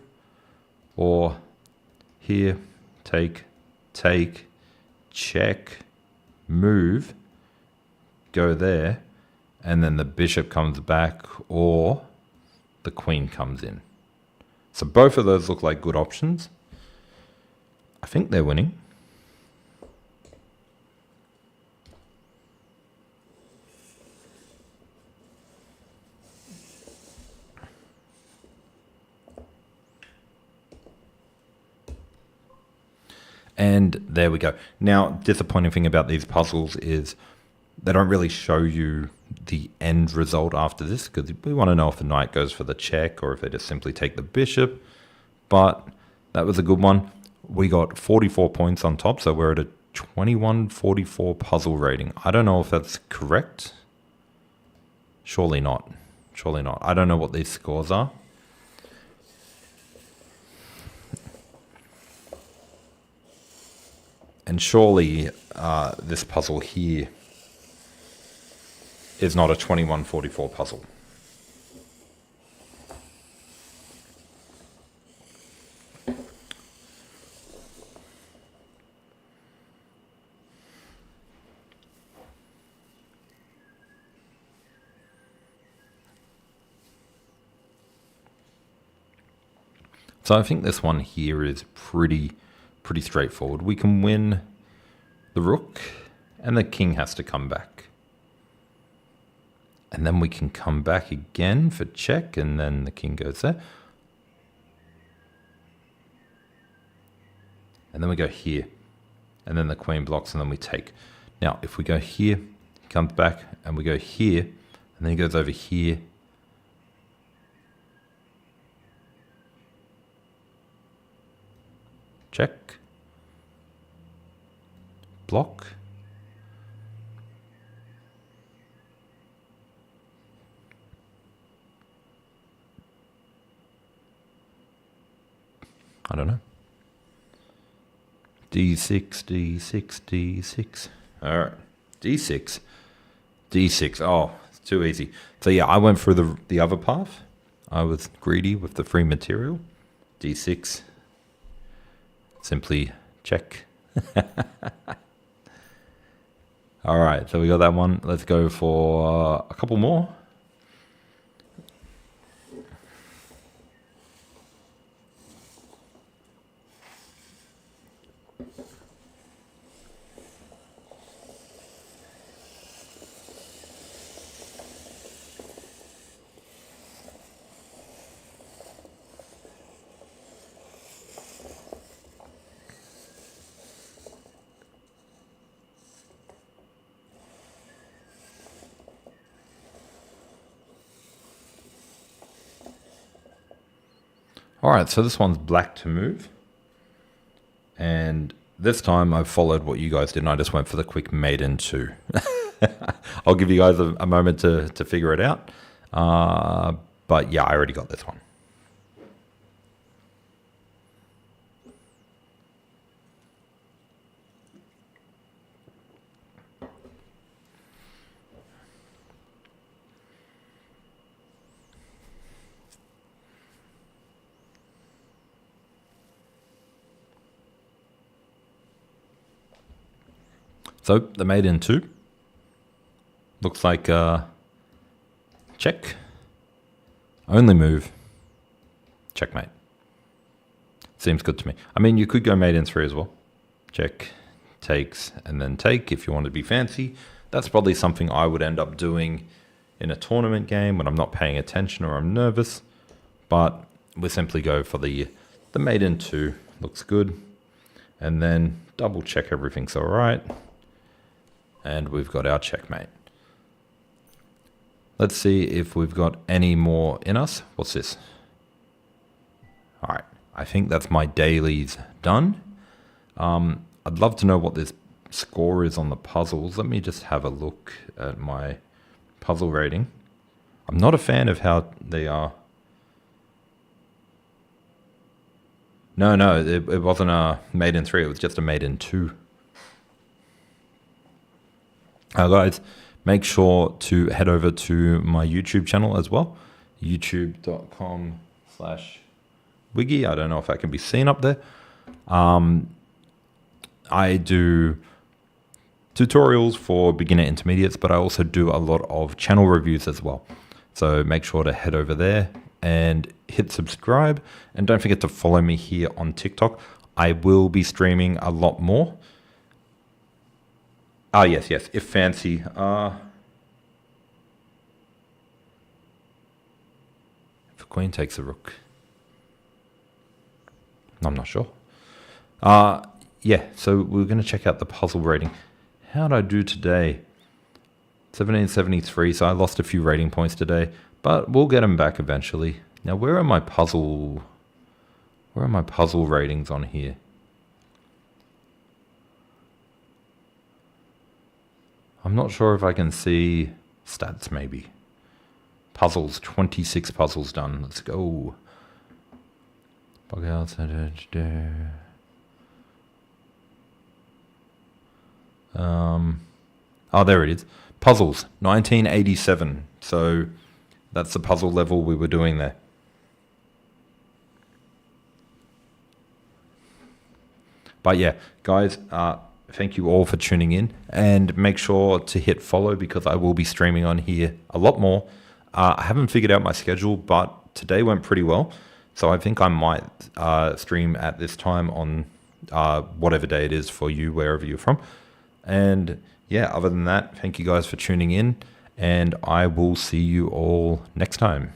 Or here, take, take, check, move, go there, and then the bishop comes back or the queen comes in. So both of those look like good options. I think they're winning. And there we go. Now, disappointing thing about these puzzles is they don't really show you the end result after this, because we want to know if the knight goes for the check or if they just simply take the bishop. But that was a good one. We got 44 points on top, so we're at a 2144 puzzle rating. I don't know if that's correct. Surely not. Surely not. I don't know what these scores are. And surely this puzzle here is not a 2144 puzzle. So I think this one here is pretty straightforward. We can win the rook, and the king has to come back. And then we can come back again for check, and then the king goes there. And then we go here, and then the queen blocks, and then we take. Now, if we go here, he comes back, and we go here, and then he goes over here. Check. Block. I don't know. D6, D6, D6. All right. D6. D6. Oh, it's too easy. So yeah, I went through the other path. I was greedy with the free material. D6. Simply check. All right, so we got that one. Let's go for a couple more. All right, so this one's black to move. And this time I've followed what you guys did, and I just went for the quick mate in 2. I'll give you guys a moment to figure it out. But yeah, I already got this one. So the mate in 2 looks like check, only move, checkmate. Seems good to me. I mean, you could go mate in 3 as well. Check, takes, and then take if you want to be fancy. That's probably something I would end up doing in a tournament game when I'm not paying attention or I'm nervous. But we simply go for the mate in 2. Looks good. And then double check everything's all right. And we've got our checkmate. Let's see if we've got any more in us. What's this? All right, I think that's my dailies done. I'd love to know what this score is on the puzzles. Let me just have a look at my puzzle rating. I'm not a fan of how they are. No, it wasn't a mate in 3. It was just a mate in 2. Guys, make sure to head over to my YouTube channel as well. youtube.com/Wiggy. I don't know if that can be seen up there. I do tutorials for beginner intermediates, but I also do a lot of channel reviews as well. So make sure to head over there and hit subscribe. And don't forget to follow me here on TikTok. I will be streaming a lot more. Yes, if fancy. If a queen takes a rook. I'm not sure. Yeah, so we're going to check out the puzzle rating. How did I do today? 1773, so I lost a few rating points today, but we'll get them back eventually. Now, where are my puzzle ratings on here? I'm not sure if I can see stats, maybe. Puzzles, 26 puzzles done. Let's go. Bug out. Oh, there it is. Puzzles, 1987. So that's the puzzle level we were doing there. But yeah, guys, thank you all for tuning in, and make sure to hit follow because I will be streaming on here a lot more. I haven't figured out my schedule, but today went pretty well. So I think I might stream at this time on whatever day it is for you, wherever you're from. And yeah, other than that, thank you guys for tuning in, and I will see you all next time.